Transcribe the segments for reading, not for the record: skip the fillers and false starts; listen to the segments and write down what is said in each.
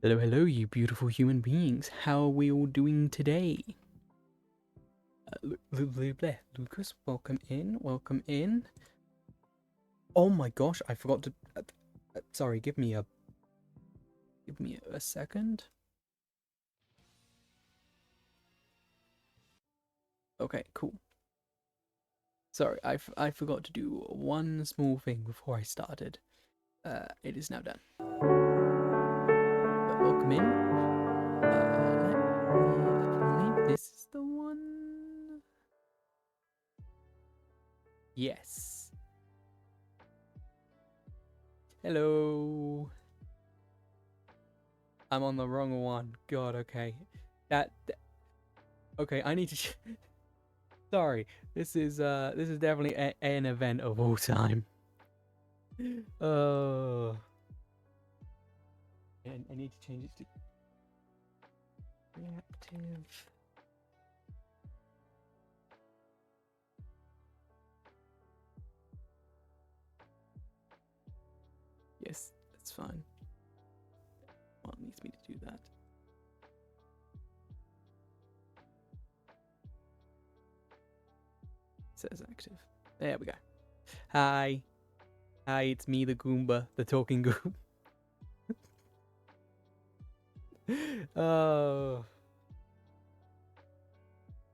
Hello, hello, you beautiful human beings. How are we all doing today? Lucas, welcome in, welcome in. Oh my gosh, I forgot to. Sorry, give me a second. Okay, cool. Sorry, I forgot to do one small thing before I started. It is now done. Welcome in. I believe this is the one. Yes. Hello. I'm on the wrong one. God, okay. Okay, I need to sorry. This is definitely an event of all time. Oh. And I need to change it to reactive. Yes, that's fine. Well, it needs me to do that. It says active. There we go. Hi. Hi, it's me, the Goomba, the talking Goomba. Oh.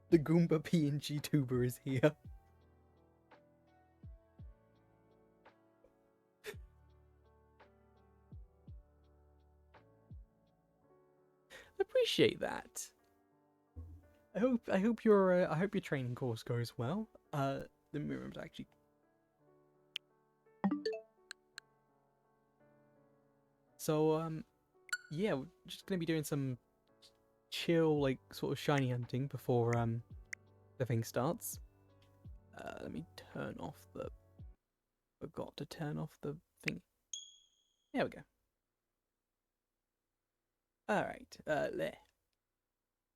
The Goomba PNG tuber is here. Appreciate that. I hope your training course goes well. Let me remember to actually. So yeah, we're just gonna be doing some chill, like sort of shiny hunting before the thing starts. Let me turn off the. Forgot to turn off the thing. There we go. All right. There.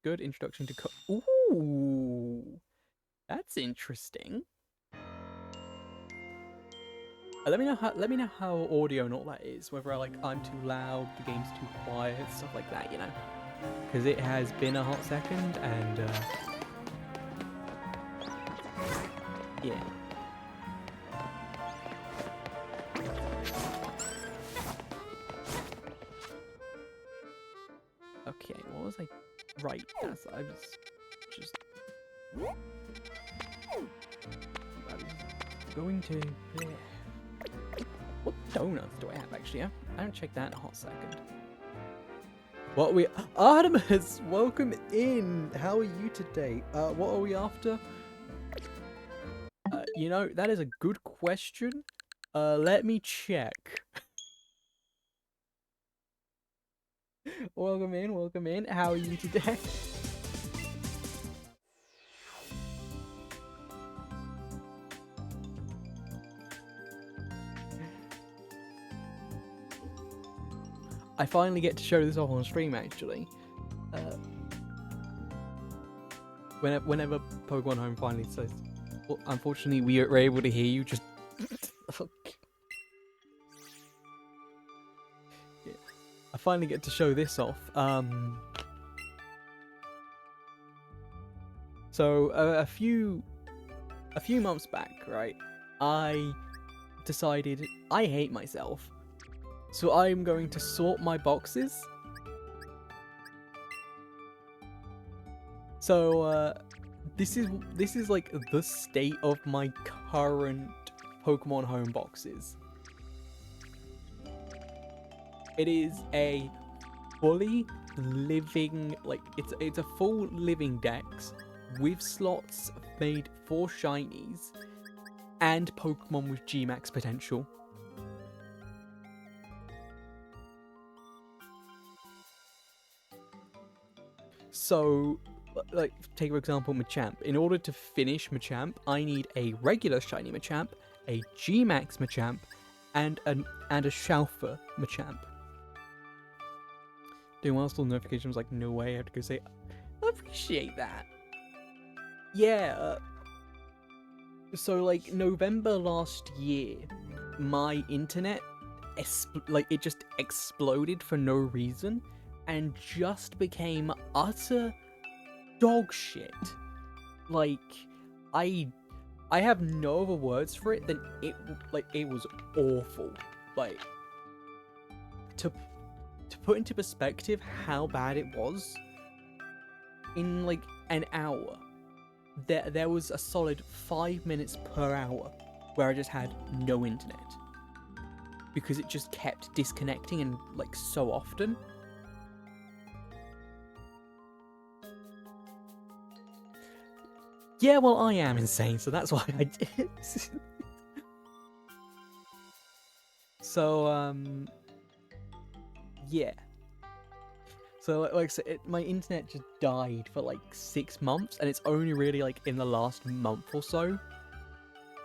Good introduction to. Ooh, that's interesting. Let me know how audio and all that is. Whether I'm too loud, the game's too quiet, stuff like that. You know, because it has been a hot second, and yeah. Okay, what was I? Right, that's I was just going to. What donuts do I have actually? I haven't checked that in a hot second. What are we? Artemis, welcome in. How are you today? What are we after? You know, that is a good question. Let me check. Welcome in, welcome in. How are you today? I finally get to show this off on stream, actually. Whenever Pokemon Home finally says, well, unfortunately, we were able to hear you, just... Yeah. I finally get to show this off. So, a few months back, right, I decided I hate myself. So I'm going to sort my boxes. So this is like the state of my current Pokemon Home boxes. It is a fully living, like it's a full living dex with slots made for shinies and Pokemon with Gmax potential. So, like, take for example Machamp. In order to finish Machamp, I need a regular shiny Machamp, a Gmax Machamp, and a Shalfa Machamp. Doing milestone notifications like no way. I have to go say, I appreciate that. Yeah. So like November last year, my internet it just exploded for no reason, and just became utter dog shit. Like, I have no other words for it than it was awful. Like, to put into perspective how bad it was, in like an hour, there was a solid 5 minutes per hour where I just had no internet. Because it just kept disconnecting and like so often. Yeah, well, I am insane, so that's why I did it. So, yeah. So, like I said, my internet just died for like 6 months, and it's only really like in the last month or so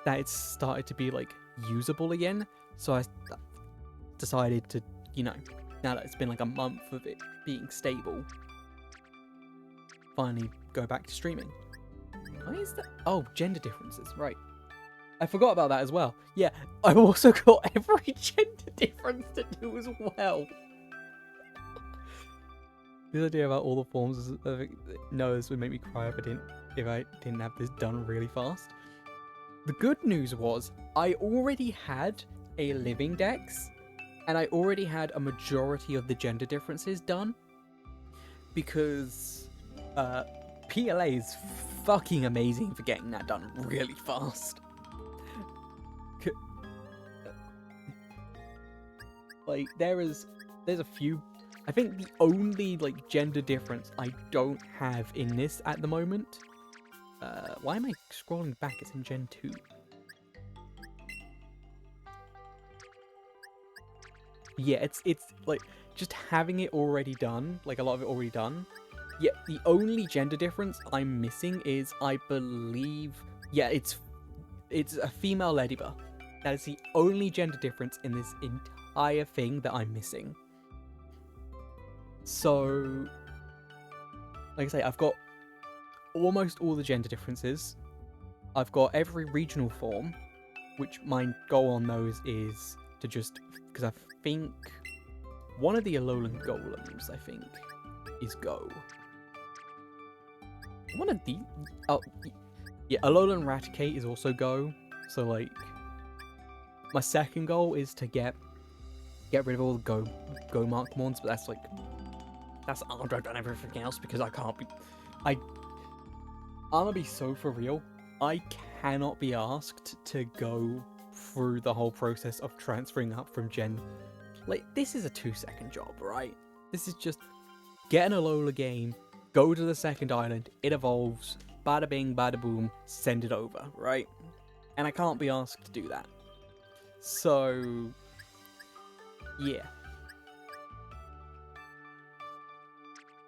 that it's started to be like usable again. So I decided to, now that it's been like a month of it being stable, finally go back to streaming. Why is that? Oh, gender differences, right. I forgot about that as well. Yeah, I've also got every gender difference to do as well. This idea about all the forms of Noah's would make me cry if I didn't have this done really fast. The good news was I already had a living dex, and I already had a majority of the gender differences done, because PLA is fucking amazing for getting that done really fast. Like, there's a few. I think the only like gender difference I don't have in this at the moment. Why am I scrolling back? It's in Gen 2. Yeah, it's like just having it already done, like a lot of it already done. Yeah, the only gender difference I'm missing is, I believe, yeah, it's a female Ladybug. That is the only gender difference in this entire thing that I'm missing. So, like I say, I've got almost all the gender differences. I've got every regional form, which my goal on those is to just, because I think one of the Alolan Golems, I think, is Go. One of the, oh yeah, Alolan Raticate is also Go. So like, my second goal is to get rid of all the Go Markmons, but that's after I've done everything else, because I can't be, I'm gonna be so for real. I cannot be asked to go through the whole process of transferring up from Gen. Like, this is a 2-second job, right? This is just get an Alola game, go to the second island, it evolves, bada bing, bada boom, send it over, right? And I can't be asked to do that. So, yeah.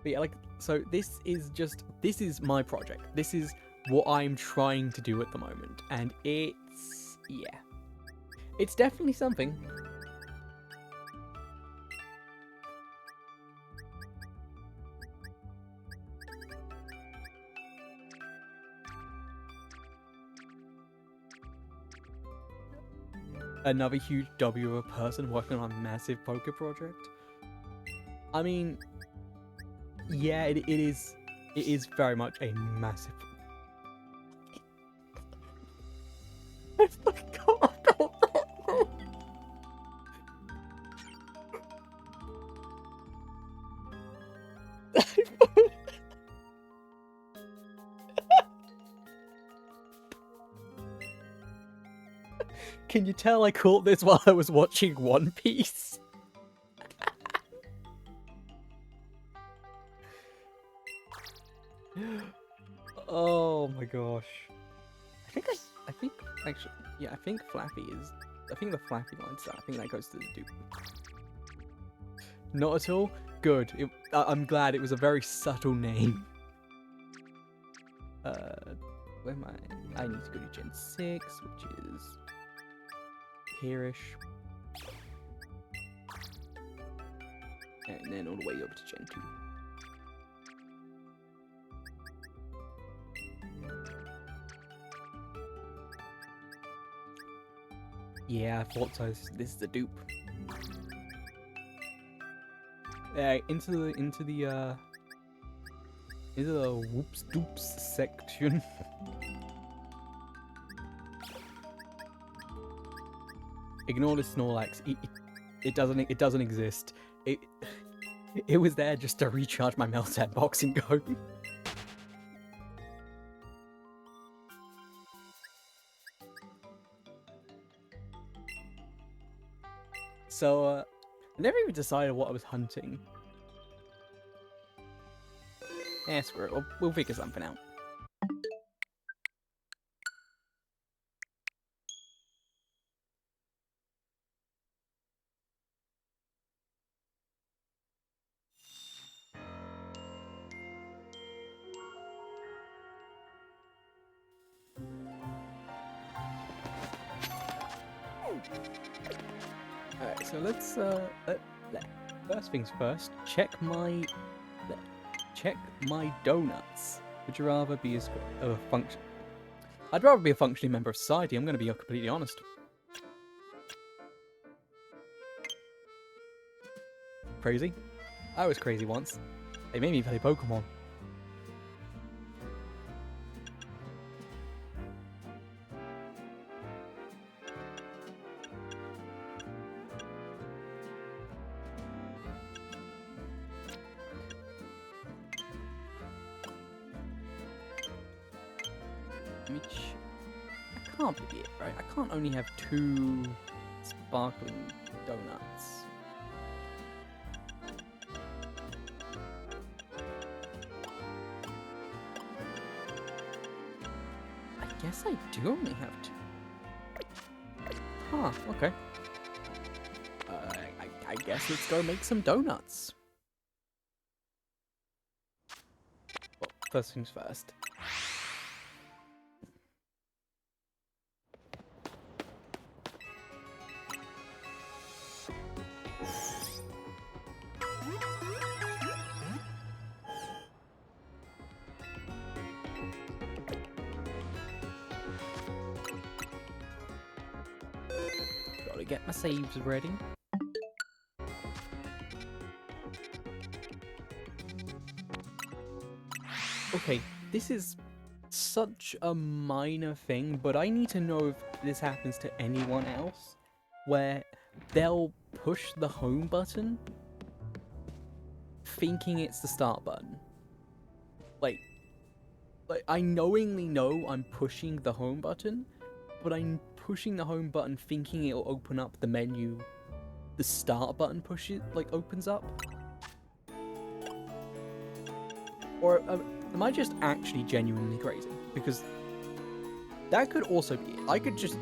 But yeah, like, so this is my project. This is what I'm trying to do at the moment. And it's, yeah. It's definitely something. Another huge W of a person working on a massive poker project. I mean, yeah, it is very much a massive. I forgot. Can you tell I caught this while I was watching One Piece? Oh my gosh. I think actually, yeah, I think Flappy is, I think the Flappy line's that. I think that goes to the dupe. Not at all? Good. I'm glad. It was a very subtle name. Where am I? I need to go to Gen 6, which is here-ish. And then all the way over to Gen 2. Yeah, I thought so. This is the dupe. into the whoops doops section. Ignore the Snorlax. It doesn't exist. It was there just to recharge my Meltan box and go. So, I never even decided what I was hunting. Eh, screw it. We'll figure something out. Alright, so let's first things first, check my donuts. Would you rather be a function? I'd rather be a functioning member of society. I'm going to be completely honest. Crazy? I was crazy once. They made me play Pokemon. I can't be it, right? I can't only have 2 sparkling donuts. I guess I do only have 2. Huh, okay. I guess let's go make some donuts. Well, first things first. Gotta get my saves ready. Okay, this is such a minor thing, but I need to know if this happens to anyone else, where they'll push the home button thinking it's the start button. Like I knowingly know I'm pushing the home button, but I'm pushing the home button thinking it'll open up the menu the start button opens up. Or am I just actually genuinely crazy? Because that could also be it. I could just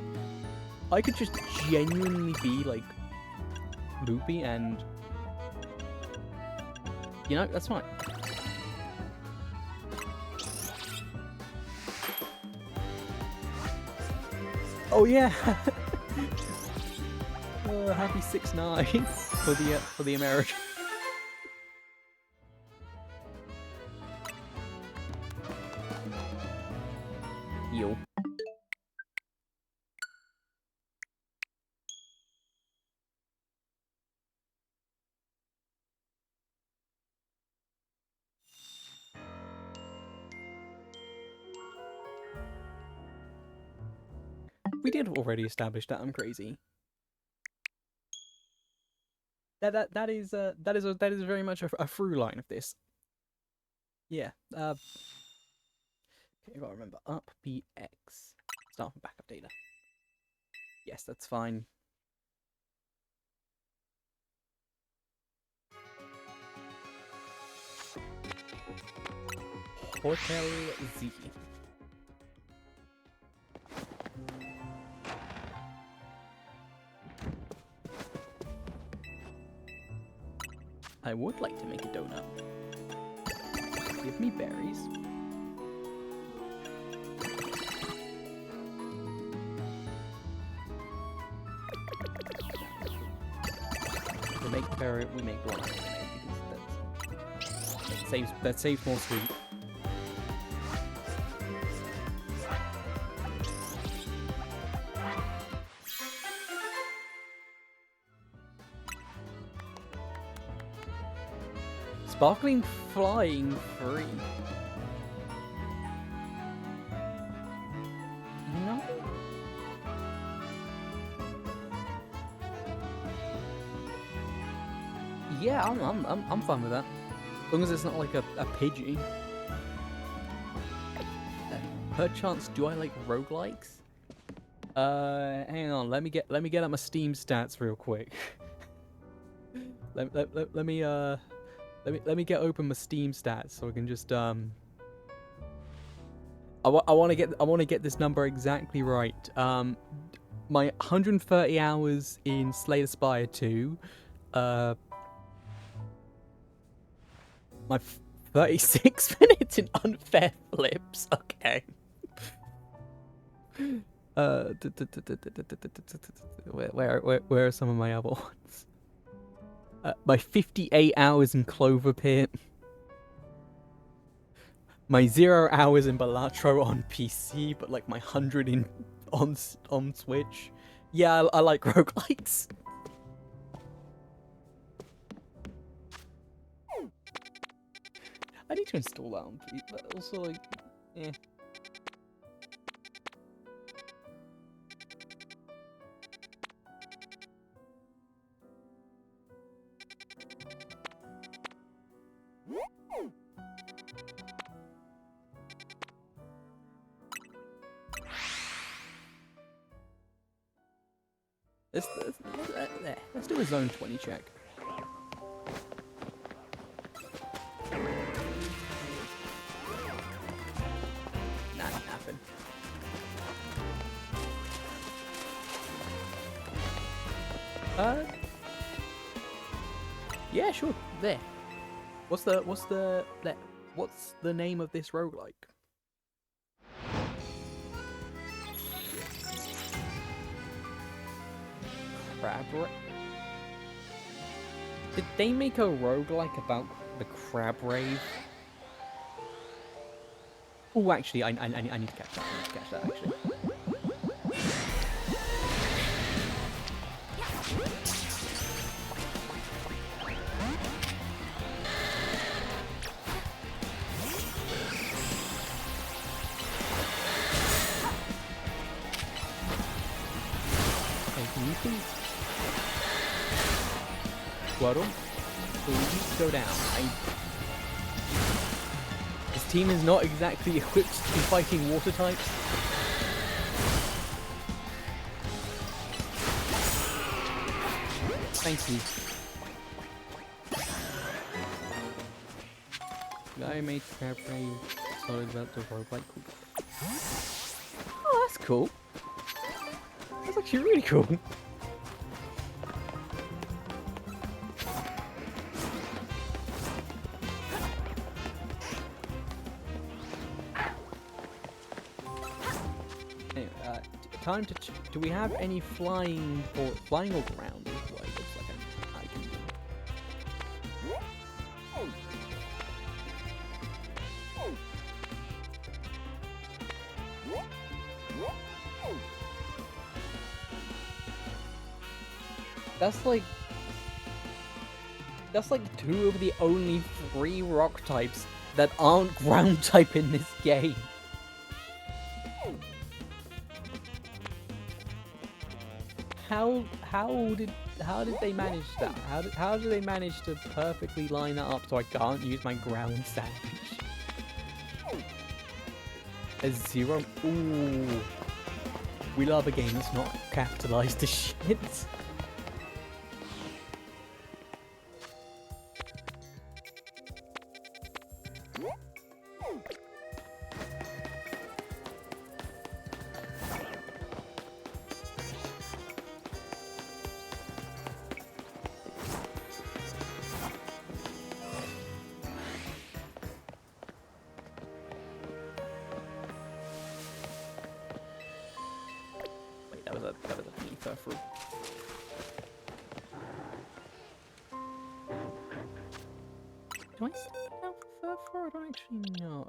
genuinely be like loopy, and you know, that's fine. Oh yeah. Happy 6-9 for the American. Yo. We did already establish that I'm crazy. That is very much a through line of this. Yeah. Okay, I gotta remember up BX. Start from backup data. Yes, that's fine. Hotel Z. I would like to make a donut. Give me berries. We make one because that saves more sweet. Sparkling Flying free. No. Yeah, I'm fine with that. As long as it's not like a Pidgey. Perchance, do I like roguelikes? Hang on. Let me get out my Steam stats real quick. let me get open my Steam stats so I can just I want to get this number exactly right. My 130 hours in Slay the Spire 2. My 36 minutes in Unfair Flips. Okay. Where are some of my other ones? My 58 hours in Clover Pit. My 0 hours in Balatro on PC, but like my 100 in on Switch. Yeah, I like roguelikes. I need to install that on PC, but also like, eh. Let's do a zone 20 check. Nah, nothing. Yeah, sure. There. What's the name of this roguelike? Crab. Did they make a roguelike about the Crab Rave? Oh, actually, I need to catch that. I need to catch that, actually. Okay, can you please... Squirtle, please go down. This team is not exactly equipped to be fighting water types. Thank you. Guy made Crab Rave. Sorry about the roguelike. Oh, that's cool. That's actually really cool. Time to. Do we have any flying or ground? Is what it looks like I can do. That's like two of the only 3 rock types that aren't ground type in this game. How did they manage that? How did they manage to perfectly line that up so I can't use my ground sandwich? A 0. Ooh. We love a game that's not capitalized as shit. That was a mini Furfrou. Do I send it down for Furfrou? I don't actually know.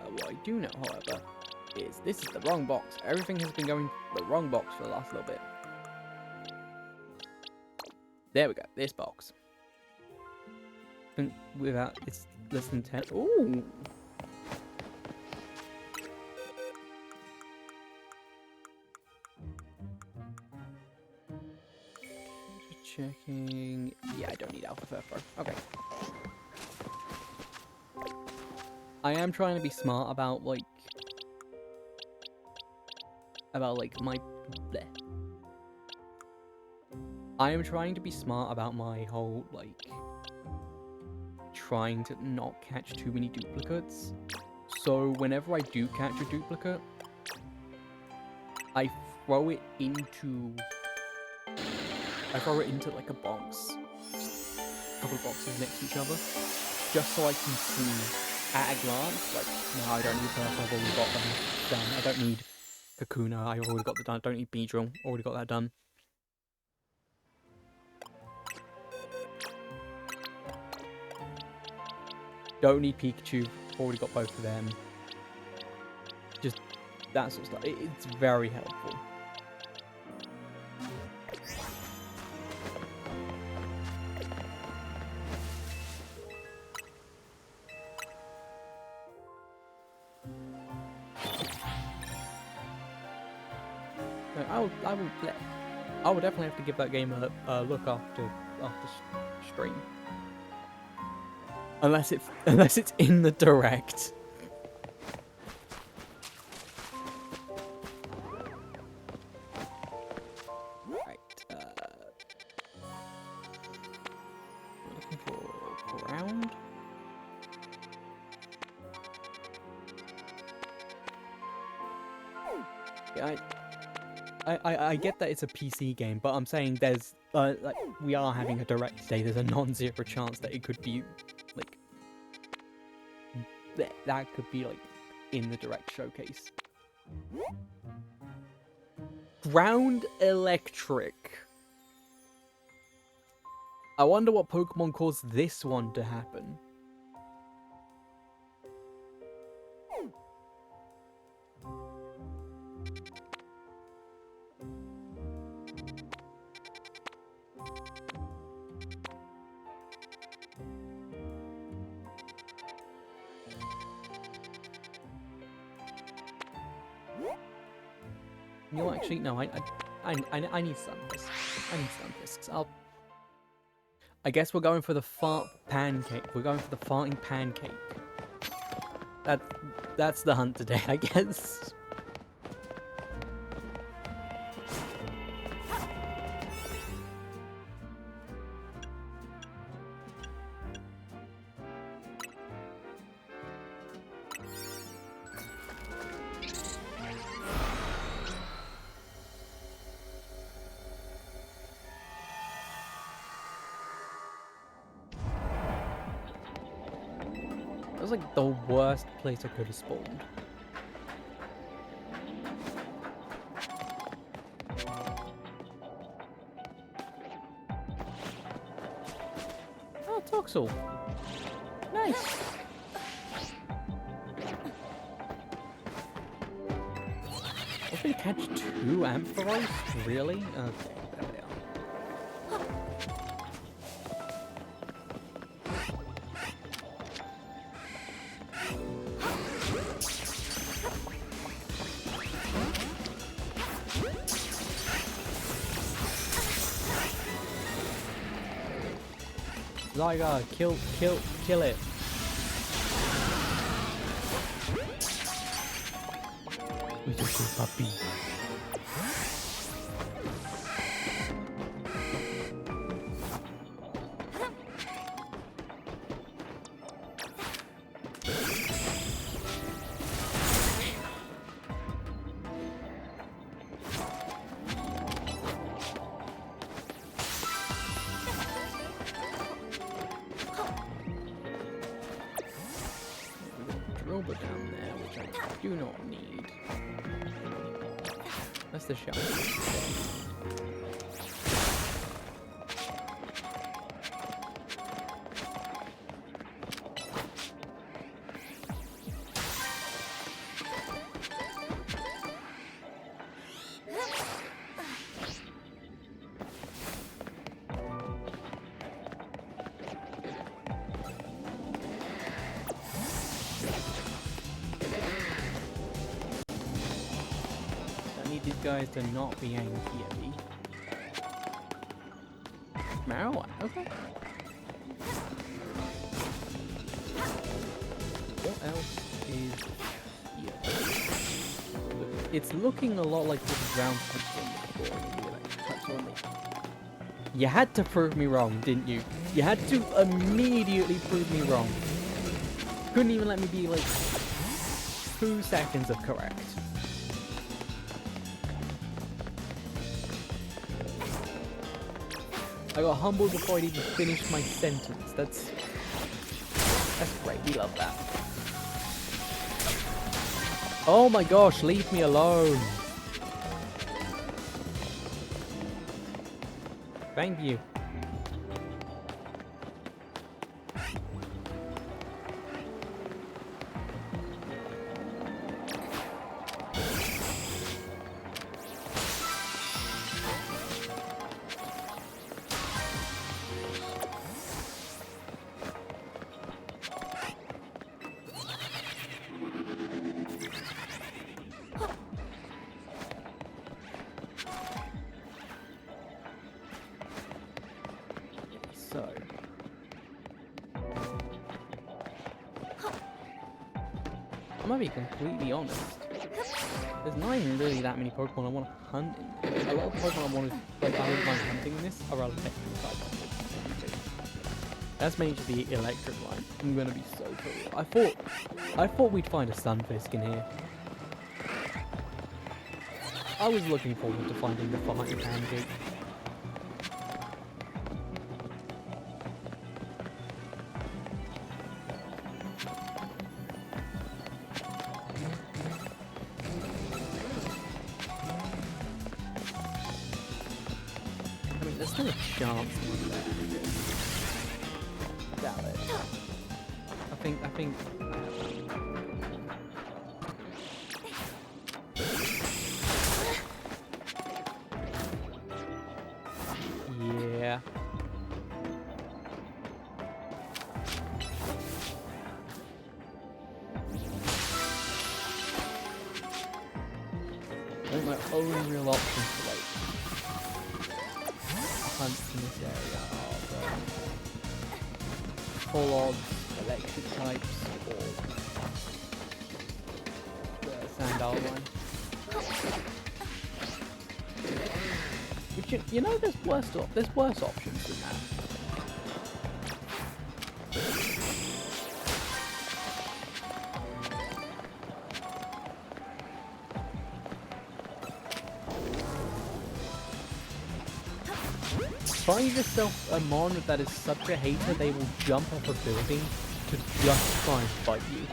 What I do know, however, is this is the wrong box. Everything has been going the wrong box for the last little bit. There we go. This box. And without, it's less than 10. Ooh. Just checking. Yeah, I don't need Alpha Furfro. Okay. I am trying to be smart about my bleh. I am trying to be smart about my whole trying to not catch too many duplicates. So whenever I do catch a duplicate, I throw it into like a box, a couple of boxes next to each other, just so I can see at a glance, no, I don't need Purple, I've already got them done. I don't need Kakuna, I've already got that done. I don't need Beedrill, already got that done. Don't need Pikachu, already got both of them. Just that sort of stuff. It's very helpful. I will definitely have to give that game a look after stream. Unless it's in the direct. Right. Looking for ground. Yeah, I get that it's a PC game, but I'm saying there's we are having a direct today. There's a non-zero chance that it could be that could be in the direct showcase. Ground Electric. I wonder what Pokemon caused this one to happen. You know, actually, no. I need Stunfisk. I need Stunfisks. I guess we're going for the fart pancake. We're going for the farting pancake. That's the hunt today, I guess. That was the worst place I could have spawned. Oh, Toxel. Nice. I was gonna catch 2 Ampharos? Really? Okay, there they are. Zygar, kill it. Little puppy. Drillbur down there, which I do not need. That's the shell. guys to not be angry at me. Marijuana, okay. What else is here? It's looking a lot like this ground type one before. Maybe like types only. You had to prove me wrong, didn't you? You had to immediately prove me wrong. Couldn't even let me be like 2 seconds of correct. I got humbled before I'd even finished my sentence. That's great. We love that. Oh my gosh, leave me alone. Thank you. So, I'm gonna be completely honest. There's not even really that many Pokemon I want to hunt in. A lot of the Pokemon I want to, like, I don't mind hunting in this are electric type. That's mainly just the electric line. I'm gonna be so cool. I thought we'd find a Sunfisk in here. I was looking forward to finding the flying pancake. I mean, there's still a chance to do that. Doubt it. I think. Yeah. I think my only real option for like hunts in this area are full odds electric types or the Sandal one. Which you know there's worse options than that. Find yourself a mon that is such a hater they will jump off a building to just try and fight you.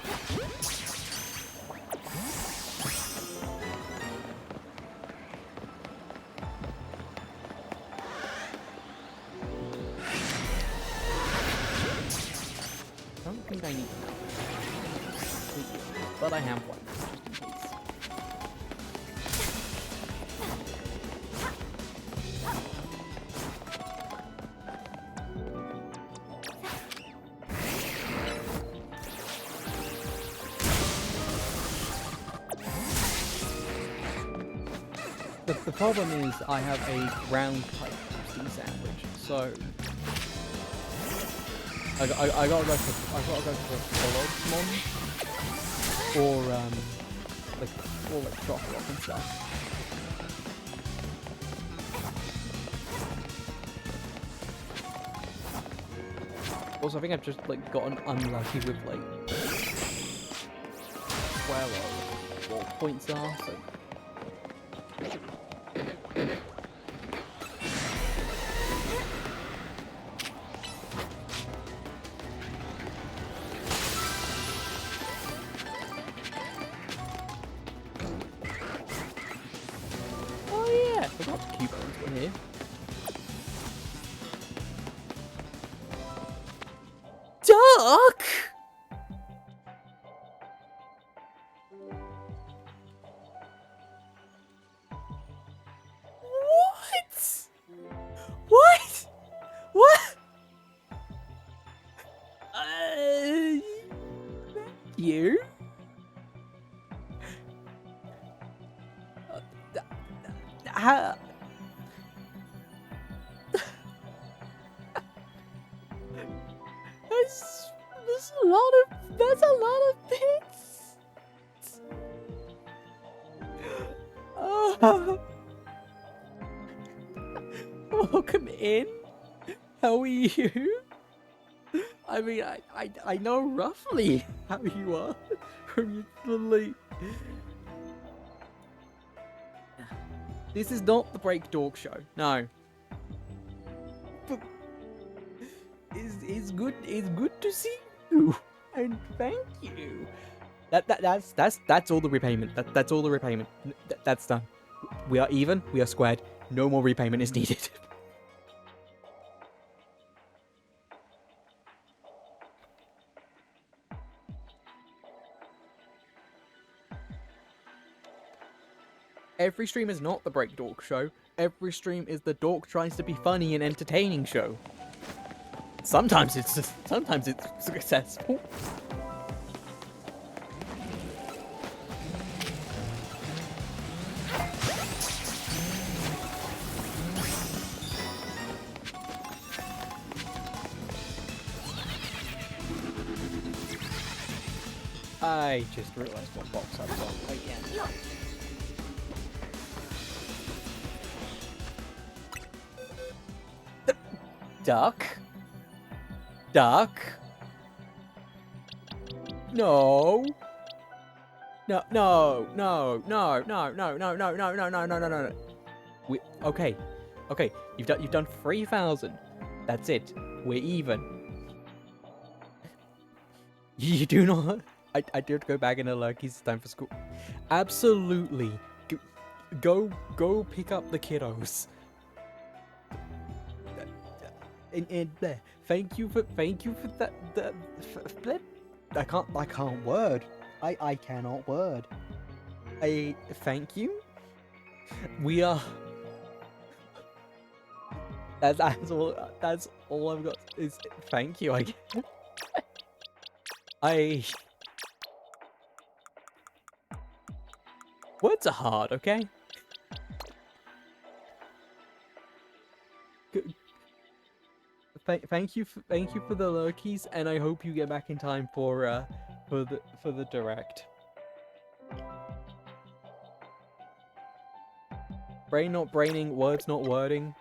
I don't think I need to know. But I have one, just in case. The problem is I have a ground type boosting sandwich, so I gotta go for Pollodmon or like Chocolate and stuff. Also, I think I've just like gotten unlucky with like where all points are. So. I forgot to keep those in here. Duck! What? What? What? You? a lot of bits. Oh. Welcome in. How are you? I mean, I know roughly how you are from your late. This is not the Break Dork Show. No. But it's good to see you. And thank you. That's all the repayment. That's all the repayment. That's done. We are even. We are squared. No more repayment is needed. Every stream is not the Break Dork Show. Every stream is the Dork tries to be funny and entertaining show. Sometimes it's successful. I just realized what box I was on again. Duck? Duck? No. No, no, no, no, no, no, no, no, no, no, no, no, no, no. Okay. Okay, you've done 3,000. That's it. We're even. You do not. I do have to go back into Lurkies. It's time for school. Absolutely. Go pick up the kiddos. And thank you for that. I can't word. I cannot word. Thank you. We are. That's all I've got is thank you. Words are hard, okay? Thank you for the lurkies, and I hope you get back in time for the direct. Brain not braining, words not wording.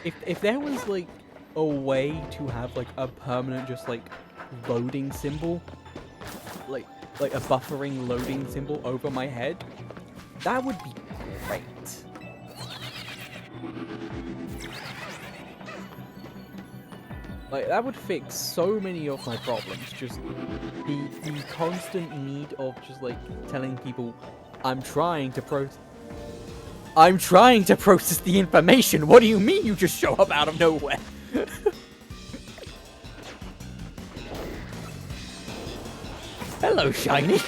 If there was like a way to have like a permanent just like loading symbol, like a buffering loading symbol over my head, that would be great. Like, that would fix so many of my problems. Just the constant need of just like telling people, I'm trying to process the information. What do you mean you just show up out of nowhere? Hello, Shiny.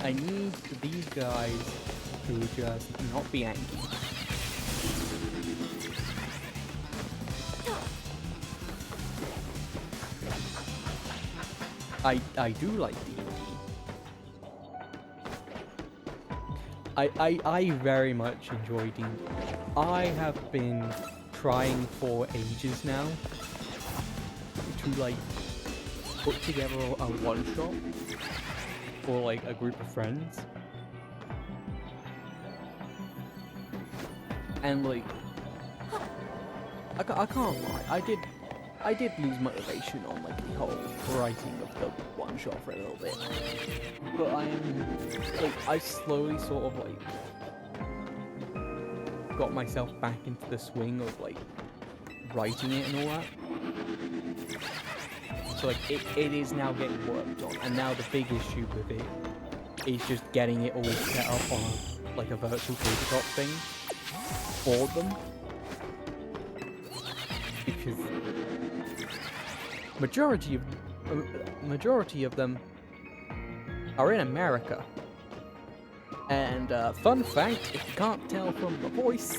I need these guys to just not be angry. I do like D&D. I very much enjoy D&D. I have been trying for ages now to like put together a one-shot for like a group of friends, and like I can't lie, I did lose motivation on like the whole writing of the one shot for a little bit, but I slowly sort of like got myself back into the swing of like writing it and all that. So like it is now getting worked on, and now the big issue with it is just getting it all set up on like a virtual tabletop thing for them, because majority of them are in America. And fun fact, if you can't tell from the voice,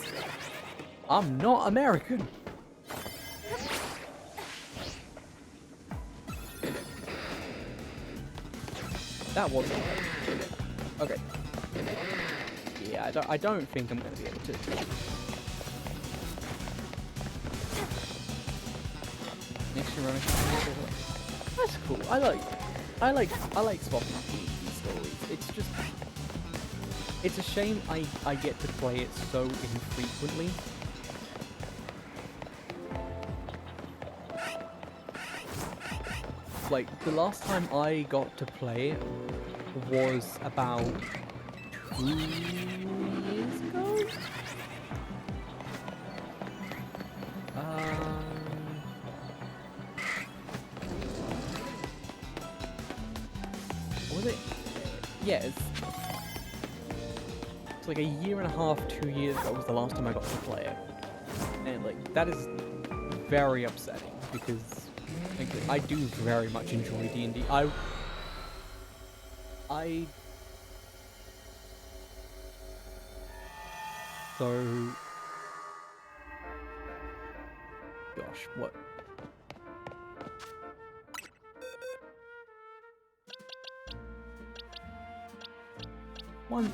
I'm not American. That wasn't right. Okay. Yeah, I don't think I'm gonna be able to. Next year, that's cool. I like swapping these stories. It's just, it's a shame I get to play it so infrequently. Like, the last time I got to play it was about 2 years ago? Was it? Yeah, it's like a year and a half, 2 years ago was the last time I got to play it. And, like, that is very upsetting, because like, I do very much enjoy D&D. So... Gosh, what?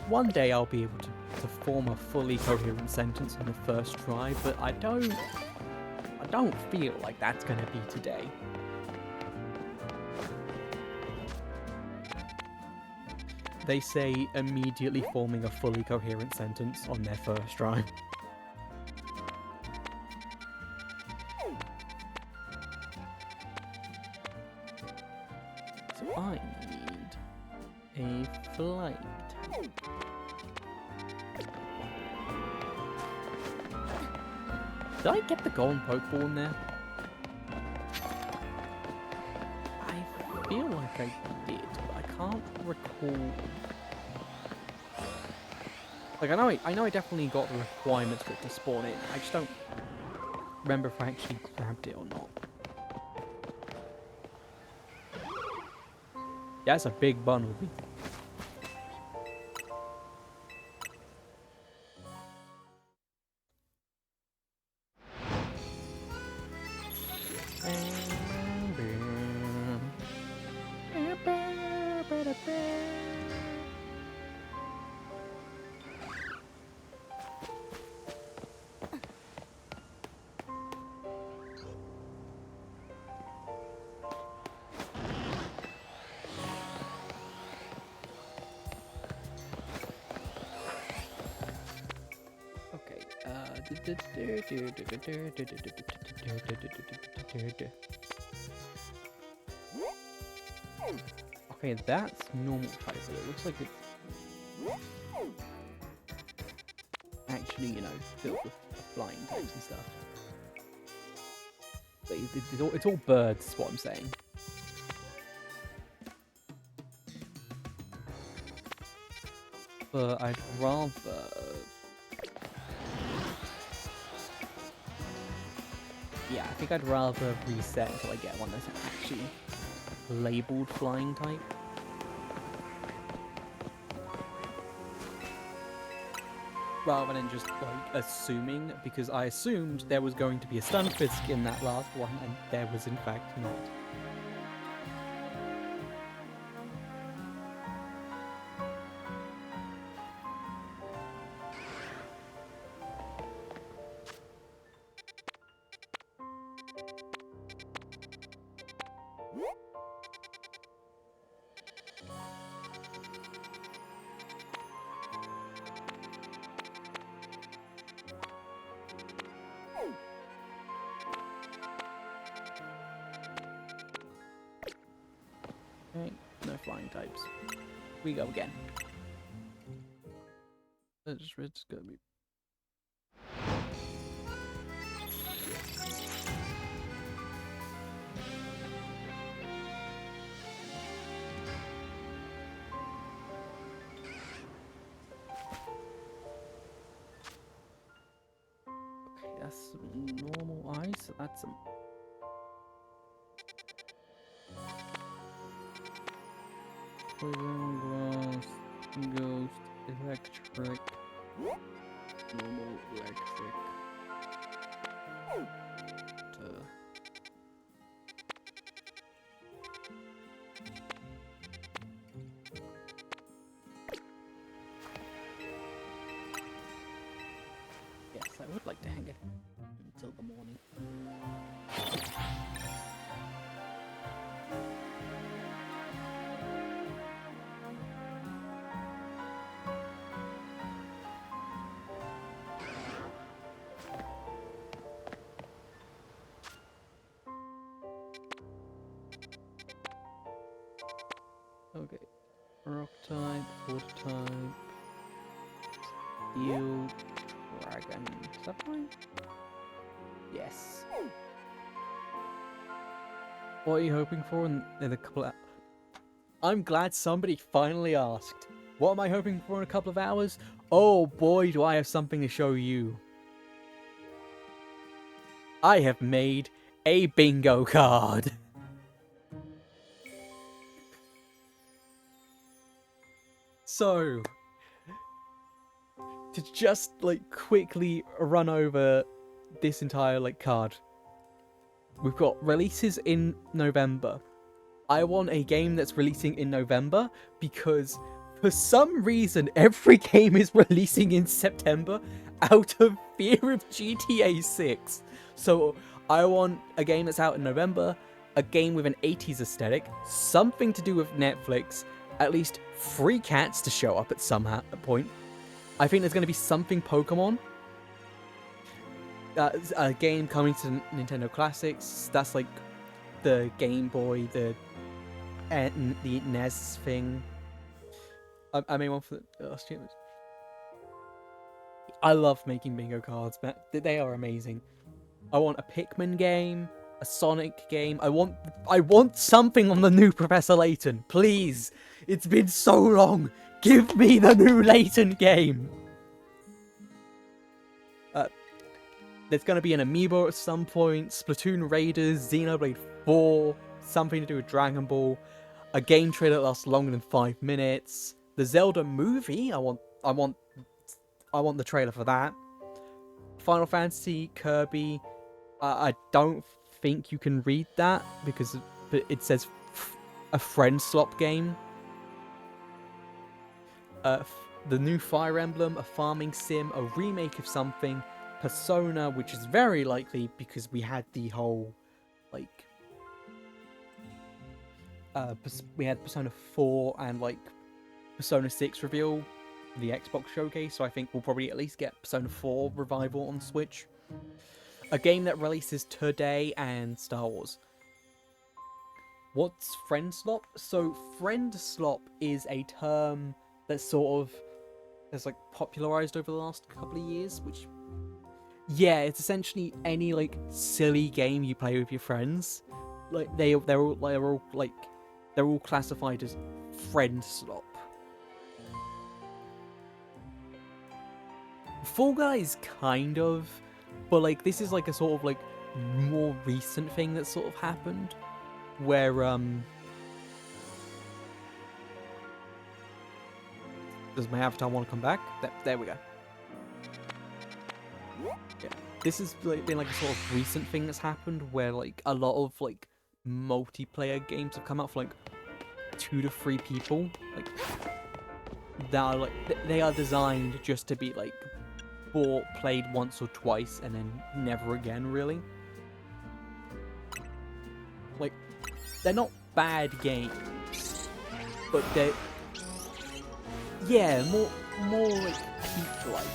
One day I'll be able to form a fully coherent sentence on the first try, but I don't feel like that's gonna be today. They say immediately forming a fully coherent sentence on their first try. So I need a flight. Did I get the golden Pokeball in there? I feel like I did, but I can't recall. Like, I know I definitely got the requirements for it to spawn in. I just don't remember if I actually grabbed it or not. Yeah, that's a big Bunnelby. Okay, that's normal type, but it looks like it's actually, you know, filled with flying types and stuff. But it's all birds, is what I'm saying. But I'd rather... Yeah, I think I'd rather reset until I get one that's actually labeled flying type. Rather than just, like, assuming, because I assumed there was going to be a Stunfisk in that last one, and there was in fact not. Okay, no flying types. We go again. It's gonna be... That's some. Poison, glass, ghost, electric, normal, electric. Yes, I would like to hang it until the morning. Okay, rock type, water type, steel, dragon. Is that fine? Yes. What are you hoping for in a couple of... I'm glad somebody finally asked. What am I hoping for in a couple of hours? Oh boy, do I have something to show you. I have made a bingo card. So, to just like quickly run over this entire like card. We've got releases in November. I want a game that's releasing in November because for some reason every game is releasing in September out of fear of GTA 6. So I want a game that's out in November, a game with an 80s aesthetic, something to do with Netflix, at least 3 cats to show up at some point. I think there's going to be something Pokemon. A game coming to Nintendo Classics. That's like the Game Boy, the NES thing. I made one for the last year. I love making bingo cards, man. They are amazing. I want a Pikmin game, a Sonic game. I want something on the new Professor Layton, please. It's been so long. Give me the new Layton game. There's going to be an amiibo at some point, Splatoon Raiders, Xenoblade 4, something to do with Dragon Ball, a game trailer that lasts longer than 5 minutes, the Zelda movie, I want the trailer for that, Final Fantasy, Kirby, I don't think you can read that, because it says a friend slop game, the new Fire Emblem, a farming sim, a remake of something, Persona, which is very likely because we had the whole, like, we had Persona 4 and, like, Persona 6 reveal for the Xbox showcase, so I think we'll probably at least get Persona 4 revival on Switch. A game that releases today, and Star Wars. What's friend slop? So, friend slop is a term that's sort of, that's, like, popularized over the last couple of years, which... Yeah, it's essentially any like silly game you play with your friends. Like they're all classified as friend slop. Fall Guys kind of, but like this is like a sort of like more recent thing that sort of happened where does my avatar want to come back? There we go. Yeah. This has like, been like a sort of recent thing that's happened where like a lot of like multiplayer games have come out for like 2 to 3 people. Like that are like they are designed just to be like played once or twice and then never again, really. Like they're not bad games, but they're more like Peak-like.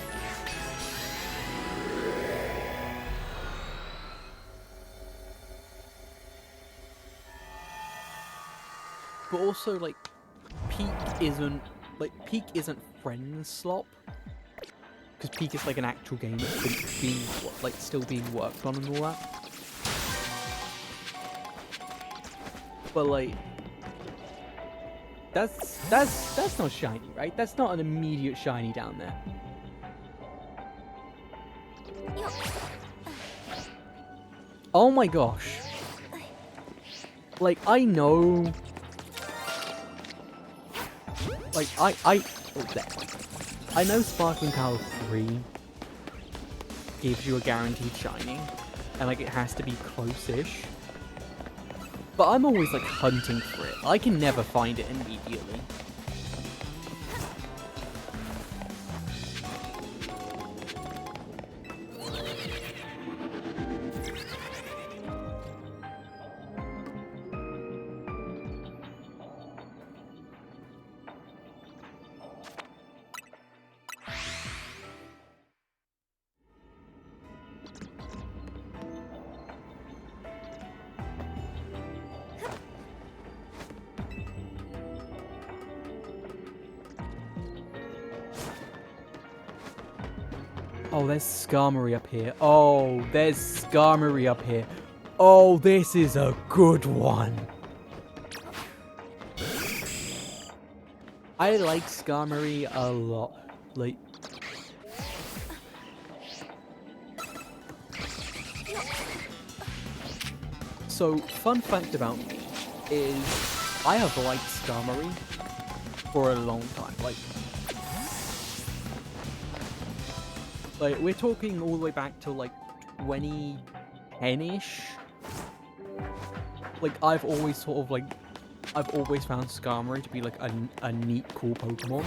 But also, like, Peak isn't friend slop, because Peak is like an actual game that's being like still being worked on and all that. But like, that's not shiny, right? That's not an immediate shiny down there. Oh my gosh. Like, I know... Like, I know Sparkling Power 3 gives you a guaranteed shiny, and like it has to be close-ish. But I'm always like hunting for it. I can never find it immediately. Oh, there's Skarmory up here. Oh, there's Skarmory up here. Oh, this is a good one. I like Skarmory a lot. Like... So, fun fact about me is I have liked Skarmory for a long time. Like, we're talking all the way back to, like, 2010-ish. Like, I've always found Skarmory to be, like, a neat, cool Pokemon.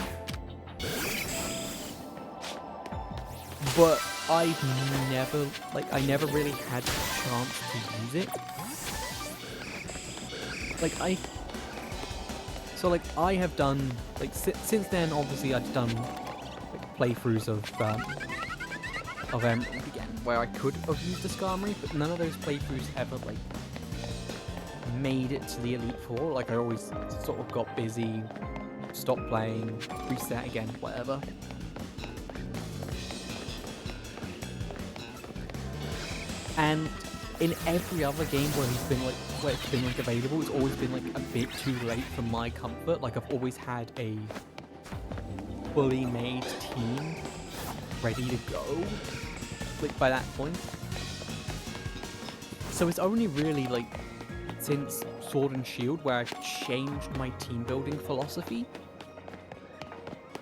But I never really had the chance to use it. I have done, like, since then, obviously, I've done, like, playthroughs of Emerald again, where I could have used the Skarmory, but none of those playthroughs ever, like, made it to the Elite Four. Like, I always sort of got busy, stopped playing, reset again, whatever. And in every other game where it's been available, it's always been like a bit too late for my comfort. Like, I've always had a fully made team ready to go, like, by that point. So it's only really, like, since Sword and Shield where I've changed my team building philosophy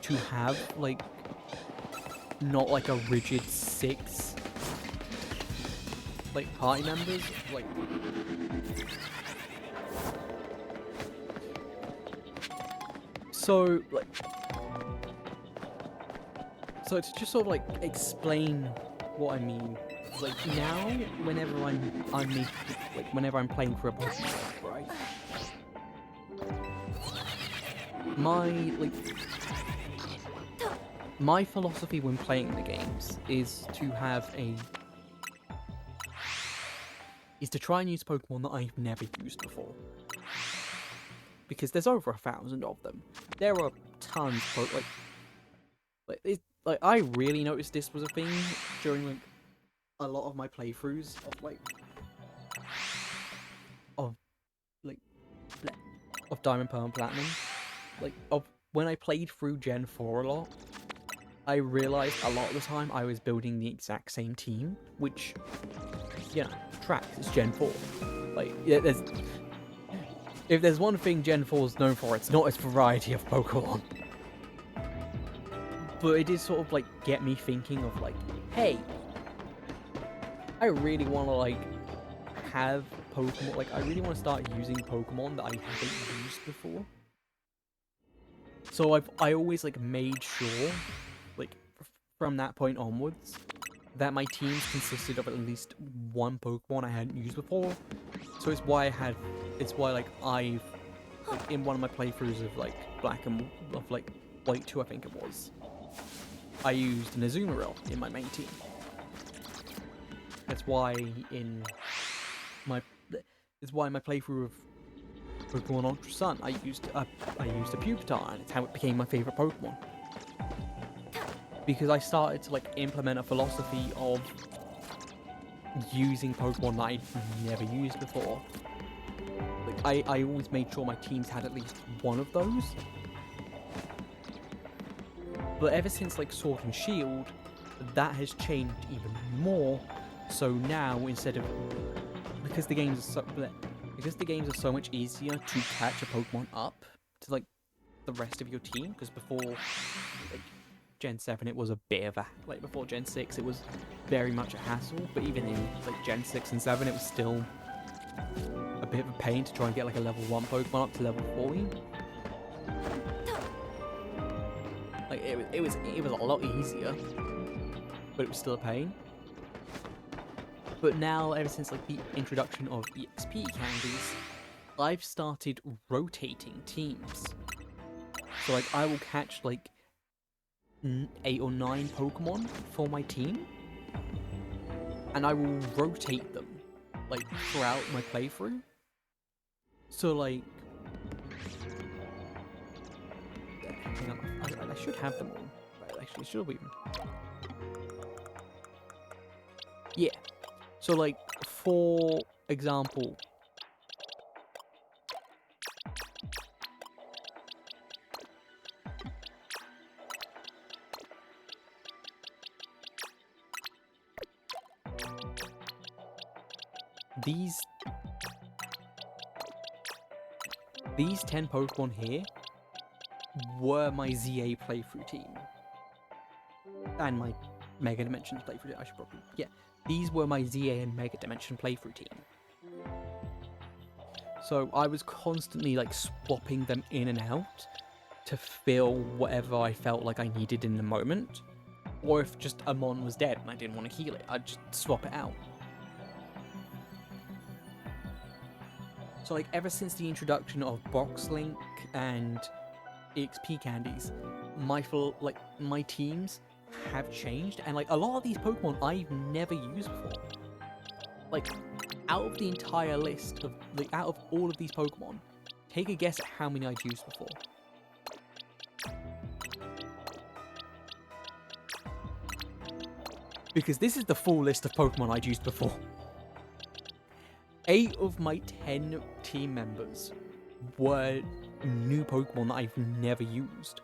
to have, like, not like a rigid 6, like, party members, like... So, like... So to just sort of, like, explain what I mean, like, now, whenever whenever I'm playing for a Pokemon, right? My philosophy when playing the games is to try and use Pokemon that I've never used before. Because there's over 1,000 of them. There are tons of, I really noticed this was a thing during, like, a lot of my playthroughs of Diamond, Pearl, and Platinum. Like, when I played through Gen 4 a lot, I realized a lot of the time I was building the exact same team, which, you know, tracks. It's Gen 4. Like, yeah, if there's one thing Gen 4 is known for, it's not its variety of Pokemon. But it did sort of, like, get me thinking of, like, hey, I really want to, like, have Pokemon, like, I really want to start using Pokemon that I haven't used before. So I always, like, made sure, like, from that point onwards, that my teams consisted of at least one Pokemon I hadn't used before. So it's why I've, like, in one of my playthroughs of, like, White 2, I think it was, I used an Azumarill in my main team. That's why in my playthrough of Pokemon Ultra Sun, I used a Pupitar, and it's how it became my favorite Pokemon. Because I started to, like, implement a philosophy of using Pokemon that I'd never used before. Like, I always made sure my teams had at least one of those. But ever since, like, Sword and Shield, that has changed even more. So now, instead of because the games are so much easier to catch a Pokemon up to like the rest of your team. Because before like Gen 7, it was a bit of a like before Gen 6, it was very much a hassle. But even in like Gen 6 and 7, it was still a bit of a pain to try and get like a level 1 Pokemon up to level 40. Like it was a lot easier, but it was still a pain. But now, ever since like the introduction of EXP candies, I've started rotating teams. So like I will catch like 8 or 9 Pokemon for my team, and I will rotate them like throughout my playthrough. So like, hang on, I should have them all. Right, actually, should we? Yeah. So like, for example, these 10 Pokemon here were my ZA playthrough team. And my Mega Dimensions playthrough team, I should probably, yeah. These were my ZA and Mega Dimension playthrough team. So I was constantly like swapping them in and out to fill whatever I felt like I needed in the moment. Or if just a Mon was dead and I didn't want to heal it, I'd just swap it out. So like ever since the introduction of Box Link and EXP candies, my teams have changed, and like a lot of these Pokemon I've never used before. Like out of the entire list of out of all of these Pokemon, take a guess at how many I'd used before. Because this is the full list of Pokemon I'd used before. 8 of my 10 team members were new Pokemon that I've never used.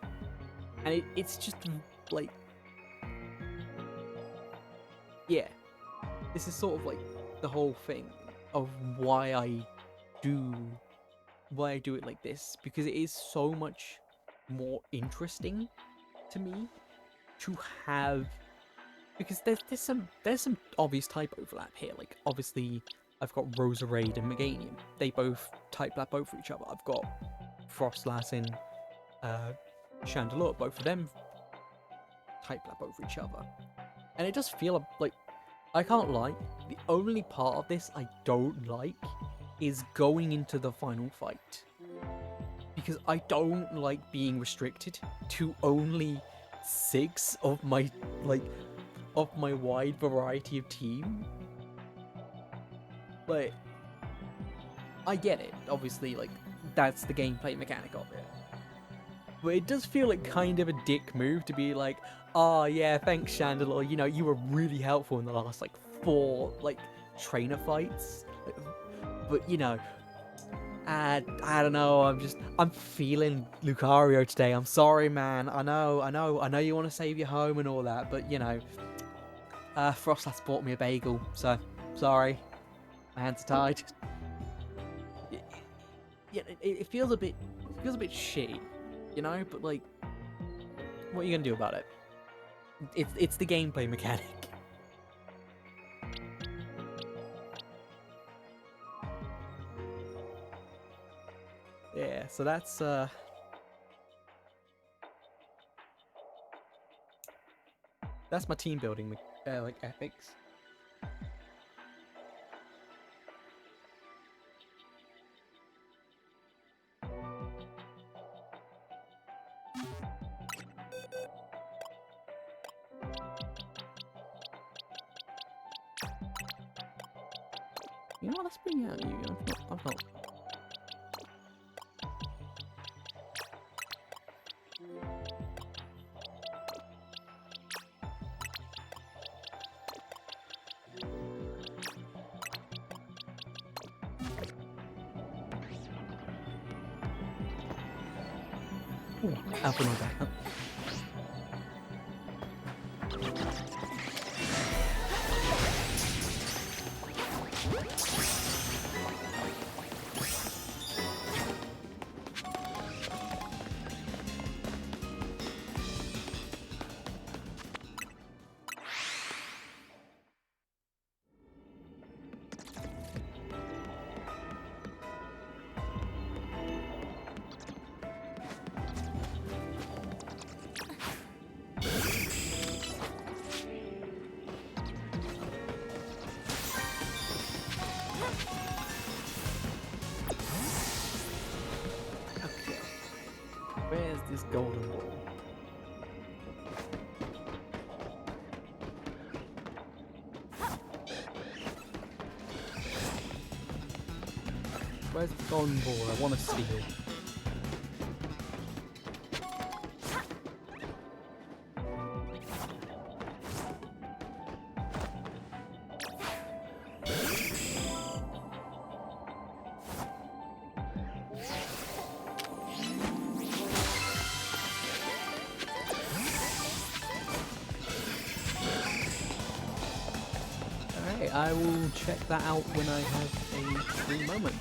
And it's just like, yeah, this is sort of like the whole thing of why I do it like this, because it is so much more interesting to me to have, because there's some obvious type overlap here. Like obviously I've got Roserade and Meganium. They both type lap both for each other. I've got Frostlass and Chandelure. Both of them type lap both for each other. And it does feel like, I can't lie, the only part of this I don't like is going into the final fight. Because I don't like being restricted to only 6 of my wide variety of team. Like, I get it, obviously, like, that's the gameplay mechanic of it. But it does feel like kind of a dick move to be like, oh yeah, thanks Chandelure, you know, you were really helpful in the last, like, 4, like, trainer fights. But, you know, I don't know, I'm feeling Lucario today, I'm sorry, man, I know you want to save your home and all that, but, you know, Frostlass bought me a bagel, so, sorry. My hands are tied. Yeah, it feels a bit shitty, you know. But like, what are you gonna do about it? It's the gameplay mechanic. Yeah, so that's my team building like ethics. You know what, let's bring out you. I've not. Ooh, Alpha not back up. this golden ball. Where's the golden ball? I want to steal. Alright, I will check that out when I have a free moment.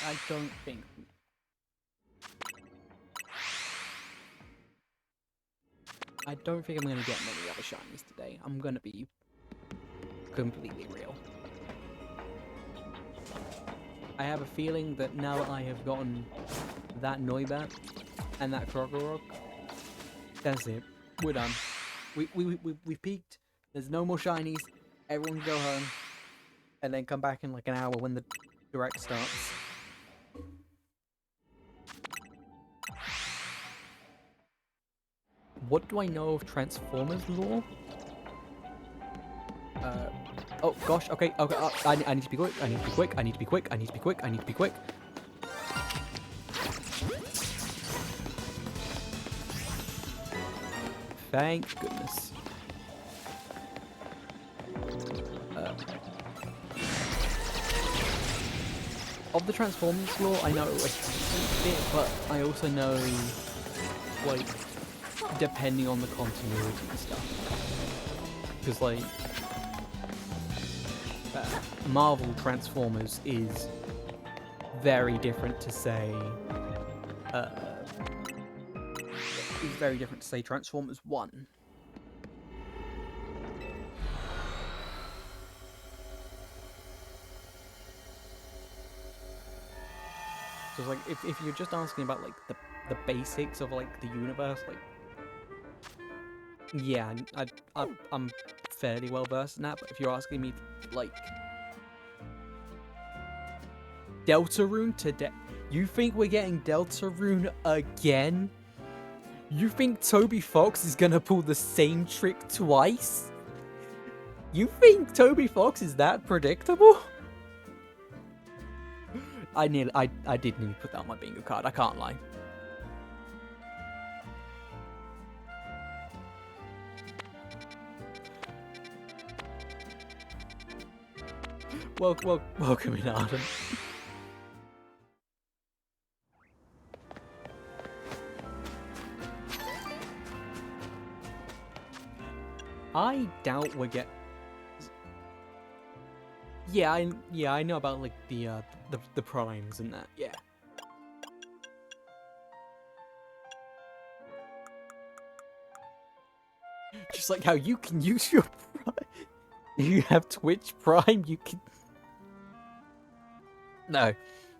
I don't think. I don't think I'm going to get many other shinies today. I'm going to be completely real. I have a feeling that now that I have gotten that Noibat and that Krokorok, that's it. We're done. We peaked. There's no more shinies. Everyone can go home. And then come back in like an hour when the direct starts. What do I know of Transformers lore? Oh gosh, okay, I need to be quick, I need to be quick, I need to be quick, I need to be quick, I need to be quick. Thank goodness. Of the Transformers lore, I know a bit, but I also know, like, depending on the continuity and stuff. Because, like, Marvel Transformers is very different to say, Transformers 1. So it's like, if you're just asking about, like, the basics of, like, the universe, like, yeah, I'm fairly well versed in that, but if you're asking me, like, Deltarune today, you think we're getting Deltarune again? You think Toby Fox is gonna pull the same trick twice? You think Toby Fox is that predictable? I did nearly put that on my bingo card, I can't lie. Welcome in, Adam. I doubt we'll get. Yeah, I know about like the primes and that. Yeah. Just like how you can use your Prime. You have Twitch Prime. You can.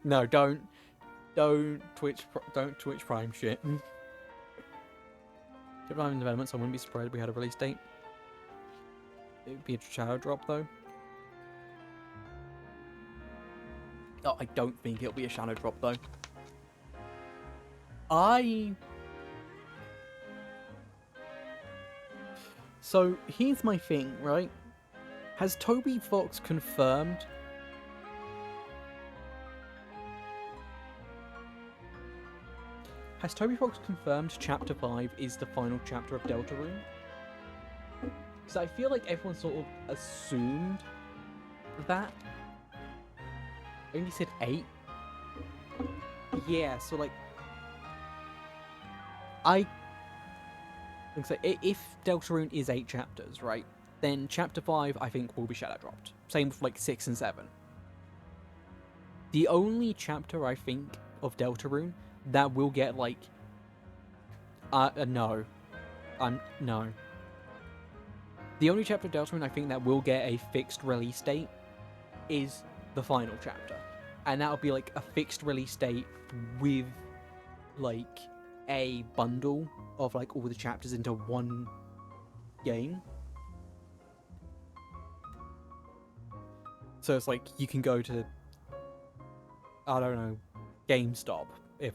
No, don't Twitch Prime shit. If I'm in development, so I wouldn't be surprised if we had a release date. It would be a shadow drop though. Oh, I don't think it'll be a shadow drop though. So here's my thing, right? Has Toby Fox confirmed? Has Toby Fox confirmed Chapter 5 is the final chapter of Deltarune? Because I feel like everyone sort of assumed that. I only said 8. Yeah, so like, I think so. If Deltarune is 8 chapters, right? Then chapter 5, I think, will be shadow dropped. Same with like 6 and 7. The only chapter I think of Deltarune that will get like, no, no. The only chapter of Deltarune I think that will get a fixed release date is the final chapter, and that'll be like a fixed release date with like a bundle of like all the chapters into one game. So it's like you can go to, I don't know, GameStop if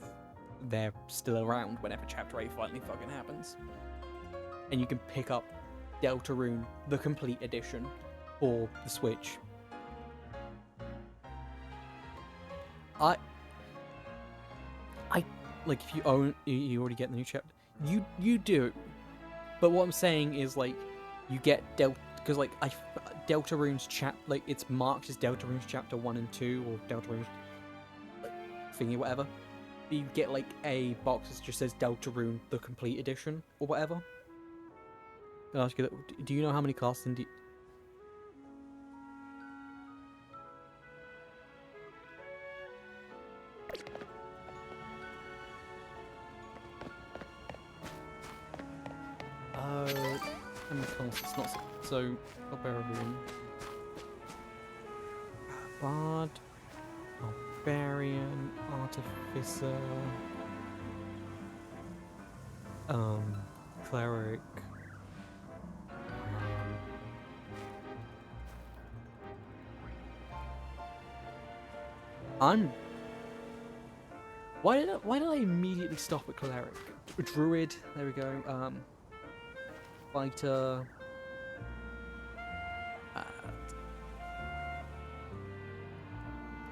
they're still around whenever chapter 8 finally fucking happens, and you can pick up Deltarune, the complete edition, for the Switch. I like, if you own, you already get the new chapter. You do, but what I'm saying is like, you get because like Deltarune's like it's marked as Deltarune's chapter 1 and 2 or Deltarune's like, thingy whatever. But you get like a box that just says Deltarune, the complete edition or whatever. I'll ask you, do you know how many classes in how many classes? It's not so. Barbarian, Bard, Barbarian, Artificer, Cleric. Why did I immediately stop at Cleric? Druid, there we go. Fighter.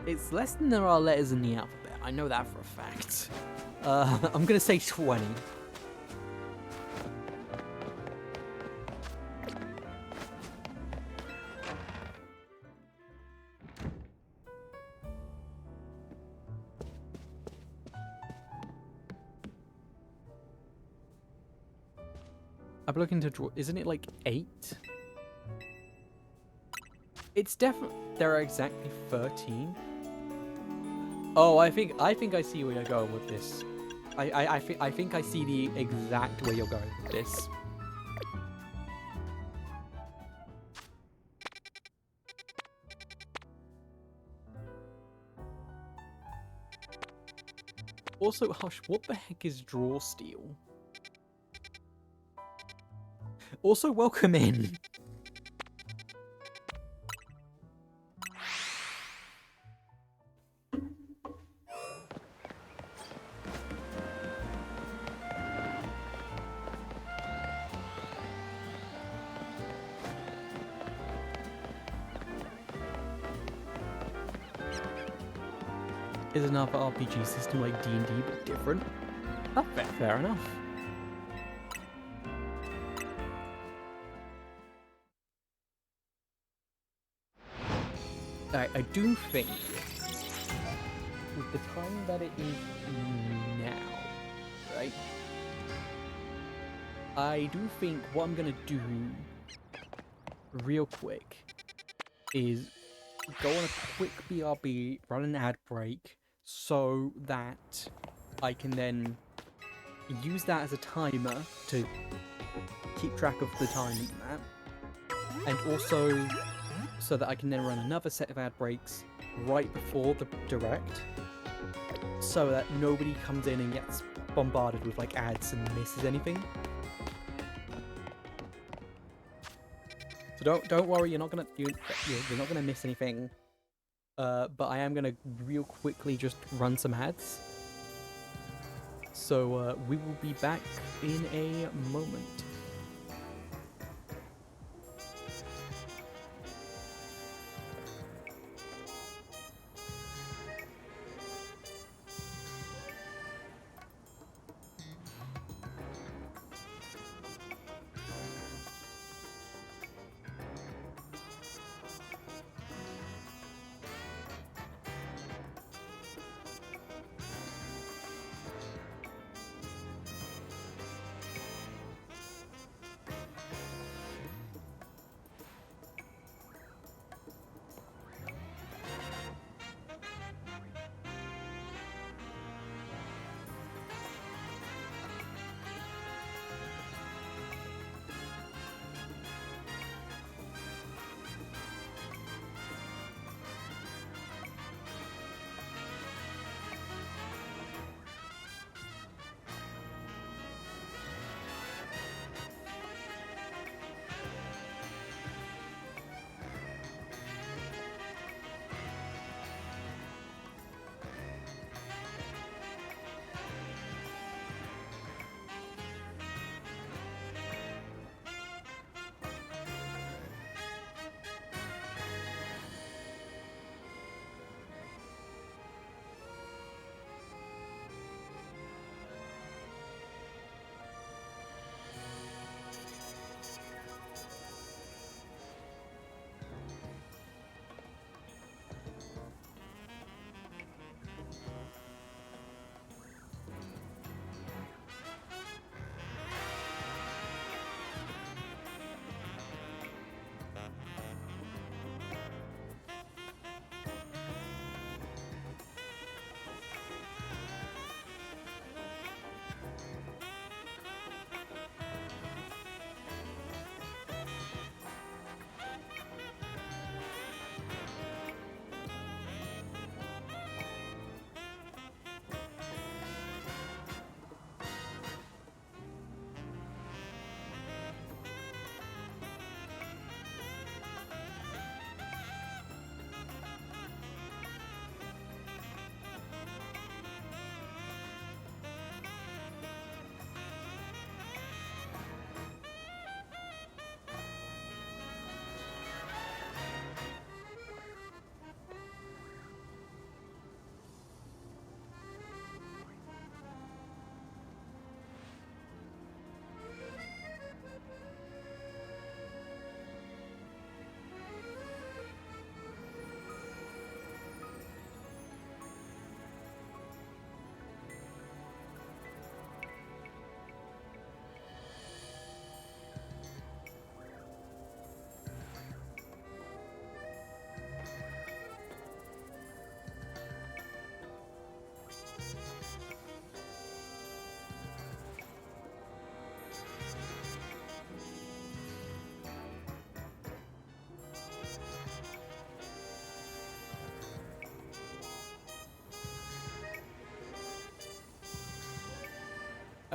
It's less than there are letters in the alphabet. I know that for a fact. I'm gonna say 20. I'm looking to draw. Isn't it like 8? It's definitely. There are exactly 13. Oh, I think I see where you're going with this. I think I see the exact way you're going with this. Also, Hush, what the heck is Draw Steel? Also, welcome in. Is another RPG system like D&D but different? Oh, fair enough. I do think, with the time that it is now, right? I do think what I'm gonna do real quick is go on a quick BRB, run an ad break, so that I can then use that as a timer to keep track of the time in that, and also so that I can then run another set of ad breaks right before the direct, so that nobody comes in and gets bombarded with like ads and misses anything. So don't worry, you're not gonna miss anything. But I am gonna real quickly just run some ads. So we will be back in a moment.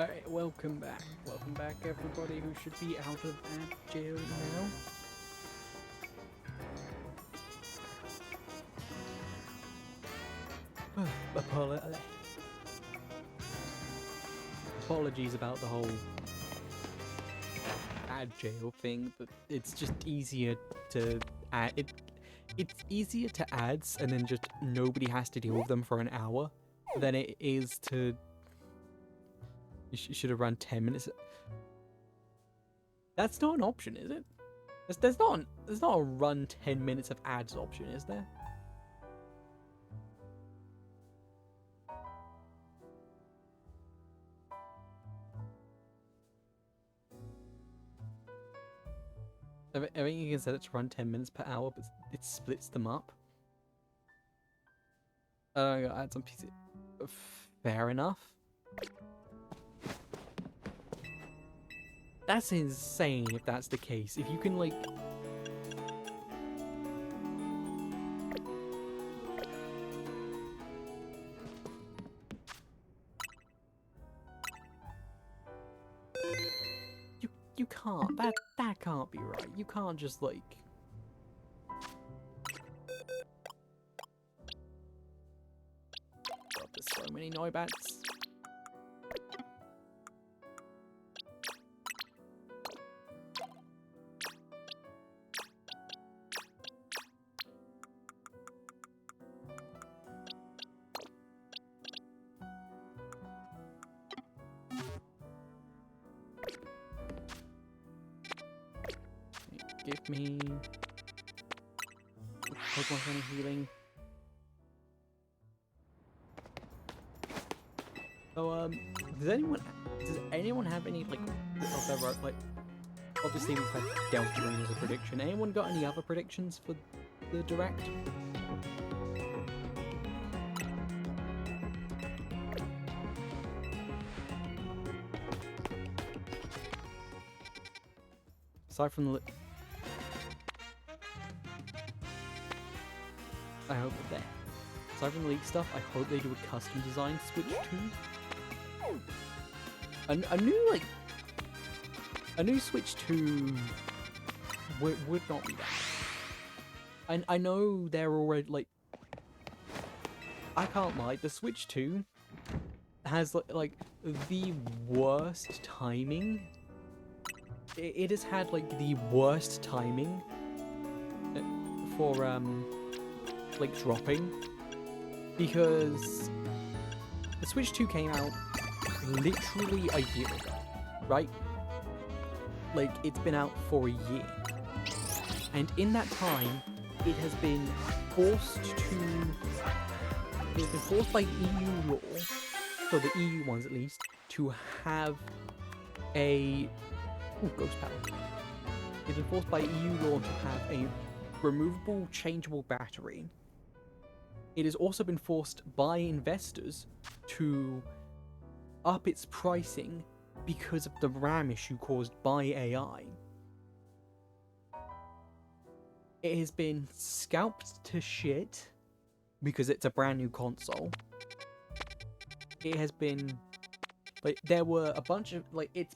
Alright, welcome back. Welcome back, everybody who should be out of ad jail now. Apologies about the whole ad jail thing, but it's just easier to add. It's easier to ads and then just nobody has to deal with them for an hour than it is to. You should have run 10 minutes. That's not an option, is it? There's not a run 10 minutes of ads option, is there? I think you can set it to run 10 minutes per hour, but it splits them up. I gotta add some pieces. Fair enough. That's insane if that's the case. If you can, like... You can't. That can't be right. You can't just, like... God, there's so many Noibats. Give me Pokemon Friendly Healing. So does anyone have any like obviously we've had Deltarune as a prediction. Anyone got any other predictions for the Direct? Aside from the I hope that there. Aside from the leak stuff, I hope they do a custom design Switch 2. A new Switch 2 would not be bad. I know they're already like. I can't lie. The Switch 2 has like the worst timing. It has had like the worst timing for like dropping, because the Switch 2 came out literally a year ago, right? Like, it's been out for a year, and in that time it has been forced by EU law, so the EU ones at least, to have a ghost power. It's been forced by EU law to have a removable changeable battery. It has also been forced by investors to up its pricing because of the RAM issue caused by AI. It has been scalped to shit because it's a brand new console. It has been like, there were a bunch of like its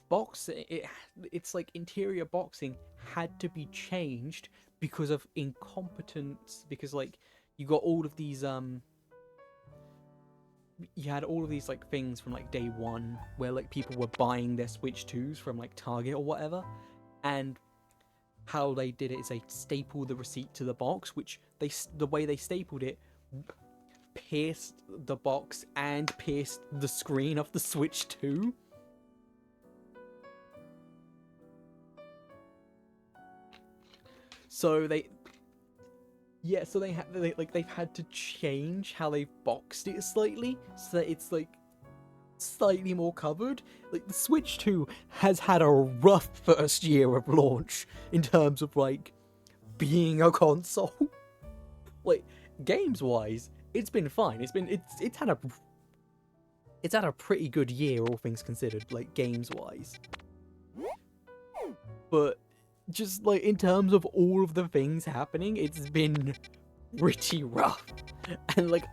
like interior boxing had to be changed because of incompetence, because like you got all of these you had all of these like things from like day one where like people were buying their Switch 2s from like Target or whatever, and how they did it is they stapled the receipt to the box, which the way they stapled it pierced the box and pierced the screen of the Switch 2. So they've had to change how they've boxed it slightly so that it's like slightly more covered. Like, the Switch 2 has had a rough first year of launch in terms of like being a console. Like, games wise, it's been fine. It's had a pretty good year, all things considered, like games wise. But just like in terms of all of the things happening, it's been pretty rough. And like,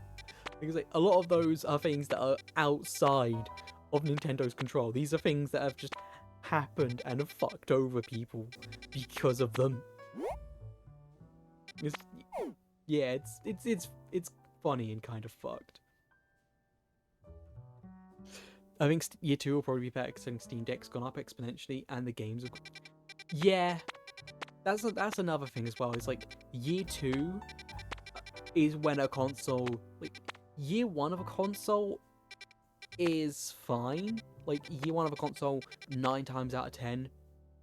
because like a lot of those are things that are outside of Nintendo's control. These are things that have just happened and have fucked over people because of them. Yeah, it's funny and kind of fucked. I think year 2 will probably be better because Steam Deck's gone up exponentially and the games have... Yeah, that's another thing as well. It's like year 2 is when a console, like year 1 of a console is fine. Like year 1 of a console 9 times out of 10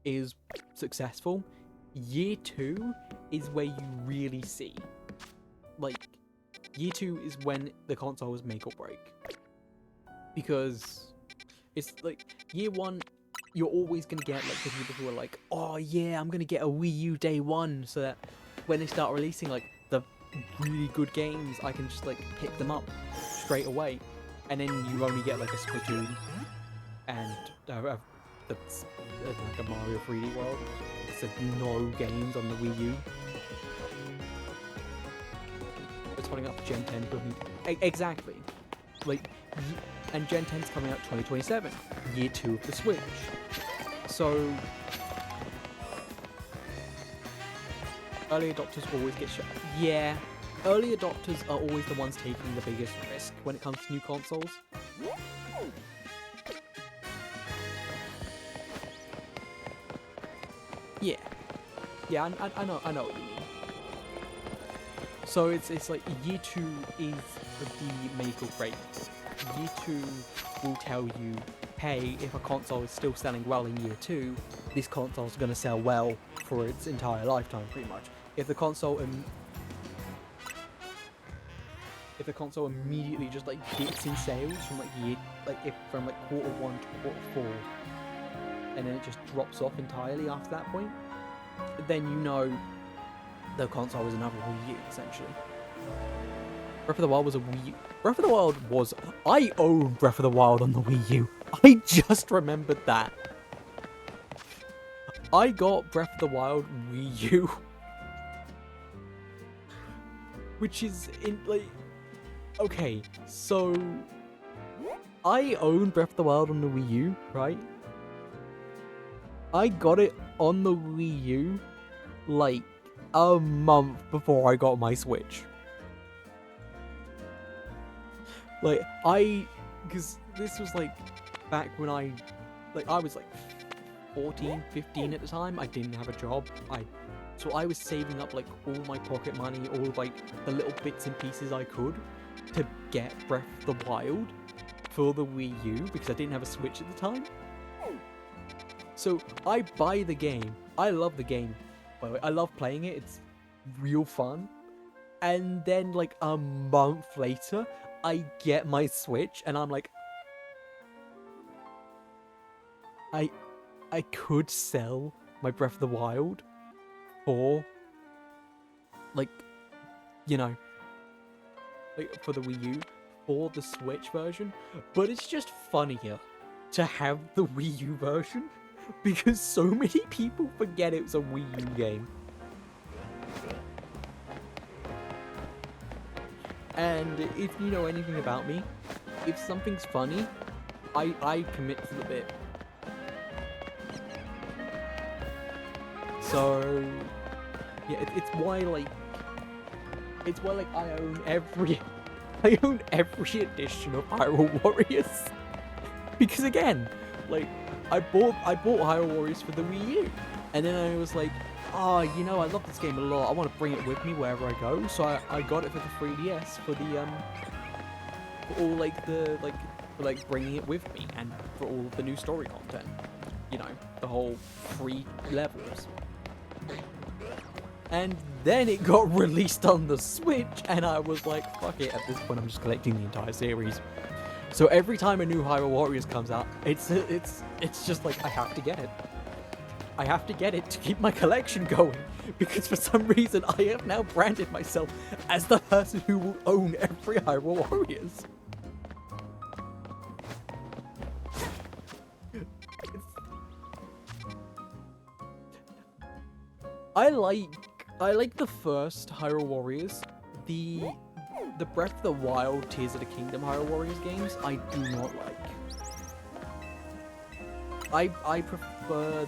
is successful. Year 2 is where you really see, like, year 2 is when the console is make or break, because it's like year 1 you're always gonna get like the people who are like, oh yeah, I'm gonna get a Wii U day 1 so that when they start releasing like the really good games I can just like pick them up straight away, and then you only get like a Splatoon and that's like a Mario 3D World. It's like no games on the Wii U. It's holding up Gen 10 for me. Exactly. Like, and Gen 10's coming out 2027, year 2 of the Switch. So early adopters always get shot. Yeah, early adopters are always the ones taking the biggest risk when it comes to new consoles. Yeah, I know what you mean. So it's like year 2 is the make or break. Year 2 will tell you, hey, if a console is still selling well in year 2, this console is going to sell well for its entire lifetime, pretty much. If the console immediately just like dips in sales from from quarter 1 to quarter 4, and then it just drops off entirely after that point, then you know the console is another Wii U, essentially. Breath of the Wild was a Wii U. Breath of the Wild was... I own Breath of the Wild on the Wii U. I just remembered that. I got Breath of the Wild Wii U. Which is in, like... Okay, so... I own Breath of the Wild on the Wii U, right? I got it on the Wii U, like, a month before I got my Switch. Like, because this was, like, back when I was, like, 14, 15 at the time. I didn't have a job. So I was saving up, like, all my pocket money, all of, like, the little bits and pieces I could to get Breath of the Wild for the Wii U, because I didn't have a Switch at the time. So I buy the game. I love the game, by the way. I love playing it. It's real fun. And then, like, a month later, I get my Switch, and I'm like, I could sell my Breath of the Wild for, like, you know, like, for the Wii U, for the Switch version, but it's just funnier to have the Wii U version, because so many people forget it was a Wii U game. And if you know anything about me, if something's funny, I commit to the bit. So yeah, it's why I own every edition of Hyrule Warriors. Because again, like, I bought Hyrule Warriors for the Wii U, and then I was like, oh, you know, I love this game a lot. I want to bring it with me wherever I go. So I got it for the 3DS for the for all for bringing it with me, and for all of the new story content. You know, the whole 3 levels. And then it got released on the Switch, and I was like, fuck it, at this point I'm just collecting the entire series. So every time a new Hyrule Warriors comes out, it's just like, I have to get it. I have to get it to keep my collection going, because for some reason I have now branded myself as the person who will own every Hyrule Warriors. I like the first Hyrule Warriors. The Breath of the Wild, Tears of the Kingdom Hyrule Warriors games, I do not like. I prefer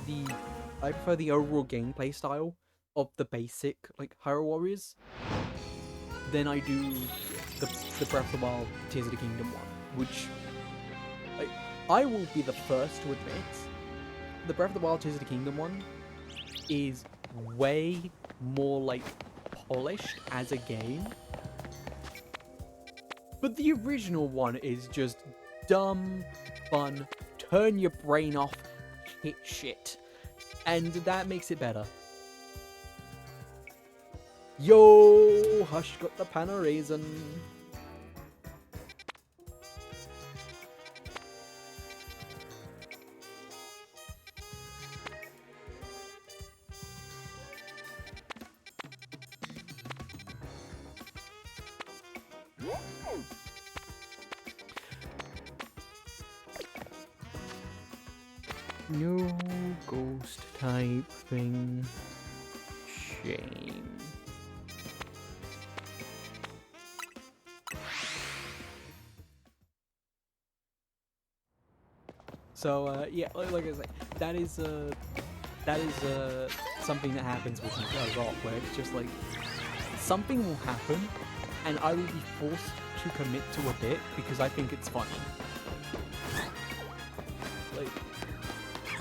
the overall gameplay style of the basic like Hyrule Warriors than I do the Breath of the Wild Tears of the Kingdom one, which I will be the first to admit the Breath of the Wild Tears of the Kingdom one is way more like polished as a game. But the original one is just dumb, fun, turn your brain off, hit shit. And that makes it better. Yo, Hush got the pan of raisin. No ghost type thing. Shame. So yeah, like I say, that is something that happens with me a lot, where it's just like something will happen, and I will be forced to commit to a bit because I think it's funny.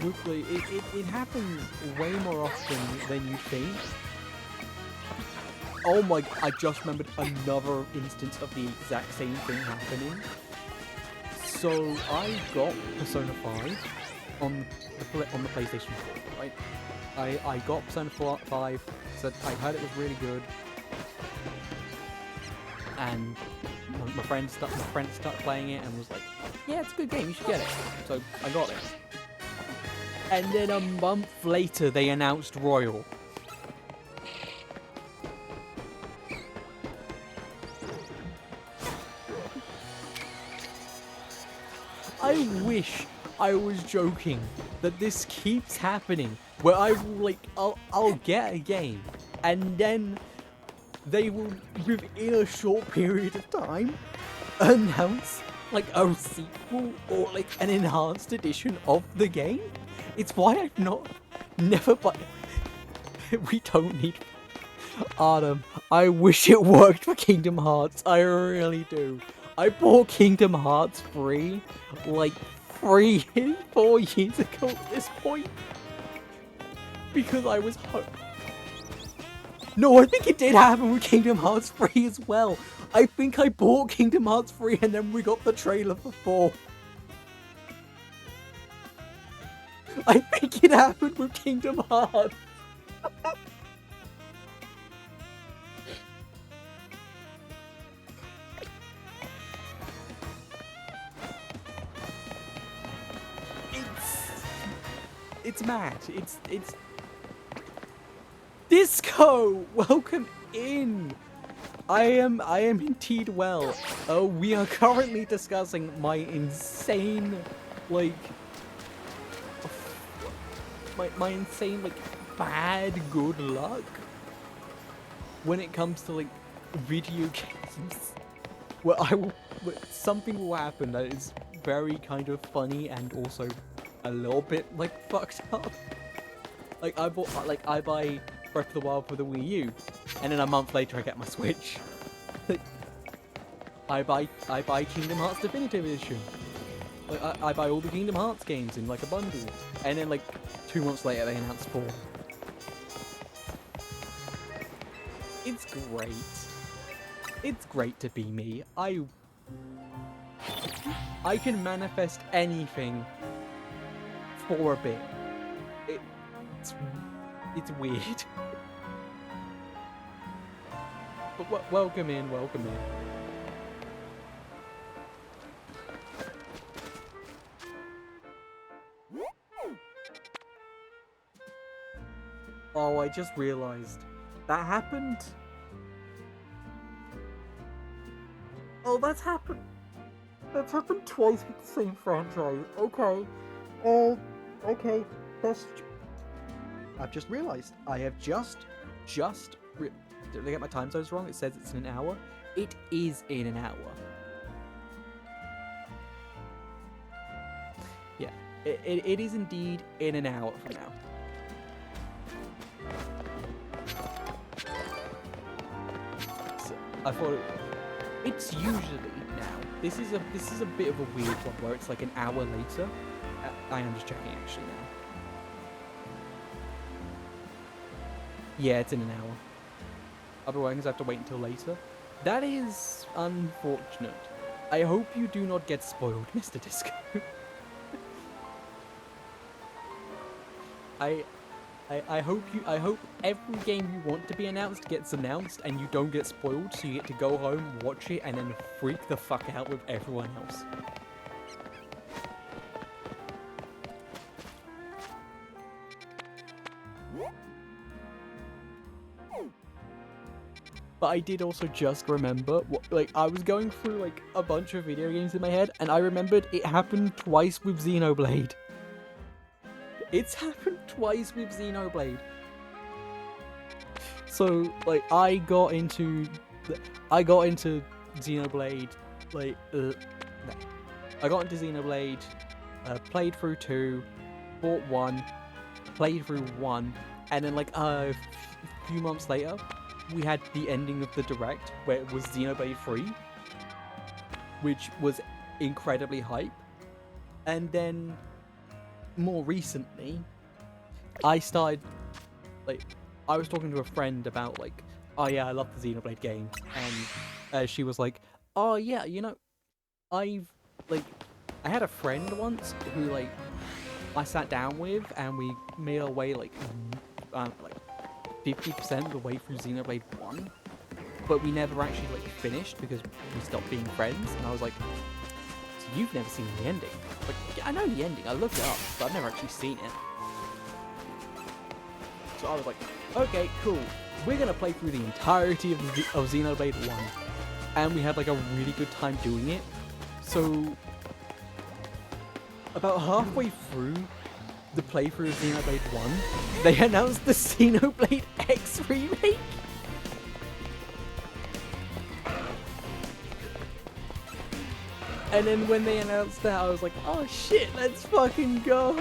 It happens way more often than you think. Oh my, I just remembered another instance of the exact same thing happening. So I got Persona 5 on the PlayStation 4, right? I got Persona 5, so I heard it was really good. And my friend started playing it and was like, yeah, it's a good game, you should get it. So I got it. And then a month later, they announced Royal. I wish I was joking that this keeps happening, where I'll get a game, and then they will, within a short period of time, announce like a sequel or like an enhanced edition of the game. It's why I've never bought. We don't need Adam. I wish it worked for Kingdom Hearts. I really do. I bought Kingdom Hearts free like 4 years ago at this point because I was No, I think it did happen with Kingdom Hearts 3 as well. I think I bought Kingdom Hearts 3 and then we got the trailer for 4. I think it happened with Kingdom Hearts. It's mad. It's Disco! Welcome in! I am indeed well. We are currently discussing my insane, like, my insane, like, bad good luck when it comes to, like, video games. Where something will happen that is very kind of funny and also a little bit, like, fucked up. Like, I buy Breath of the Wild for the Wii U, and then a month later I get my Switch. I buy Kingdom Hearts Definitive Edition. Like, I buy all the Kingdom Hearts games in like a bundle, and then like 2 months later they announce 4. It's great. It's great to be me. I can manifest anything for a bit. It's weird. But welcome in. Oh, I just realized that happened. Oh, that's happened. That's happened twice with the same franchise. Okay. Okay. I've just realized. I have just did I get my time zones wrong? It says it's in an hour. It is in an hour. Yeah. It is indeed in an hour from now. So I thought it's usually now. This is a bit of a weird one where it's like an hour later. I am just checking actually now. Yeah, it's in an hour. Otherwise, I have to wait until later. That is unfortunate. I hope you do not get spoiled, Mr. Disco. I hope every game you want to be announced gets announced and you don't get spoiled, so you get to go home, watch it, and then freak the fuck out with everyone else. But I did also just remember, like, I was going through, like, a bunch of video games in my head, and I remembered it happened twice with Xenoblade. It's happened twice with Xenoblade. So, like, I got into Xenoblade, like, no. I got into Xenoblade, played through 2, bought 1, played through 1, and then, like, a few months later, we had the ending of the Direct, where it was Xenoblade 3, which was incredibly hype. And then, more recently, I started, like, I was talking to a friend about, like, oh yeah, I love the Xenoblade game, and she was like, oh yeah, you know, I had a friend once who, like, I sat down with, and we made our way, like 50% of the way through Xenoblade 1, but we never actually, like, finished because we stopped being friends, and I was like, so you've never seen the ending? Like, yeah, I know the ending, I looked it up, but I've never actually seen it. So I was like, okay, cool, we're gonna play through the entirety of Xenoblade 1, and we had, like, a really good time doing it. So, about halfway through the playthrough of Xenoblade 1, they announced the Xenoblade X remake. And then when they announced that, I was like, oh shit, let's fucking go.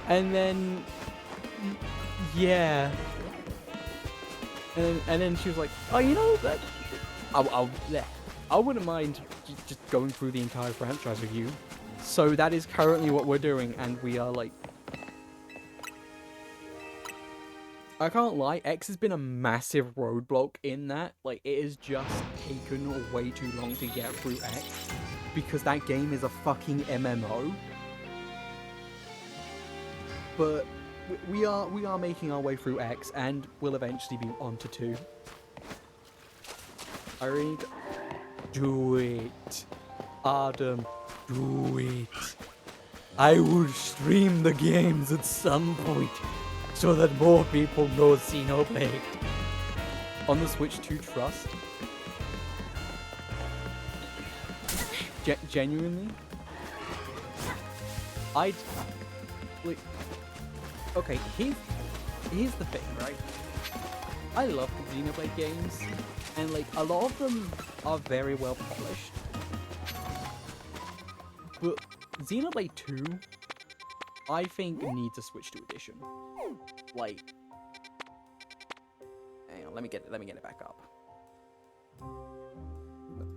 And then, yeah. And then she was like, oh, you know, that I wouldn't mind just going through the entire franchise with you. So that is currently what we're doing, and we are, like, I can't lie, X has been a massive roadblock in that. Like, it has just taken way too long to get through X, because that game is a fucking MMO. But we are making our way through X, and we'll eventually be on to 2. I really need to do it, Adam. Do it. I will stream the games at some point so that more people know Xenoblade. On the Switch 2 Trust. Genuinely? I'd... Like... Okay, here's the thing, right? I love the Xenoblade games, and, like, a lot of them are very well polished. But Xenoblade 2, I think, needs a Switch 2 edition. Like, hang on, let me get it back up.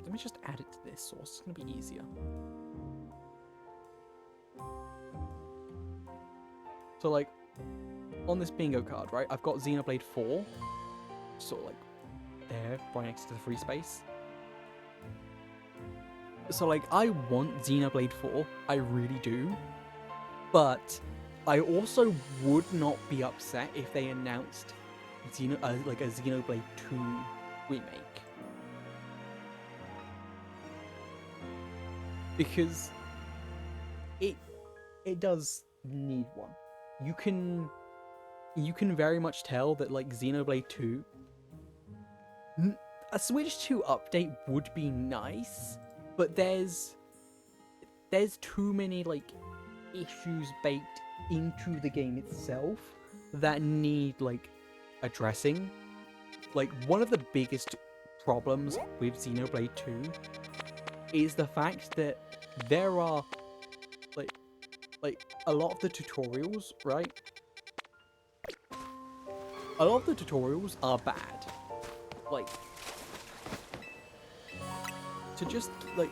Let me just add it to this source. It's gonna be easier. So, like, on this bingo card, right? I've got Xenoblade 4, sort of like there, right next to the free space. So, like, I want Xenoblade 4, I really do, but I also would not be upset if they announced like a Xenoblade 2 remake. Because it does need one. You can very much tell that, like, Xenoblade 2, a Switch 2 update would be nice, but there's too many, like, issues baked into the game itself that need, like, addressing. Like, one of the biggest problems with Xenoblade 2 is the fact that there are like a lot of the tutorials, right? A lot of the tutorials are bad. Like, to just, like,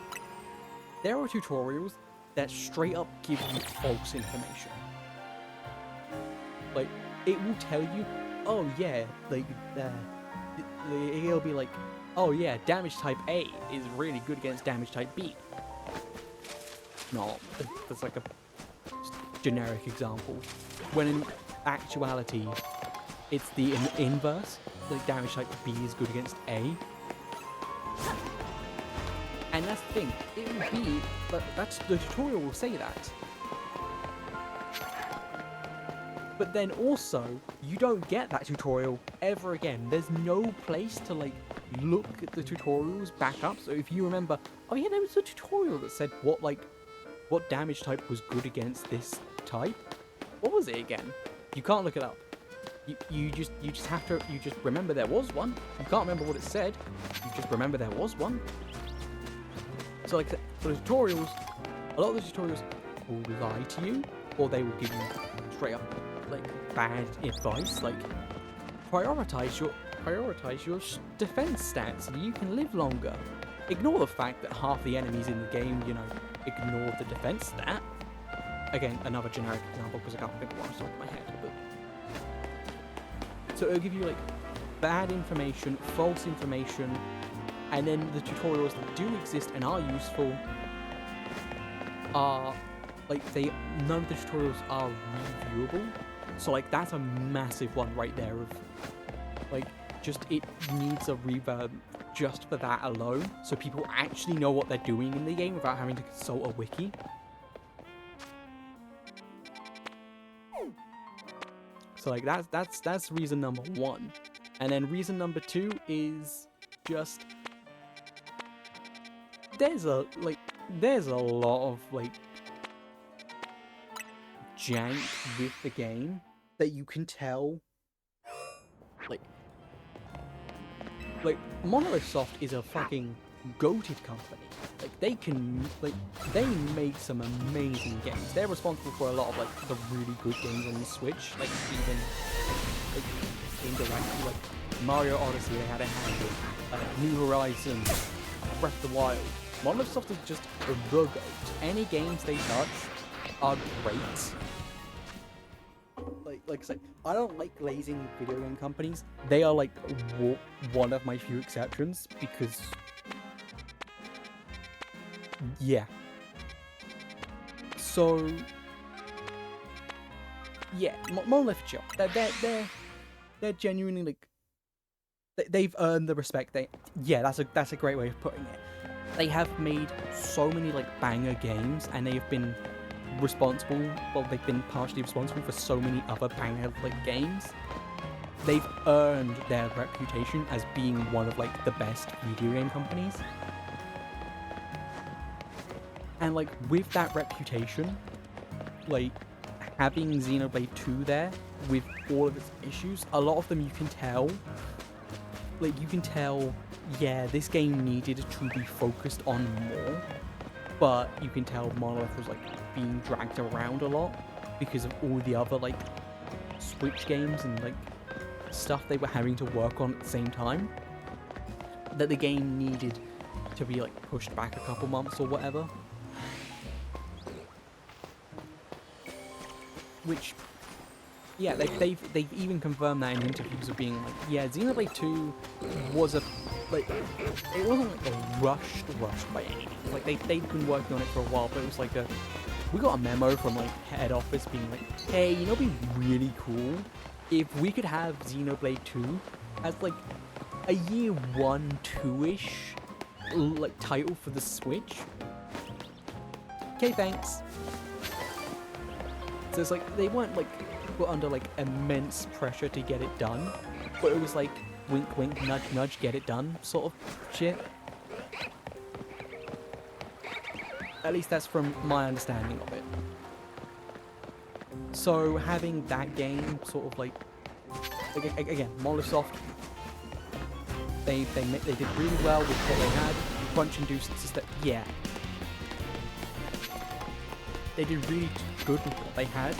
there are tutorials that straight up give you false information. Like, it will tell you, oh yeah, like, it'll be like, oh yeah, damage type A is really good against damage type B. No, that's like a generic example. When in actuality, it's the inverse. Like, damage type B is good against A. And that's the thing, it will be, that's, the tutorial will say that. But then also, you don't get that tutorial ever again. There's no place to, like, look at the tutorials back up. So if you remember, oh yeah, there was a tutorial that said what damage type was good against this type. What was it again? You can't look it up. You just remember there was one. You can't remember what it said. You just remember there was one. So like for the tutorials, a lot of the tutorials will lie to you, or they will give you straight up like bad advice, like prioritize your defense stats so you can live longer. Ignore the fact that half the enemies in the game, you know, ignore the defense stat. Again, another generic example because I can't think of one off the top of my head. But so it'll give you like bad information, false information. And then the tutorials that do exist and are useful are, like, none of the tutorials are reviewable. So, like, that's a massive one right there of, like, just it needs a reverb just for that alone. So people actually know what they're doing in the game without having to consult a wiki. So, like, that's reason number one. And then reason number two is just... There's a lot of, like, jank with the game that you can tell, like Monolith Soft is a fucking goated company. Like, they make some amazing games. They're responsible for a lot of, like, the really good games on the Switch, like, even, like, indirectly, like, Mario Odyssey, they had a hand in, New Horizons, Breath of the Wild. Monolith Soft is just the goat. Any games they touch are great. Like I said, I don't like glazing video game companies. They are like one of my few exceptions because, yeah. So, yeah, Monolith chill. They're genuinely like they've earned the respect. That's a great way of putting it. They have made so many like banger games, and they've been they've been partially responsible for so many other banger like games. They've earned their reputation as being one of like the best video game companies. And like with that reputation, like having Xenoblade 2 there with all of its issues, a lot of them you can tell, yeah, this game needed to be focused on more, but you can tell Monolith was like being dragged around a lot because of all the other like Switch games and like stuff they were having to work on at the same time, that the game needed to be like pushed back a couple months or whatever. Which, yeah, they've even confirmed that in interviews of being like, yeah, Xenoblade 2 was it wasn't like a rushed by any means. Like they'd been working on it for a while, but it was like we got a memo from like head office being like, hey, you know, it'd be really cool if we could have Xenoblade 2 as like a year 1, 2-ish like title for the Switch. Okay, thanks. So it's like they weren't like put under like immense pressure to get it done, but it was like wink wink nudge nudge get it done sort of shit. At least that's from my understanding of it. So having that game sort of like again, Monolith Soft, they did really well with what they had. Crunch induced system, yeah. they did really good with what they had,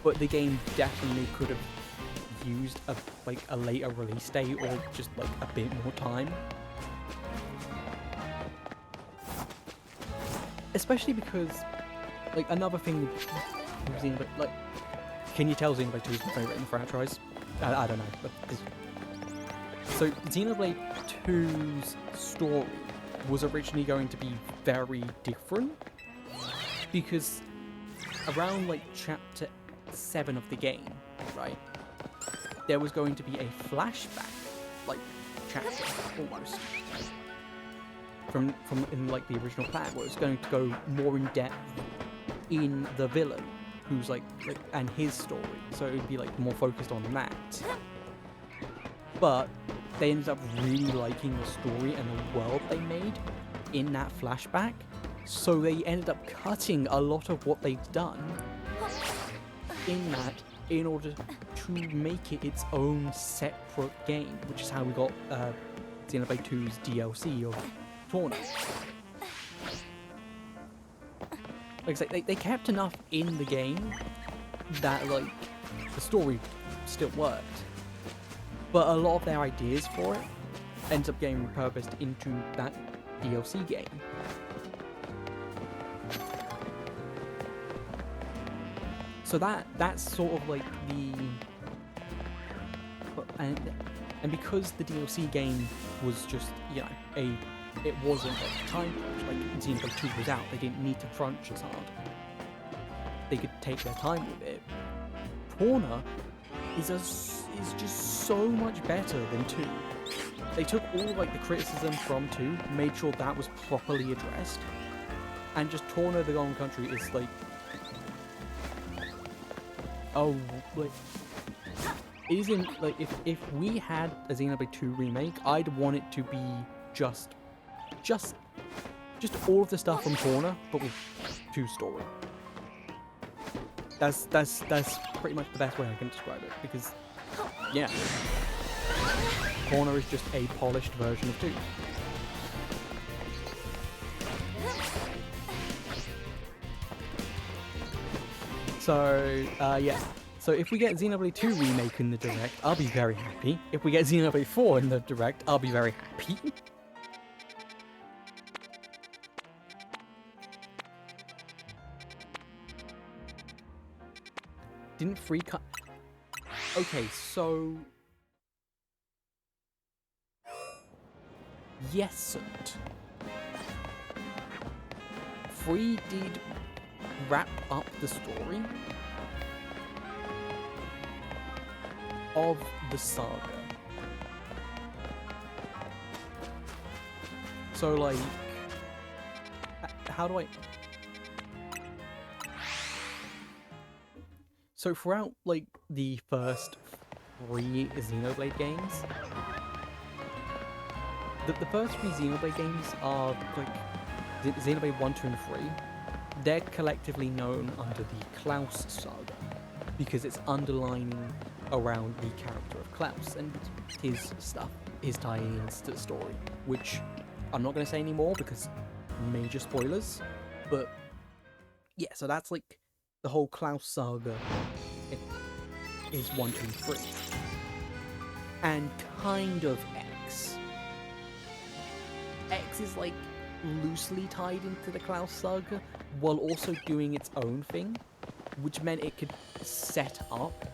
but the game definitely could have used a later release date or just like a bit more time. Especially because, like, another thing with Xenoblade, like, can you tell Xenoblade 2 is my favourite in the franchise? I don't know. But so Xenoblade 2's story was originally going to be very different, because around like chapter 7 of the game, right, there was going to be a flashback, like, chapter, almost, from in like the original plan, where it was going to go more in depth in the villain, who's like and his story, so it would be like more focused on that. But they ended up really liking the story and the world they made in that flashback, so they ended up cutting a lot of what they've done in that in order to make it its own separate game, which is how we got Xenoblade 2's DLC of Torna. Like I say, they kept enough in the game that, like, the story still worked, but a lot of their ideas for it ends up getting repurposed into that DLC game. So that's sort of like and because the DLC game was just, you know, it wasn't a time crunch, like Xenoblade 2 was out, they didn't need to crunch as hard. They could take their time with it. Torna is just so much better than 2. They took all like the criticism from 2, made sure that was properly addressed, and just Torna the Golden Country is like, oh, like, it isn't like, if we had a Xenoblade 2 remake, I'd want it to be just all of the stuff from Torna, but with 2 story. That's pretty much the best way I can describe it, because, yeah, Torna is just a polished version of 2. So, yeah. So if we get Xenoblade 2 remake in the Direct, I'll be very happy. If we get Xenoblade 4 in the Direct, I'll be very happy. Didn't free cut... Okay, so... Yesn't. Free did wrap up the story of the saga. So, like, how do I... So throughout, like, the first 3 Xenoblade games, the first 3 Xenoblade games are, like, Xenoblade 1, 2, and 3, they're collectively known under the Klaus saga, because it's underlining around the character of Klaus and his stuff, his tie-ins to the story, which I'm not going to say anymore because major spoilers, but yeah, so that's like the whole Klaus saga is 1, 2, and 3. And kind of X. X is like loosely tied into the Klaus saga while also doing its own thing, which meant it could set up,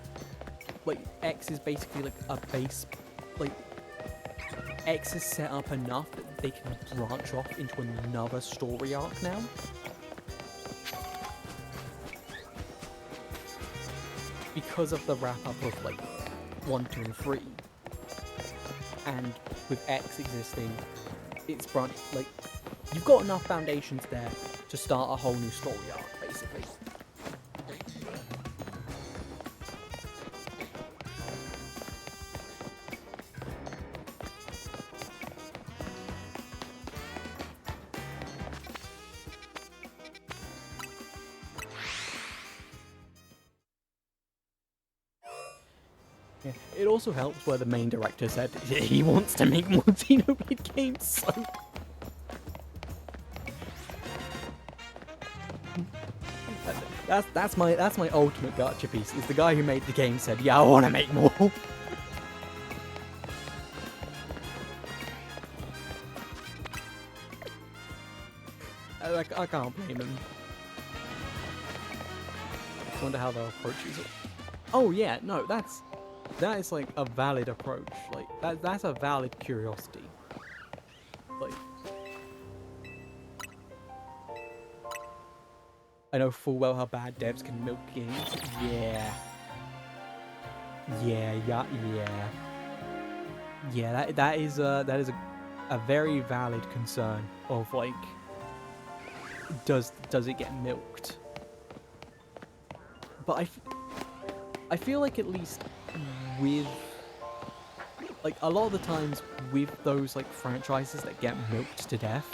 like, X is basically like a base, like, X is set up enough that they can branch off into another story arc now. Because of the wrap up of, like, 1, 2, and 3. And with X existing, it's branched, like, you've got enough foundations there to start a whole new story arc, basically. Yeah. It also helps where the main director said he wants to make more Xenoblade games, so... That's my ultimate gacha piece. Is the guy who made the game said, "Yeah, I want to make more." I can't blame him. I wonder how they'll approach it. Oh yeah, no, that is like a valid approach. Like that's a valid curiosity. Like I know full well how bad devs can milk games. Yeah. Yeah, that is a very valid concern of like does it get milked? But I feel like at least with like a lot of the times with those like franchises that get milked to death,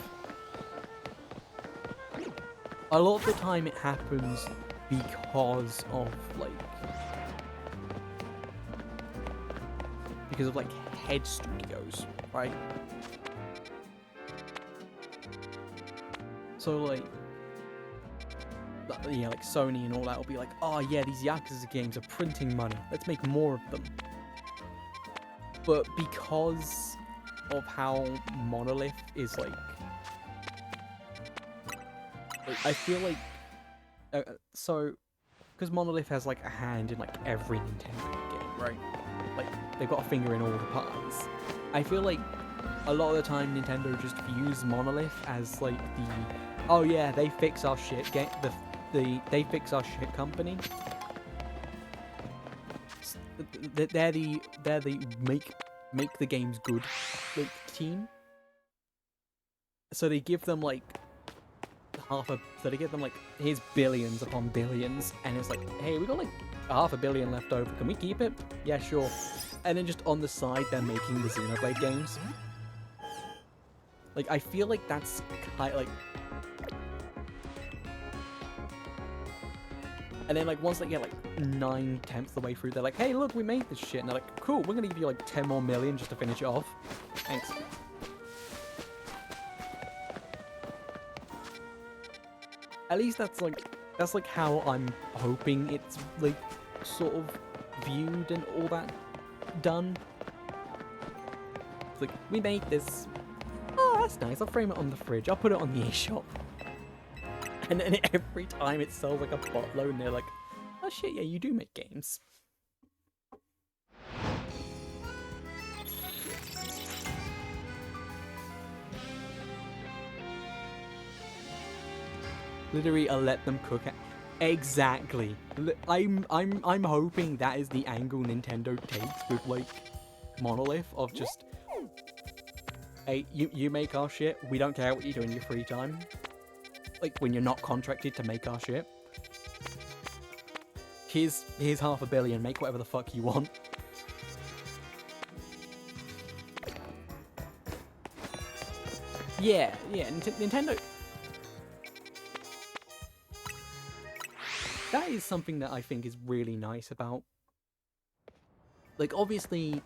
a lot of the time it happens because of like head studios, right? So like yeah, like Sony and all that will be like, oh yeah, these Yakuza games are printing money, let's make more of them. But because of how Monolith is like I feel like so because Monolith has like a hand in like every Nintendo game, right? Like they've got a finger in all the pies. I feel like a lot of the time Nintendo just views Monolith as like the oh yeah, they fix our shit they fix our shit company. They're the make the games good like team. So they give them like so they give them like here's billions upon billions, and it's like, hey, we got like $500 million left over. Can we keep it? Yeah, sure. And then just on the side, they're making the Xenoblade games. Like I feel like that's kind of like. And then, like, once they get, like, 9/10 of the way through, they're like, hey, look, we made this shit. And they're like, cool, we're gonna give you, like, 10 more million just to finish it off. Thanks. At least that's, like, how I'm hoping it's, like, sort of viewed and all that done. It's like, we made this. Oh, that's nice. I'll frame it on the fridge. I'll put it on the eShop. And then every time it sells like a buttload, and they're like, oh shit, yeah, you do make games. Literally, I'll let them cook it. Exactly. I'm hoping that is the angle Nintendo takes with like Monolith of just, hey, you make our shit. We don't care what you do in your free time. Like, when you're not contracted to make our shit. Here's $500 million, make whatever the fuck you want. Yeah, Nintendo... That is something that I think is really nice about... Like, obviously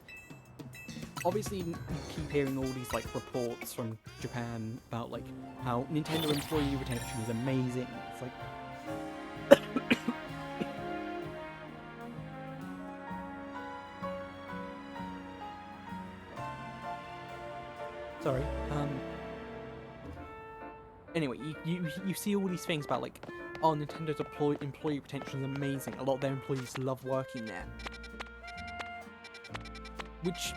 you keep hearing all these like reports from Japan about like how Nintendo employee retention is amazing. It's like sorry. Anyway, you see all these things about like, oh, Nintendo's employee retention is amazing. A lot of their employees love working there. Which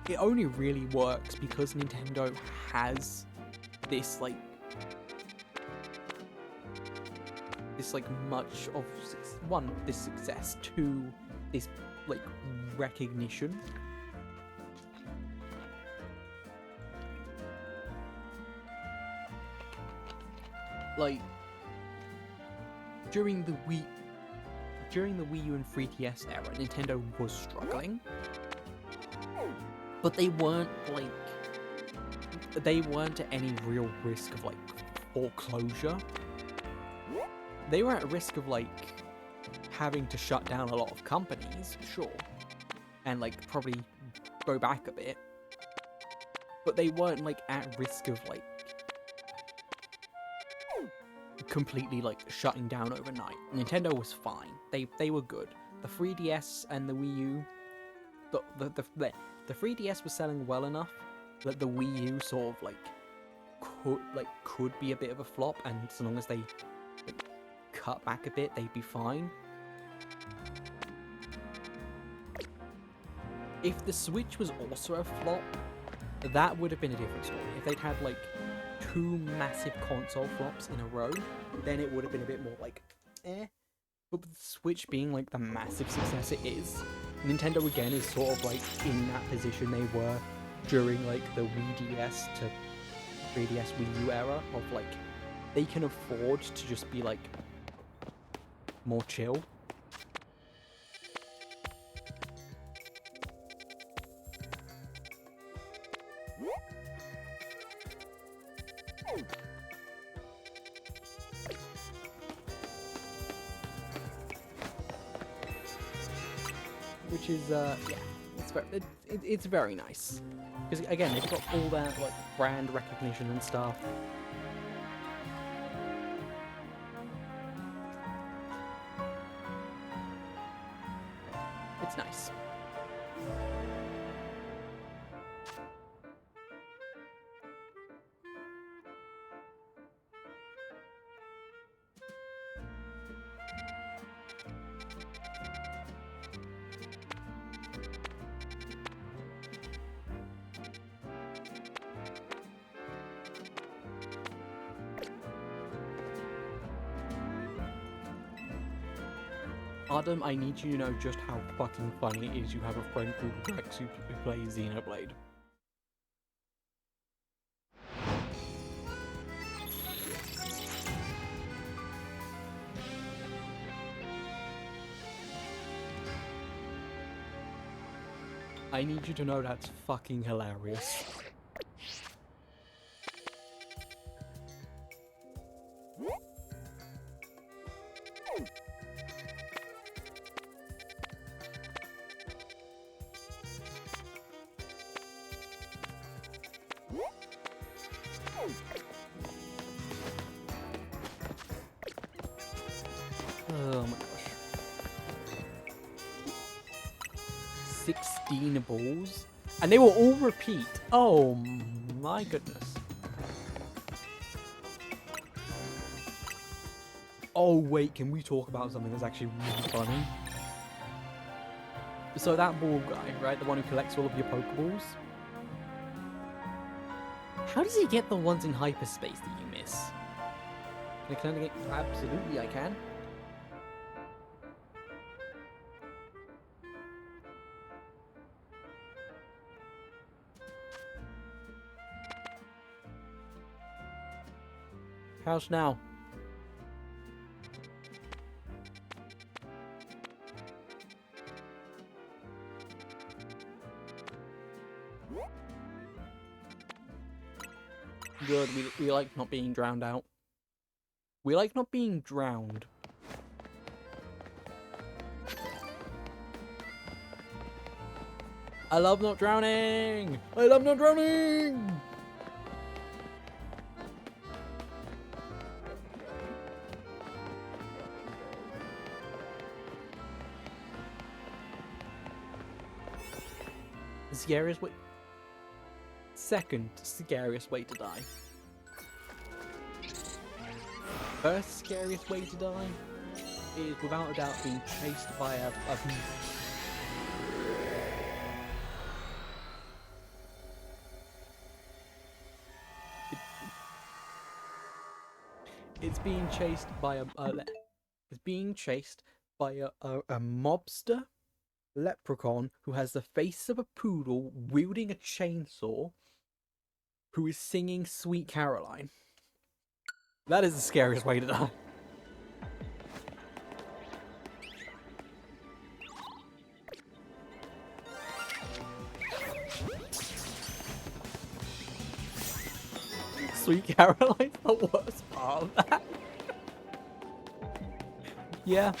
it only really works because Nintendo has this much of this success, two, this like recognition. Like during the Wii U and 3DS era, Nintendo was struggling. But they weren't at any real risk of like foreclosure. They were at risk of like having to shut down a lot of companies, sure, and like probably go back a bit. But they weren't like at risk of like completely like shutting down overnight. Nintendo was fine. They were good. The 3DS and the Wii U, the 3DS was selling well enough that the Wii U sort of could be a bit of a flop, and so long as they like, cut back a bit, they'd be fine. If the Switch was also a flop, that would have been a different story. If they'd had like 2 massive console flops in a row, then it would have been a bit more like, eh. But with the Switch being like the massive success it is, Nintendo again is sort of like in that position they were during like the Wii DS to 3DS Wii U era of like, they can afford to just be like more chill. Which is, yeah, it's very nice. Because, again, they've got all that, like, brand recognition and stuff. It's nice. Adam, I need you to know just how fucking funny it is you have a friend called Rex who plays Xenoblade. I need you to know that's fucking hilarious. Oh my gosh. 16 balls? And they will all repeat. Oh my goodness. Oh wait, can we talk about something that's actually really funny? So that ball guy, right? The one who collects all of your Pokeballs? How does he get the ones in hyperspace that you miss? Can I get... Absolutely I can. How's now? Good, we like not being drowned out. We like not being drowned. I love not drowning! I love not drowning! The scariest way... Second scariest way to die. First scariest way to die is without a doubt being chased by a it's being chased by a mobster leprechaun who has the face of a poodle wielding a chainsaw who is singing Sweet Caroline. That is the scariest way to die. Sweet Caroline's the worst part of that. Yeah.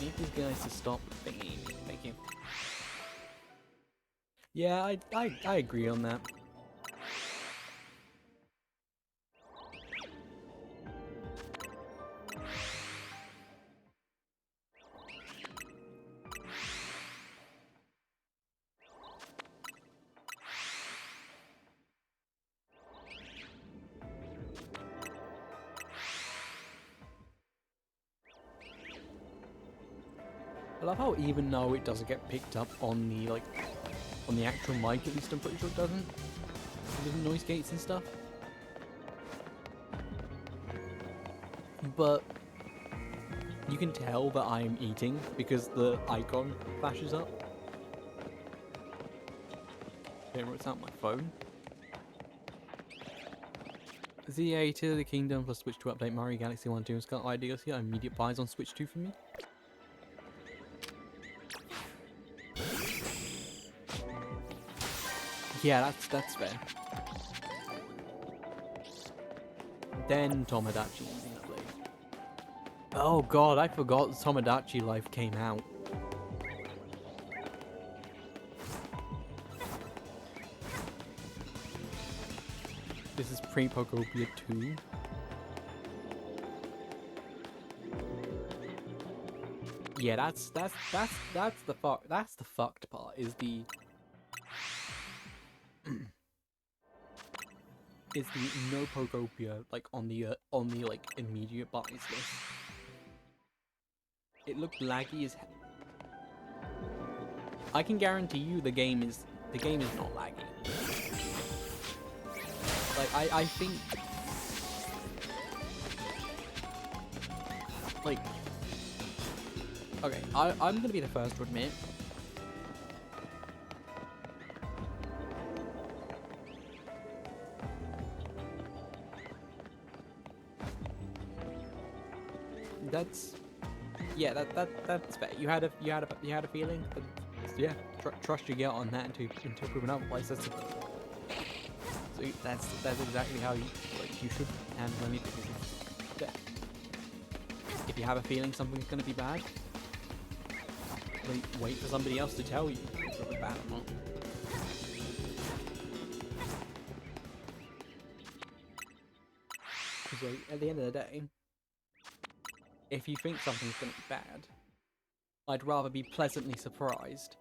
need these guys to stop thingy. Thank you. Yeah, I agree on that. I love how even though it doesn't get picked up on the on the actual mic, at least I'm pretty sure it doesn't. With noise gates and stuff. But you can tell that I'm eating because the icon flashes up. Okay, it's not my phone. ZA to the Kingdom plus Switch 2 update Mario Galaxy 1 2 and Scarlet DLC are immediate buys on Switch 2 for me. Yeah, that's fair. Then Tomodachi Xenoblade. Oh god, I forgot Tomodachi Life came out. This is pre-Pokopia 2. Yeah, that's the fucked part is the is the no Pokopia like on the like immediate buys list. It looked laggy as hell. I can guarantee you the game is not laggy. Like I think like okay, I'm gonna be the first to admit that's fair. You had a feeling. Yeah, trust your gut on that until proven otherwise. So that's exactly how you should handle anything. Yeah. If you have a feeling something's gonna be bad, wait for somebody else to tell you if it's bad or not. Because at the end of the day, if you think something's gonna be bad, I'd rather be pleasantly surprised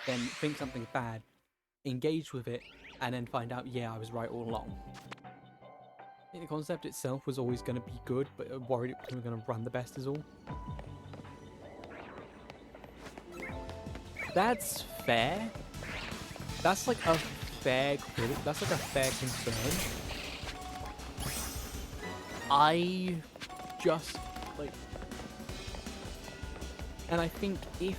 than think something's bad, engage with it, and then find out, yeah, I was right all along. I think the concept itself was always going to be good, but I worried it wasn't going to run the best is all. That's fair. That's like a fair critic. That's like a fair concern. I just like, and I think if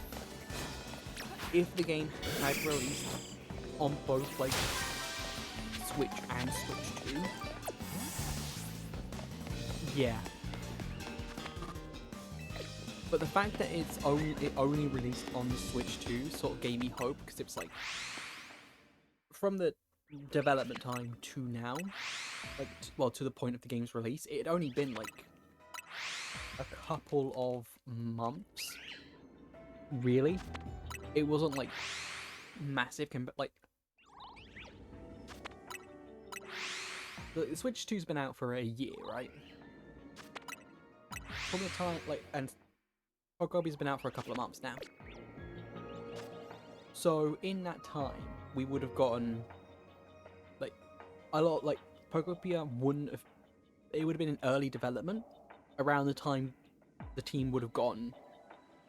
the game had released on both like Switch and Switch 2, yeah. But the fact that it only released on the Switch 2 sort of gave me hope, because it was like from the development time to now, like well to the point of the game's release, it had only been like a couple of months. Really, it wasn't like massive. Like the Switch 2's been out for a year, right? From the time and Pokopia's been out for a couple of months now. So in that time, we would have gotten like a lot. Like Pokopia wouldn't have. It would have been in early development around the time the team would have gotten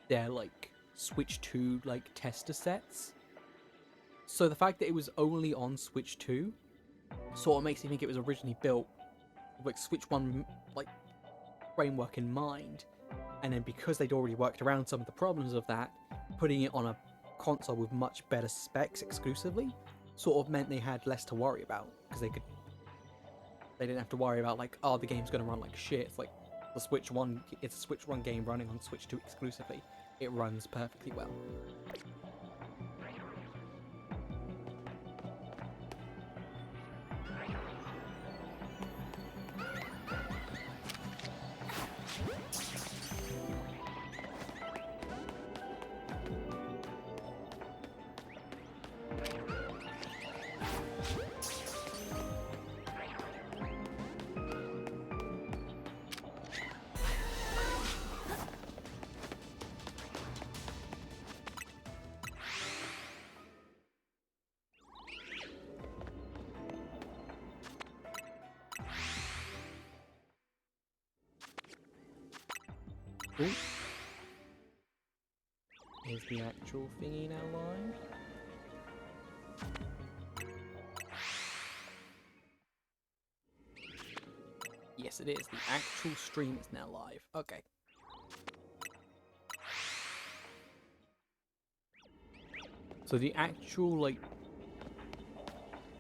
their like Switch 2 like tester sets. So the fact that it was only on Switch 2 sort of makes me think it was originally built with like Switch 1 like framework in mind, and then because they'd already worked around some of the problems of that, putting it on a console with much better specs exclusively sort of meant they had less to worry about, because they didn't have to worry about like, oh, the game's gonna run like shit. It's like the Switch 1, it's a Switch 1 game running on Switch 2 exclusively. It runs perfectly well. Ooh. Is the actual thingy now live? Yes, it is. The actual stream is now live. Okay. So the actual, like...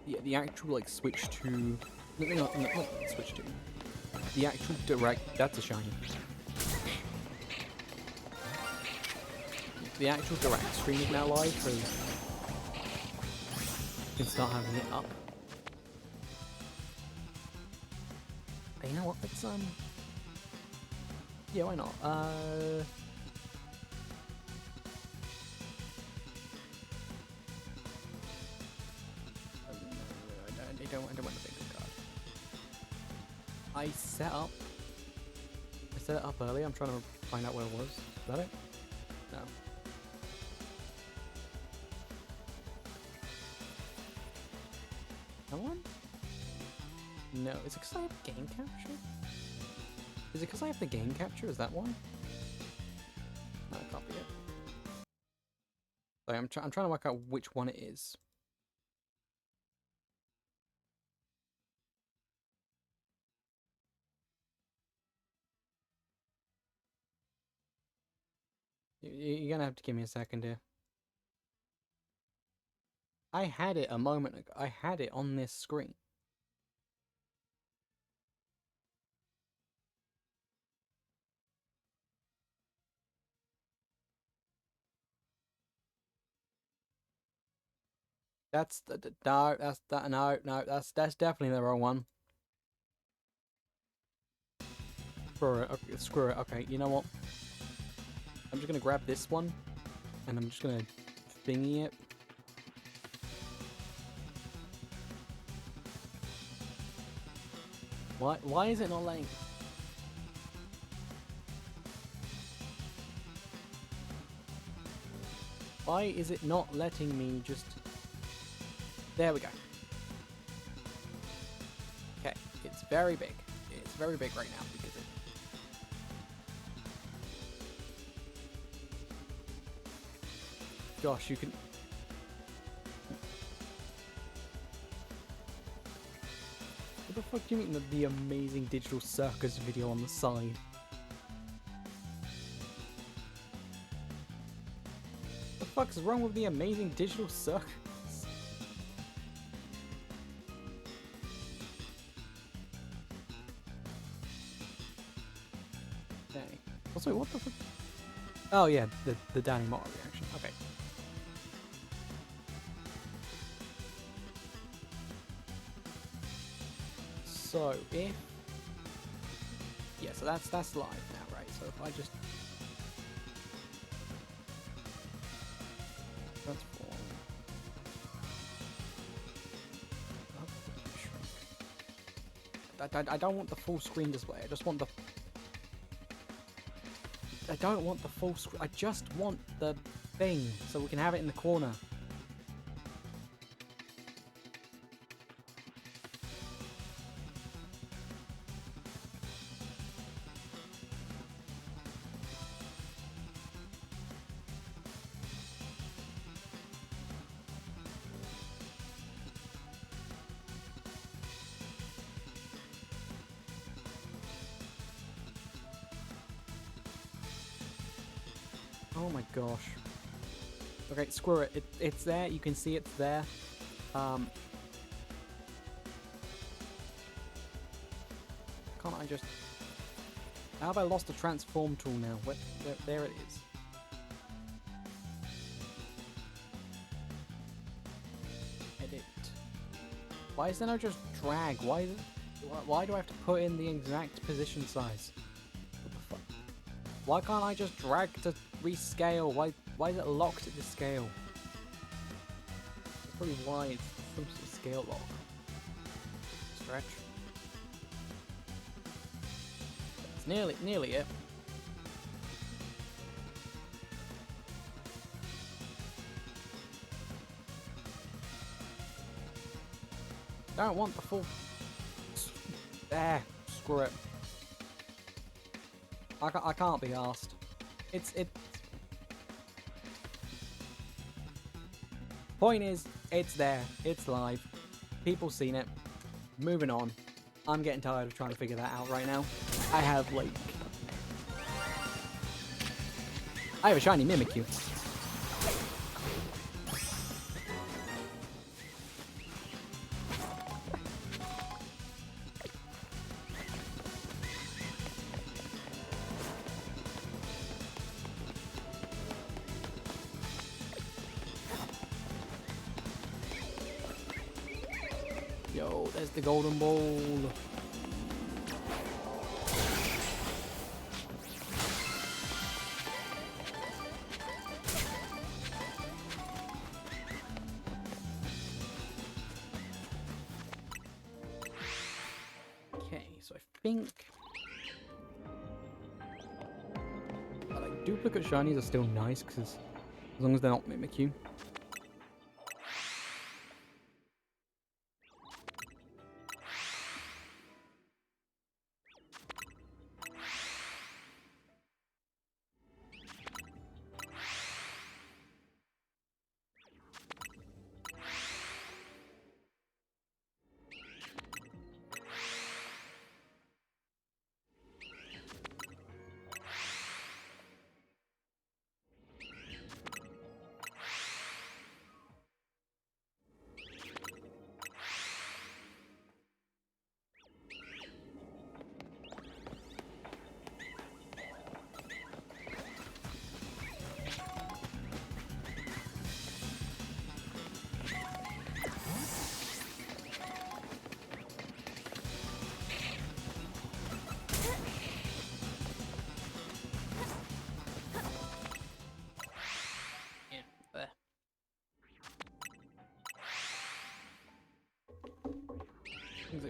Yeah, the actual, like, switch to... No, not switch to. The actual direct... That's a shiny. The actual direct stream is now live, so... You can start having it up. You know what, let's, yeah, why not? I don't want to think of card. I set it up earlier, I'm trying to find out where it was. Is that it? No. That one? No, is it because I have game capture? Is it because I have the game capture? Is that why? No, it can't be it. Sorry, I'm trying to work out which one it is. You're gonna have to give me a second here. I had it a moment ago. I had it on this screen. That's no, that's definitely the wrong one. Screw it. Okay, screw it. Okay, you know what? I'm just gonna grab this one, and I'm just gonna thingy it. Why is it not letting? Why is it not letting me just? There we go. Okay, it's very big. It's very big right now because it. Gosh, you can. What the fuck do you mean the amazing digital circus video on the side? What the fuck's wrong with the amazing digital circus? Okay. Also, what the fuck? Oh yeah, the Danny Moore reaction. Okay. So if yeah, so that's live now, right? So if I just transform, I don't want the full screen display. I just want the. I don't want the full screen. I just want the thing so we can have it in the corner. Oh my gosh. Okay, screw it. It's there. You can see it's there. Can't I just... How have I lost the transform tool now? There it is. Edit. Why is there no just drag? Why do I have to put in the exact position size? What the fuck? Why can't I just drag to rescale? Why is it locked at the scale? That's probably why it's some sort of scale lock. Stretch. It's nearly it. Don't want the full. There, screw it. I can't be asked. It's Point is, it's there. It's live. People seen it. Moving on. I'm getting tired of trying to figure that out right now. I have a shiny Mimikyu. Yo, there's the golden ball. Okay, so I think like duplicate shinies are still nice because as long as they're not Mimikyu.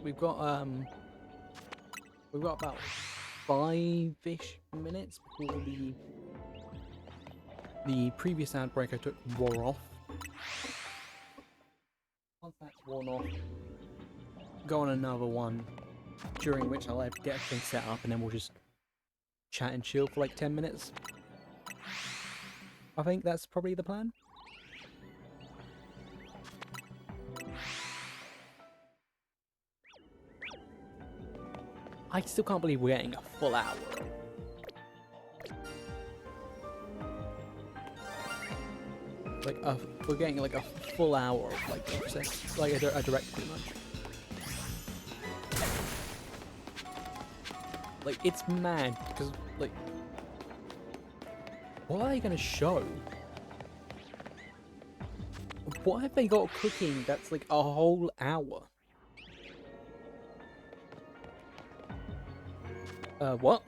We've got about 5-ish minutes before the previous outbreak I took wore off. Once that's worn off, go on another one, during which I'll get everything set up, and then we'll just chat and chill for like 10 minutes. I think that's probably the plan. I still can't believe we're getting a full hour. We're getting like a full hour of like a direct pretty much. Like it's mad because like, what are they gonna show? What have they got cooking that's like a whole hour? What?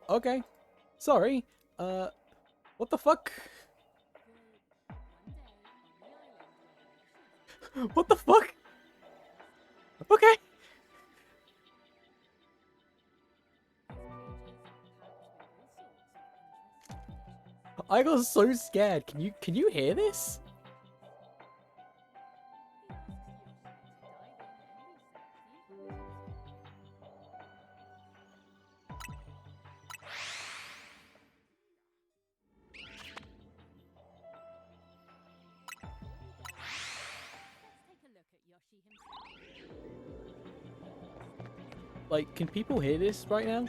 Okay. Sorry. What the fuck? What the fuck? Okay. I got so scared. Can you hear this? Like, can people hear this right now?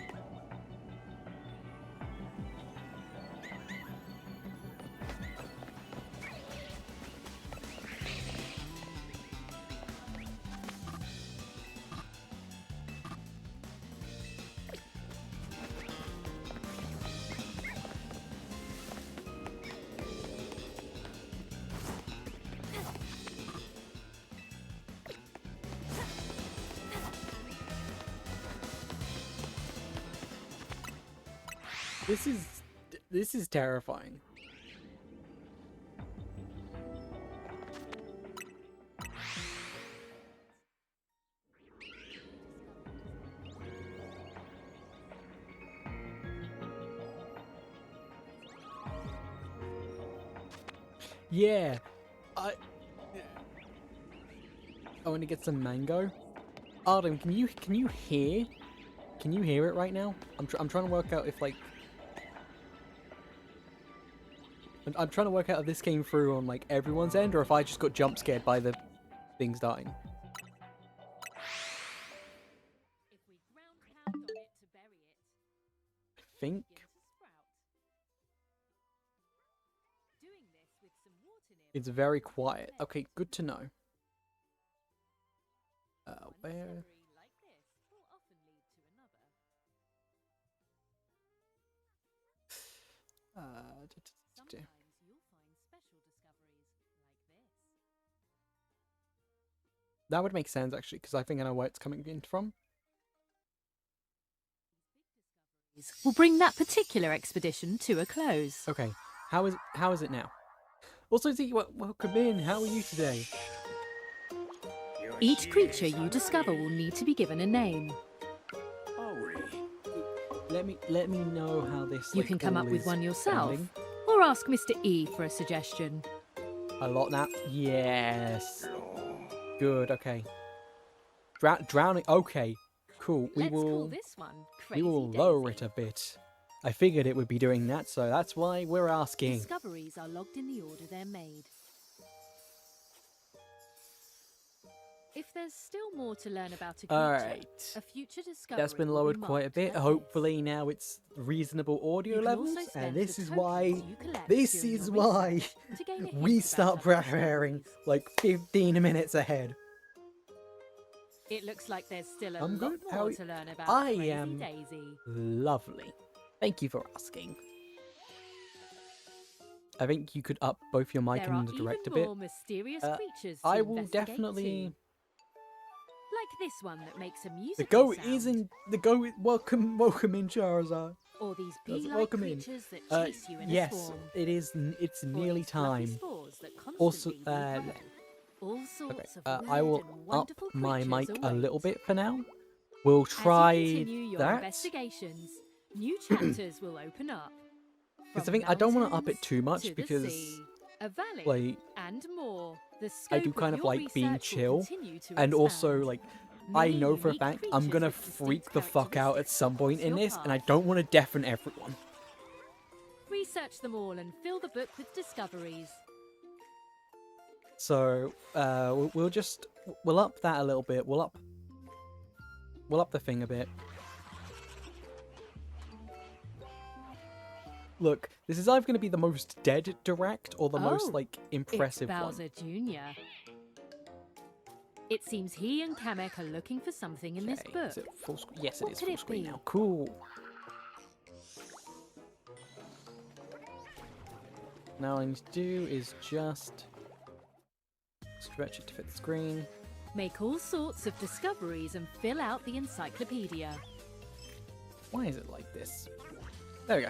This is terrifying. Yeah, I want to get some mango. Arden, can you hear? Can you hear it right now? I'm trying to work out if like I'm trying to work out if this came through on like everyone's end or if I just got jump scared by the things dying. If we ground pound on it to bury it, I think. begin to sprout. Doing this with some water nearby. It's very quiet. Okay, good to know. One Where? discovery like this will often lead to another. Sometimes you'll find special discoveries like this. That would make sense actually, because I think I know where it's coming in from. Will bring that particular expedition to a close. Okay, how is it now? Also, Zeke, welcome in. How are you today? Each creature you discover will need to be given a name. Let me know how this. You like, can come all up with is one yourself, sounding. or ask Mr. E for a suggestion. A lot now. Yes. Good. Okay. Drowning. Okay. Cool. Let's call this one We Crazy will Daisy. lower it a bit. I figured it would be doing that, so that's why we're asking. Discoveries are logged in the order they're made. If there's still more to learn about a creature, Alright. a future discovery That's been will lowered be quite a marked bit. like this. Hopefully now it's reasonable You audio can levels, also spend and the this is tokens why you collect this during is your why research to gain a hint we about start other preparing discoveries. like 15 minutes ahead. It looks like there's still a I'm lot good. How more are to learn about I Crazy am Daisy. Lovely. Thank you for asking. I think you could up both your mic There are and the direct a even bit. more mysterious creatures to I will investigate definitely. too. Like this one that makes a The musical goat sound. isn't the goat. Welcome in, Charizard. Or these Does it bee-like welcome in? creatures that chase you in a Yes, swarm. it is. It's Or nearly these fluffy time. spores that Also, constantly repel. All sorts Okay, of I weird will and up wonderful my mic creatures a little await. bit for now. We'll try As you continue your that. investigations, new chapters will open up. Because I From think I don't want to up it mountains too much to the because, sea, a valley, like, and more. The I do scope kind of your like being research will chill, continue to and also expand. like I Many know for a unique fact I'm creatures gonna with distinct freak the fuck out at some point in characteristics this, cross and I your don't want to deafen everyone. path. Research them all and fill the book with discoveries. So we'll up that a little bit. We'll up the thing a bit. Look, this is either going to be the most dead direct or the most Oh, like impressive It's one. Bowser Jr. It seems he and Kamek are looking for something in this Okay, book. is it full screen? Yes, it What is could full it screen be? now. Cool. Now all I need to do is just stretch it to fit the screen. Make all sorts of discoveries and fill out the encyclopedia. Why is it like this? There we go.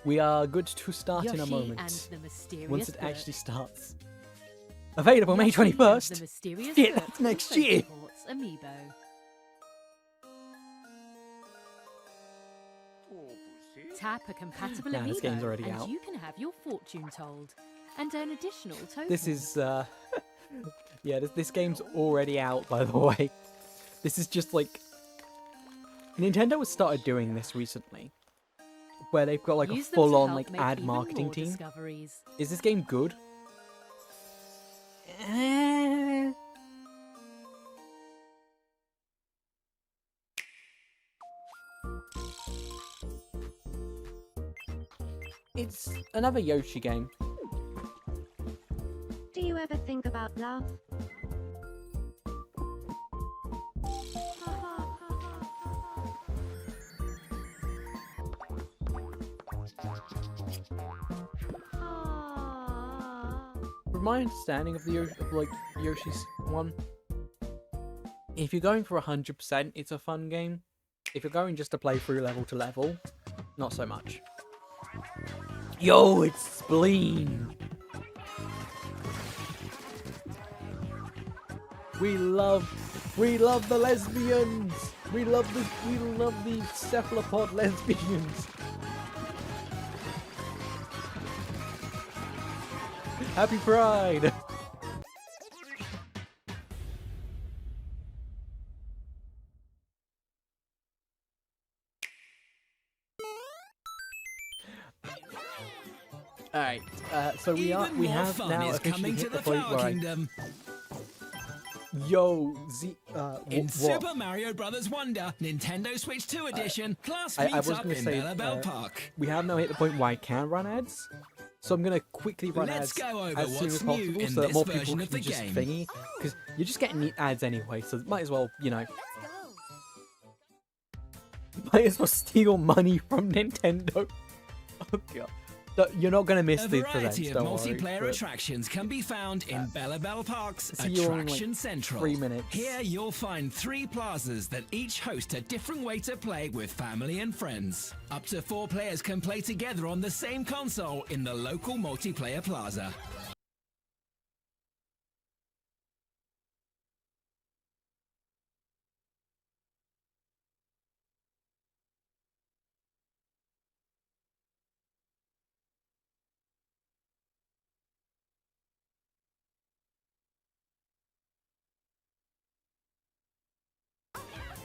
We are good to start in a Yoshi moment. and the mysterious Once it book. actually starts. Available May Yoshi and 21st. The mysterious Shit, book that's next also year. supports Amiibo. Tap a compatible Nah, this game's Amiibo already and out. you can have your fortune told and earn additional tokens. This is, yeah, this game's already out, by the way. This is just like... Nintendo has started doing this recently. Where they've got like Use a them to full-on help like make ad even marketing more team. discoveries. Is this game good? It's another Yoshi game. Do you ever think about love? From my understanding of the Yoshi's one, if you're going for 100%, it's a fun game. If you're going just to play through level to level, not so much. Yo, it's Spleen. We love the lesbians. We love the cephalopod lesbians. Happy Pride. Alright, so we Even we more have fun now is officially coming to hit the the point Flower where Kingdom. Yo, In what? Super Mario Bros. Wonder, Nintendo Switch 2 Edition, class I meets was up gonna in say, Bella Bell Park. We have now hit the point where I can run ads, so I'm gonna quickly run Let's ads go over as soon what's as new possible, in so that this more people version can of the just game. thingy. Because you're just getting ads anyway, so might as well, you know, might as well steal money from Nintendo. Oh god. You're not gonna miss A the variety events, of don't worry, multiplayer but attractions can be found in Bella Bell Park's see you all in, like, Attraction Central. 3 minutes. Here you'll find 3 plazas that each host a different way to play with family and friends. Up to 4 players can play together on the same console in the local multiplayer plaza.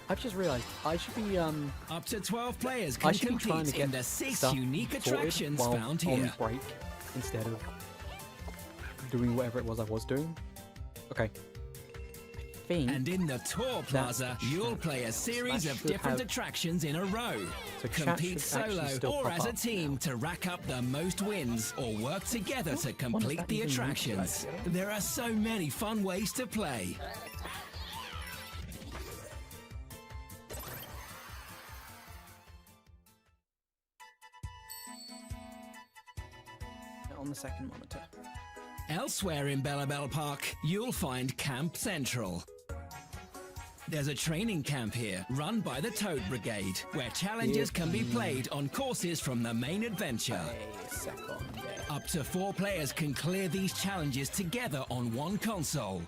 I've just realised I should be Up to 12 players I can should be trying to compete in get the 6 stuff unique sorted attractions while found on here. break instead of doing whatever it was I was doing. Okay. I think And in the Tour Plaza, you'll play a series that of should different have- attractions in a row. So chat Compete should actually solo still or pop as a up team now. to rack up the most wins, or work together to complete that the even mean, attractions. actually? There are so many fun ways to play. on the second monitor. Elsewhere in Bella Bell Park, you'll find Camp Central. There's a training camp here, run by the Toad Brigade, where challenges can be played on courses from the main adventure. A second. Up to 4 players can clear these challenges together on one console.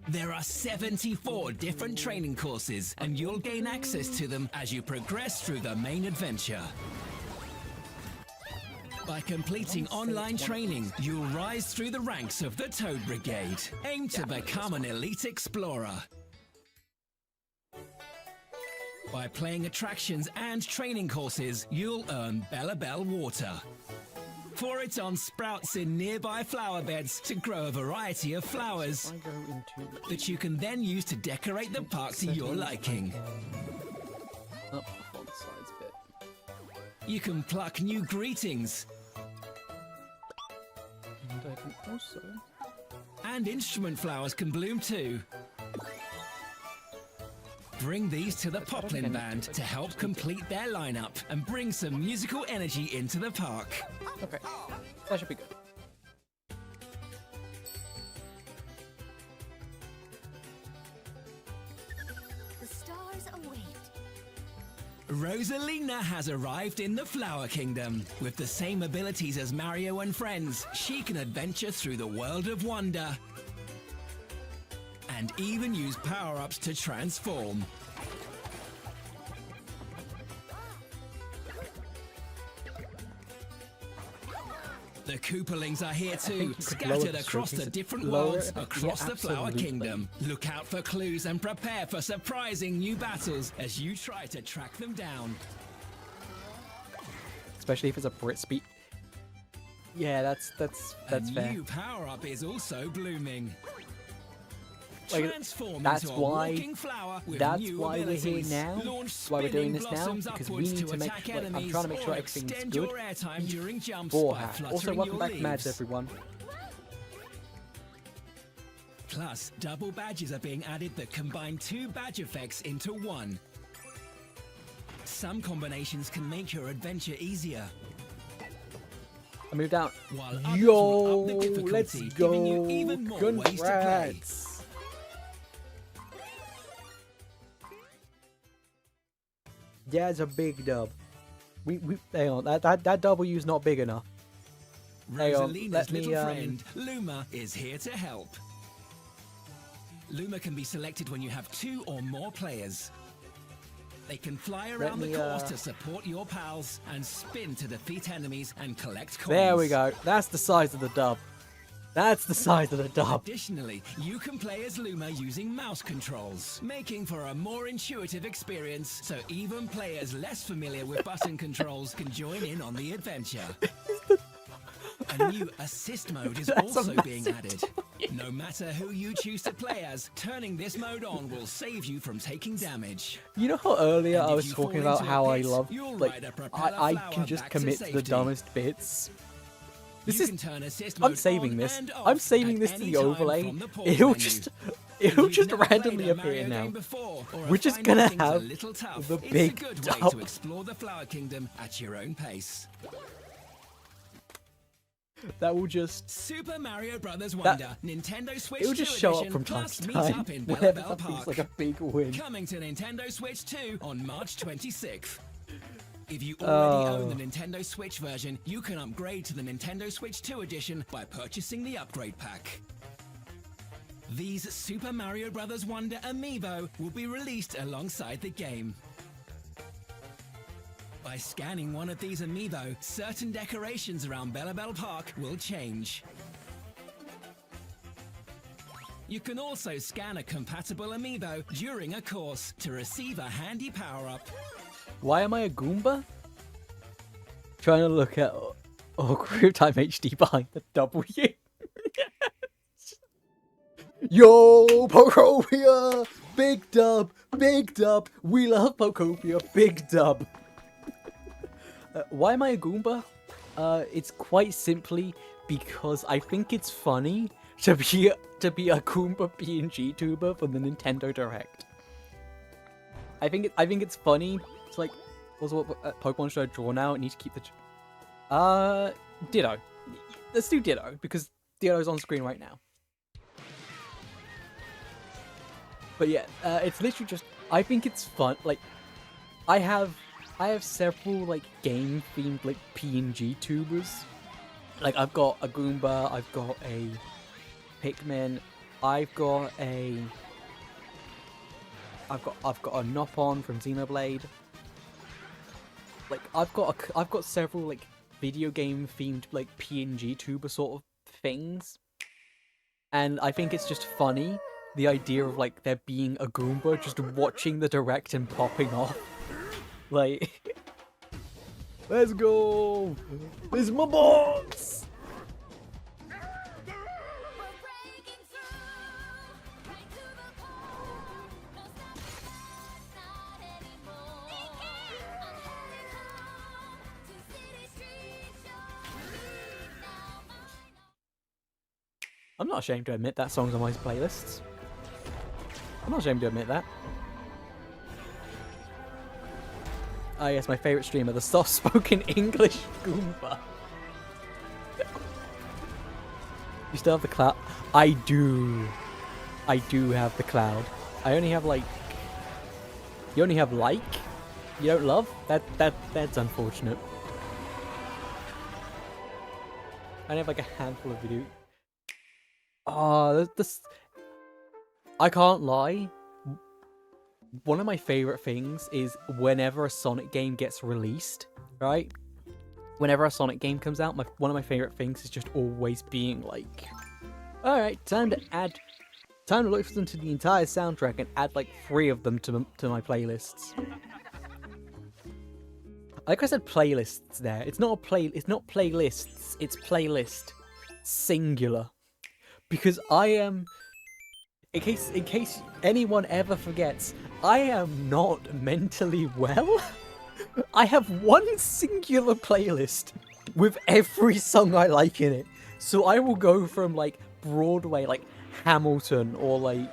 There are 74 different training courses, and you'll gain access to them as you progress through the main adventure. By completing online training, you'll rise through the ranks of the Toad Brigade. Aim to become an elite explorer. By playing attractions and training courses, you'll earn Bella Bell Water. Pour it on sprouts in nearby flower beds to grow a variety of flowers I go into that you can then use to decorate the park to your liking. up the font size bit. You can pluck new greetings And I can also and instrument flowers can bloom too. Bring these to the Poplin Band to help complete their lineup and bring some musical energy into the park. okay. That should be good. The stars await. Rosalina has arrived in the Flower Kingdom. With the same abilities as Mario and friends, she can adventure through the world of wonder and even use power-ups to transform. The Koopalings are here too, think you could scattered lower the across the stroke. different Lower worlds it? across Yeah, the Flower absolutely. Kingdom. Look out for clues and prepare for surprising new battles as you try to track them down. Especially if it's a Brit speed. Yeah, that's A fair. new power-up is also blooming. Like, Transform that's into a why- walking flower with That's new why we're here abilities. now. Launch That's why we're doing spinning this now, blossoms because we upwards need to make attack sure- like, I'm enemies trying to make sure or everything's extend good your airtime during jumps by beforehand. fluttering Also, welcome your back to Mads, leaves. everyone. Plus, double badges are being added that combine 2 badge effects into one. Some combinations can make your adventure easier, I moved out. while others Yo, will up the difficulty, let's giving you go. even more ways to play. Congrats. Yeah, it's a big dub. We hang on. That W's not big enough. Hang on, Rosalina's let me, little friend, Luma, is here to help. Luma can be selected when you have 2 or more players. They can fly around the me, course to support your pals and spin to defeat enemies and collect coins. There we go. That's the size of the dub. That's the size of the dub. Additionally, you can play as Luma using mouse controls, making for a more intuitive experience, so even players less familiar with button controls can join in on the adventure. A new assist mode is That's a also being massive added. No matter who you choose to play as, turning this mode on will save you from taking damage. You know how earlier And I if was you talking fall about into a how I pit, love, you'll like, ride a propeller I flower can just back to commit to the safety. dumbest bits. This You is, can turn assist I'm mode saving on this. and off I'm saving at this to any the time overlay. from the pause It'll menu. just, If it'll you've just never played randomly a appear Mario now. game before, or We're are just finding gonna things a have little tough, the it's big a good dub. way to explore the Flower Kingdom at your own pace. That will just, Super Mario Brothers Wonder, Nintendo Switch it'll just 2 show up edition, from time plus to meet time up in whenever Bella that Bell feels Park. like a big win. Coming to Nintendo Switch 2 on March 26th. If you already own the Nintendo Switch version, you can upgrade to the Nintendo Switch 2 edition by purchasing the upgrade pack. These Super Mario Bros. Wonder amiibo will be released alongside the game. By scanning one of these amiibo, certain decorations around Bella Bell Park will change. You can also scan a compatible amiibo during a course to receive a handy power-up. Why am I a Goomba? Trying to look at Group Time HD behind the W. Yo, Pokopia! Big dub! Big dub! We love Pokopia! Big dub! Why am I a Goomba? It's quite simply because I think it's funny to be a Goomba PNG tuber for the Nintendo Direct. I think it's funny. It's like, also what Pokemon should I draw now? I need to keep the Ditto. Let's do Ditto because Ditto's on screen right now. But yeah, it's literally just, I think it's fun. Like, I have several like game themed like PNG tubers. Like I've got a Goomba, I've got a Pikmin, I've got a Nopon from Xenoblade. Like I've got several like video game themed like PNG tuber sort of things. And I think it's just funny, the idea of like there being a Goomba just watching the direct and popping off. Like, let's go! This is my box! I'm not ashamed to admit that song's on my playlists. I'm not ashamed to admit that. Ah yes, my favourite streamer, the soft-spoken English Goomba. You still have the cloud? I do. I do have the cloud. I only have like... You only have like? You don't love? That's unfortunate. I only have like a handful of video... Oh, this... I can't lie. One of my favourite things is whenever a Sonic game gets released, right? Whenever a Sonic game comes out, one of my favourite things is just always being like, alright, time to listen to the entire soundtrack and add like 3 of them to my playlists. Like I said playlists there. It's not playlists, it's playlist. Singular. Because I am... In case anyone ever forgets, I am not mentally well. I have one singular playlist with every song I like in it. So I will go from like Broadway, like Hamilton, or like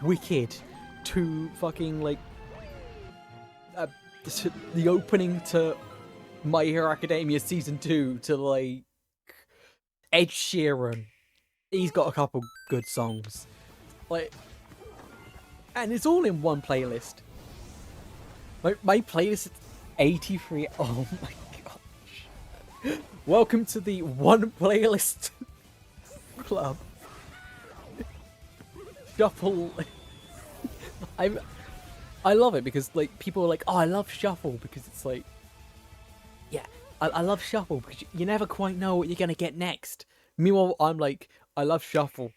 Wicked, to fucking like the opening to My Hero Academia Season 2, to like Ed Sheeran. He's got a couple good songs, like, and it's all in one playlist. My playlist is 83. Oh my gosh! Welcome to the one playlist club. Shuffle. I love it because like people are like, oh, I love Shuffle because it's like, yeah, I love Shuffle because you never quite know what you're gonna get next. Meanwhile, I'm like, I love Shuffle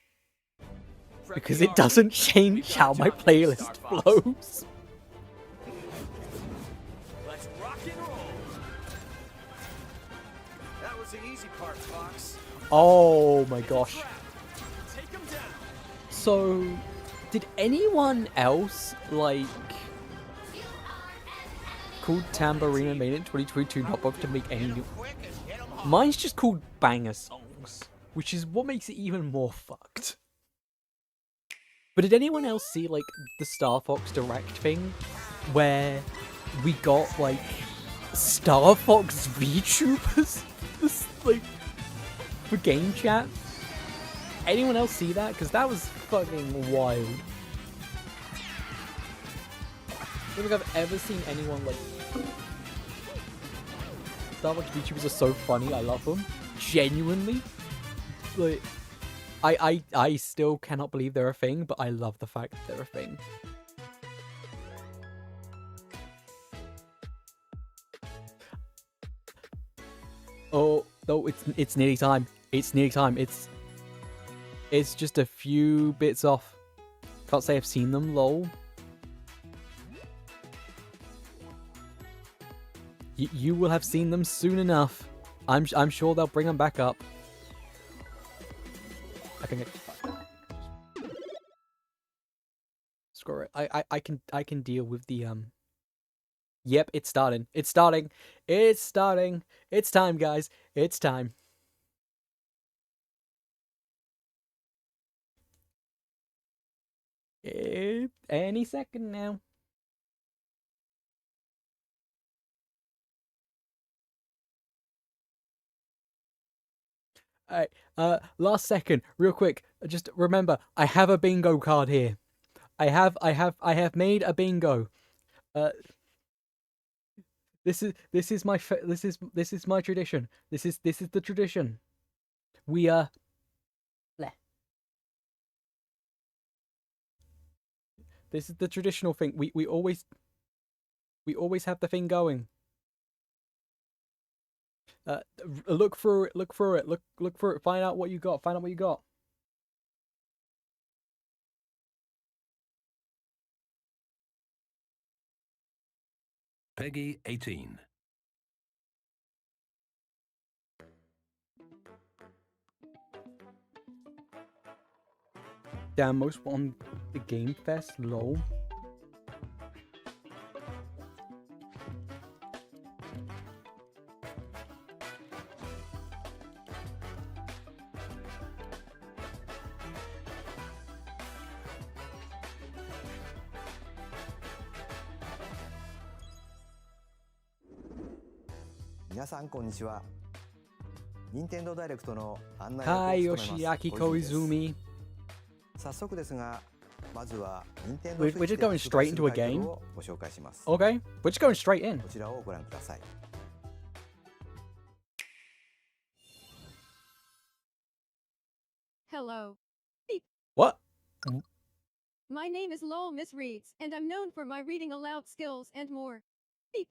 because it doesn't change how my playlist flows. Let's rock and roll. Oh my gosh. So, did anyone else, like, called Tambourine and made it in 2022 not bother to make any new... Mine's just called Banger Songs, which is what makes it even more fucked. But did anyone else see, like, the Star Fox Direct thing, where we got, like, Star Fox VTubers, like, for game chat? Anyone else see that? Because that was fucking wild. I don't think I've ever seen anyone, like... Star Fox VTubers are so funny, I love them. Genuinely. Like... I still cannot believe they're a thing, but I love the fact that they're a thing. Oh, no, it's nearly time. It's nearly time. It's just a few bits off. Can't say I've seen them, lol. You will have seen them soon enough. I'm sure they'll bring them back up. I can get... Screw it. I can deal with the Yep, it's starting. It's starting. It's starting. It's time, guys. It's time. Any second now. Alright, last second, real quick. Just remember, I have a bingo card here. I have made a bingo. This is my tradition. This is the tradition. We bleh. This is the traditional thing. We always have the thing going. Look through it. Look through it. Look through it. Find out what you got. Find out what you got. Peggy 18. Damn, most on the Game Fest, lol. Hi, Yoshiaki Koizumi. We're just going straight into a game. Okay, we're just going straight in. Hello. What? My name is Lowell Miss Reeds, and I'm known for my reading aloud skills and more. Beep.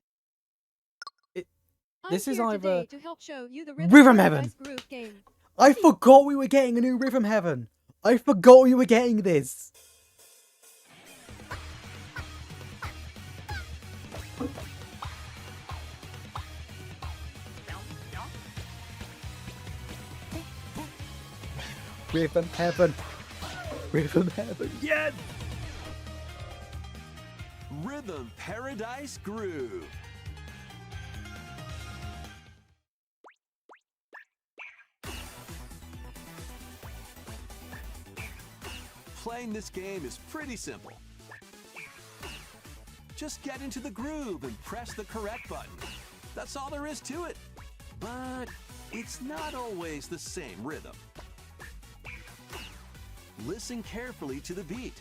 This I'm is here either today to help show you the Rhythm Heaven. Paradise Groove game. I forgot we were getting a new Rhythm Heaven. I forgot we were getting this. Rhythm Heaven. Rhythm Heaven. Yes! Rhythm Paradise Groove. Playing this game is pretty simple. Just get into the groove and press the correct button. That's all there is to it. But it's not always the same rhythm. Listen carefully to the beat.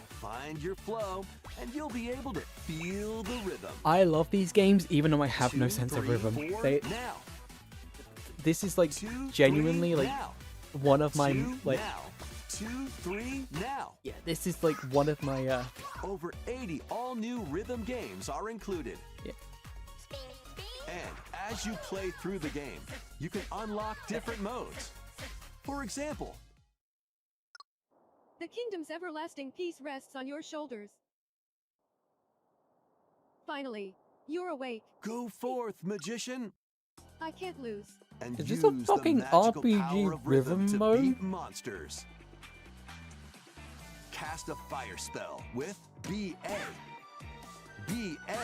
Find your flow, and you'll be able to feel the rhythm. I love these games, even though I have no sense of rhythm. Now. This is like 2, genuinely 3, like now. one of my 2 like. now. 2, 3, now. Yeah, this is like one of my Over 80 all-new rhythm games are included. Yeah. And as you play through the game, you can unlock different modes. For example, The kingdom's everlasting peace rests on your shoulders. Finally, you're awake. go forth, magician. I can't lose. and Is use this a the fucking magical RPG power of rhythm rhythm to mode? beat monsters. Cast a fire spell with BA. BA.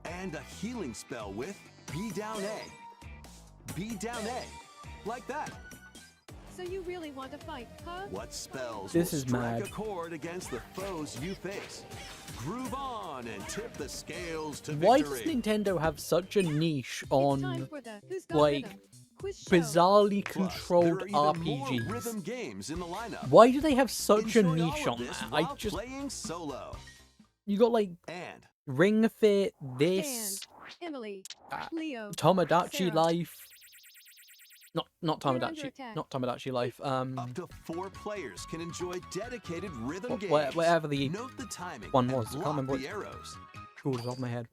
And a healing spell with B down A. B down A. Like that. So you really want to fight, huh? What spells This will is strike mad. a chord against the foes you face? Groove on and tip the scales to Why does victory. Nintendo have such a niche It's time on for the Who's Got like, Rhythm quiz show. bizarrely Plus, controlled there are even more RPGs? rhythm games in the lineup. Why do they have such a Enjoy niche all of on this that? while playing solo. You got like And Ring Fit, this, Emily, uh, Leo, Tomodachi Sarah. Life. Not You're under Tomodachi, attack. not Tomodachi Life. up to 4 players can enjoy dedicated rhythm games. Whatever the Note the timing one and was, I can't block remember the what- arrows. Cool, it's off my head.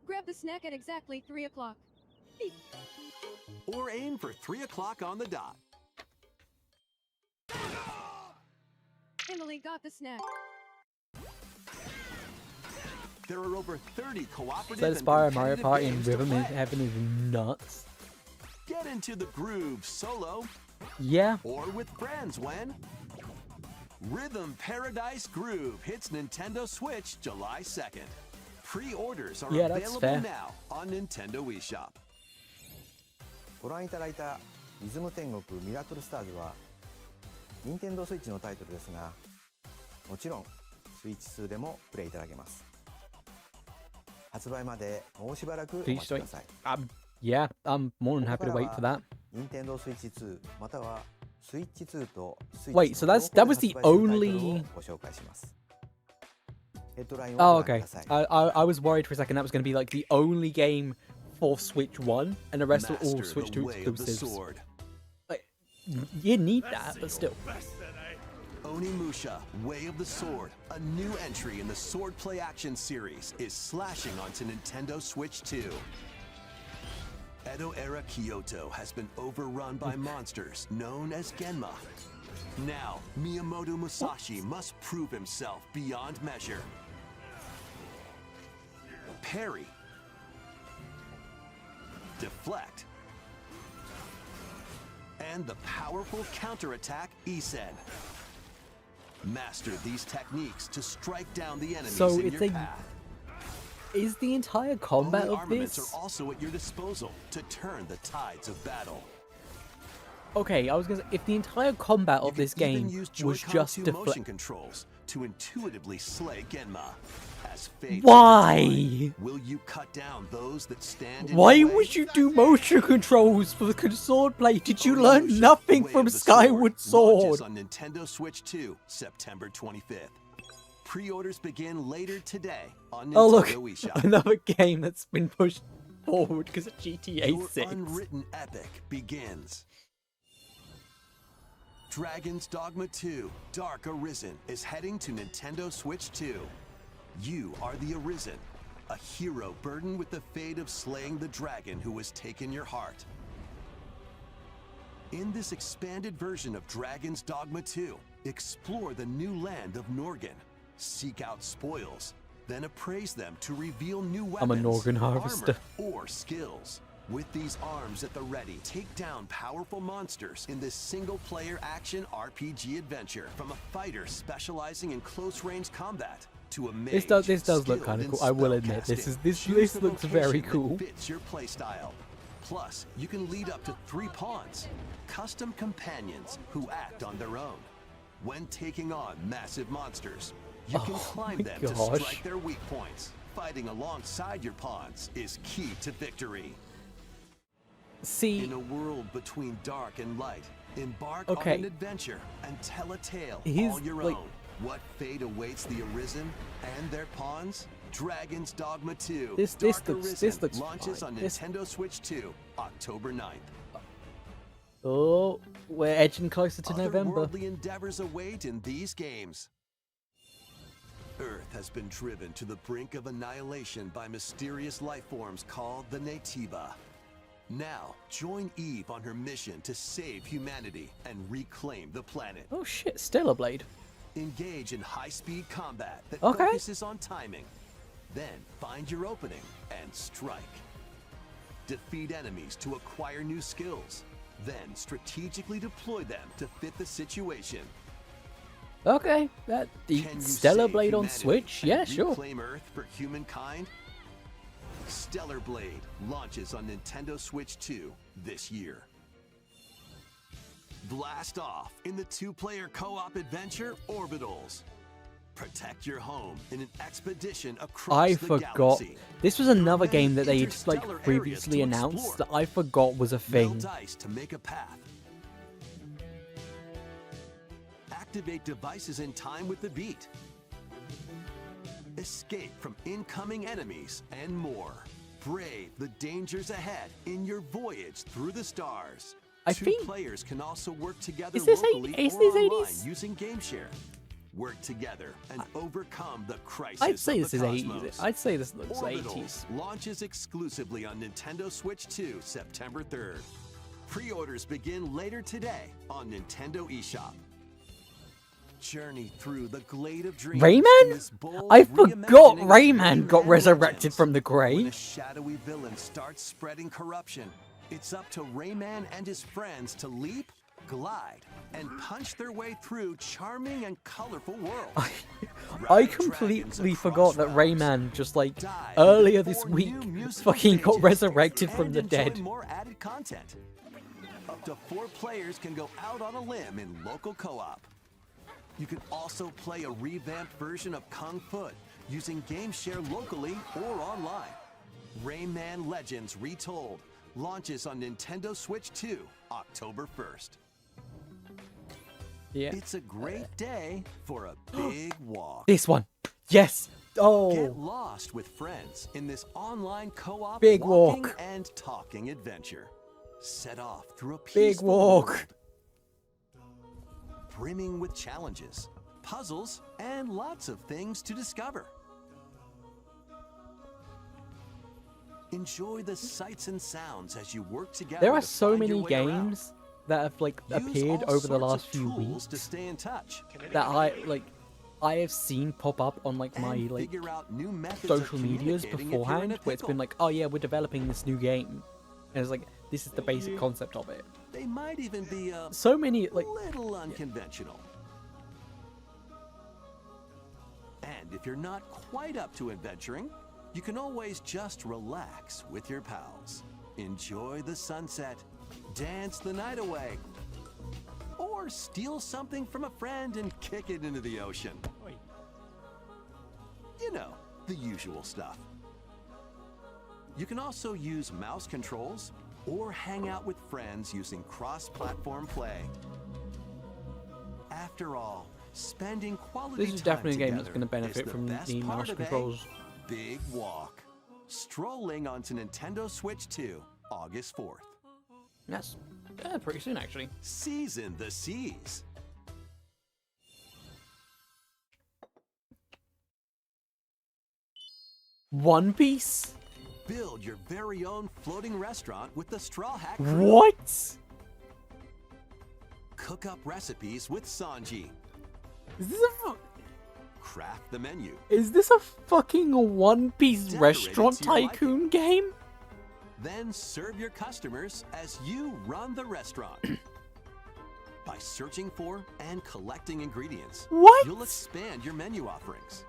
Grab the snack at exactly 3 o'clock. Beep. Or aim for 3 o'clock on the dot. Emily got the snack. There are over 30 cooperative So and Spyro Mario competitive Party in games to Rhythm in play. Heaven is nuts. Get into the groove solo Yeah, or with friends when Rhythm Paradise Groove hits Nintendo Switch July 2nd. Pre-orders are Yeah, that's available fair. now on Nintendo eShop. ご覧いただいたリズム天国ミラクルスターズは任天堂スイッチのタイトルですが、もちろんスイッチ2でもプレイいただけます。発売までもうしばらくお待ちください。 yeah, I'm more than happy to wait for that. 任天堂スイッチ2またはスイッチ2とスイ Wait, ッ so チの that ロー was カ the ルで発売するタイトル only. をご紹介します。ヘッドラインを Oh, ご覧く okay. ださい。 I was worried for a second that was going to be like the only game for Switch 1, and the rest are all Master Switch the 2 way of the exclusives. sword. Like, you need that, but still. Onimusha, Way of the Sword, a new entry in the Sword Play Action series, is slashing onto Nintendo Switch 2. Edo-era Kyoto has been overrun by monsters known as Genma. Now, Miyamoto Musashi must prove himself beyond measure. Parry. Deflect. And the powerful counterattack Isen. Master these techniques to strike down the enemies So in it's your a- path. Is the entire combat Only of armaments this? are also at your disposal to turn the tides of battle. Okay, I was gonna say, if the entire combat You of this can even game use was Joy-Con just 2 deflect. motion controls to intuitively slay Genma. As fate Why? intertwine, will you cut down those that stand in Why your way? would you do motion controls for the sword play? Did you Onimusha, learn nothing Way from of the Skyward Sword Sword? launches on Nintendo Switch 2, September 25th. Pre-orders begin later today on Nintendo Oh look, eShop. another game that's been pushed forward because of GTA Your 6. unwritten epic begins. Dragon's Dogma 2 Dark Arisen is heading to Nintendo Switch 2. You are the Arisen, a hero burdened with the fate of slaying the dragon who has taken your heart. In this expanded version of Dragon's Dogma 2, explore the new land of Norgan, seek out spoils, then appraise them to reveal new I'm a weapons, Norgan harvester. armor, or skills. With these arms at the ready, take down powerful monsters in this single-player action RPG adventure. From a fighter specializing in close-range combat to a mage This does look skilled kinda in cool. I will admit, this Choose the looks very vocation that cool. Fits your playstyle. Plus, you can lead up to 3 pawns, custom companions who act on their own. When taking on massive monsters, you can climb my them to gosh. strike their weak points. Fighting alongside your pawns is key to victory. See, In a world between dark and light, embark Okay. on an adventure and tell a tale Here's, all your like- own. What fate awaits the Arisen and their pawns? Dragon's Dogma 2 This Dark looks Arisen fine. launches on This- Nintendo Switch 2, October 9th. oh, we're edging closer to November. Otherworldly endeavors await in these games. Earth has been driven to the brink of annihilation by mysterious life forms called the Natiba. Now, join Eve on her mission to save humanity and reclaim the planet. Oh shit, Stellar Blade. Engage in high-speed combat that Okay. focuses on timing. Then find your opening and strike. defeat enemies to acquire new skills, then strategically deploy them to fit the situation. Okay, the Can you Stellar save Blade on humanity Switch? and Yeah, sure. Reclaim Earth for humankind? Stellar Blade launches on Nintendo Switch 2 this year. Blast off in the two-player co-op adventure Orbitals. Protect your home in an expedition across I the forgot. galaxy. This was another There are game that many they'd like interstellar areas previously to announced explore. that I forgot was a Roll thing. dice to make a path. Activate devices in time with the beat. Escape from incoming enemies and more. Brave the dangers ahead in your voyage through the stars. I Two think- players can also work together Is this locally is or this online 80s? using GameShare. Work together and overcome the crisis I'd say of this the is 80s. cosmos. I'd say this looks Orbitals 80s. launches exclusively on Nintendo Switch 2 September 3rd. Pre-orders begin later today on Nintendo eShop. Journey through the glade of dreams. Rayman? in this bold I forgot reimagining of Rayman got Rayman resurrected Legends. from the When a grave. shadowy villain starts spreading corruption, it's up to Rayman and his friends to leap, glide, and punch their way through charming and colorful worlds. I Ride completely dragons forgot across that realms. Rayman just like Dive earlier into this 4 week new musical fucking got stages resurrected from and the enjoy dead. More added content. Up to 4 players can go out on a limb in local co-op. You can also play a revamped version of Kung Fu using GameShare locally or online. Rayman Legends Retold launches on Nintendo Switch 2 October 1st. Yeah. It's a great day for a big walk. This one. Yes. Get Oh. lost with friends in this online co-op Big walking walk. and talking adventure. Set off through a Big peaceful walk. world, brimming with challenges, puzzles, and lots of things to discover. Enjoy the sights and sounds as you work together. There are to so find your many way around. games that have like Use appeared all over the sorts last of few tools weeks to stay in touch that I have seen pop up on like my and like figure out new methods of social medias communicating if you're in beforehand, a where it's been pickle. like, oh yeah, we're developing this new game, and it's like this is the basic concept of it. They might even be a So many like little unconventional. And if you're not quite up to adventuring, you can always just relax with your pals. Enjoy the sunset, dance the night away, or steal something from a friend and kick it into the ocean. You know, the usual stuff. You can also use mouse controls or hang out with friends using cross-platform play. After all, spending quality this is time definitely a game that's together going to is benefit the from best the part mouse of a controls. Big walk. Strolling onto Nintendo Switch 2, August 4th. That's pretty soon actually. Season the seas. One Piece? Build your very own floating restaurant with the Straw Hat Crew. What? Cook up recipes with Sanji. Is Craft the menu. this a fucking One Piece Decorate it restaurant to your liking. tycoon game? Then serve your customers as you run the restaurant. By searching for and collecting ingredients, What? you'll expand your menu offerings.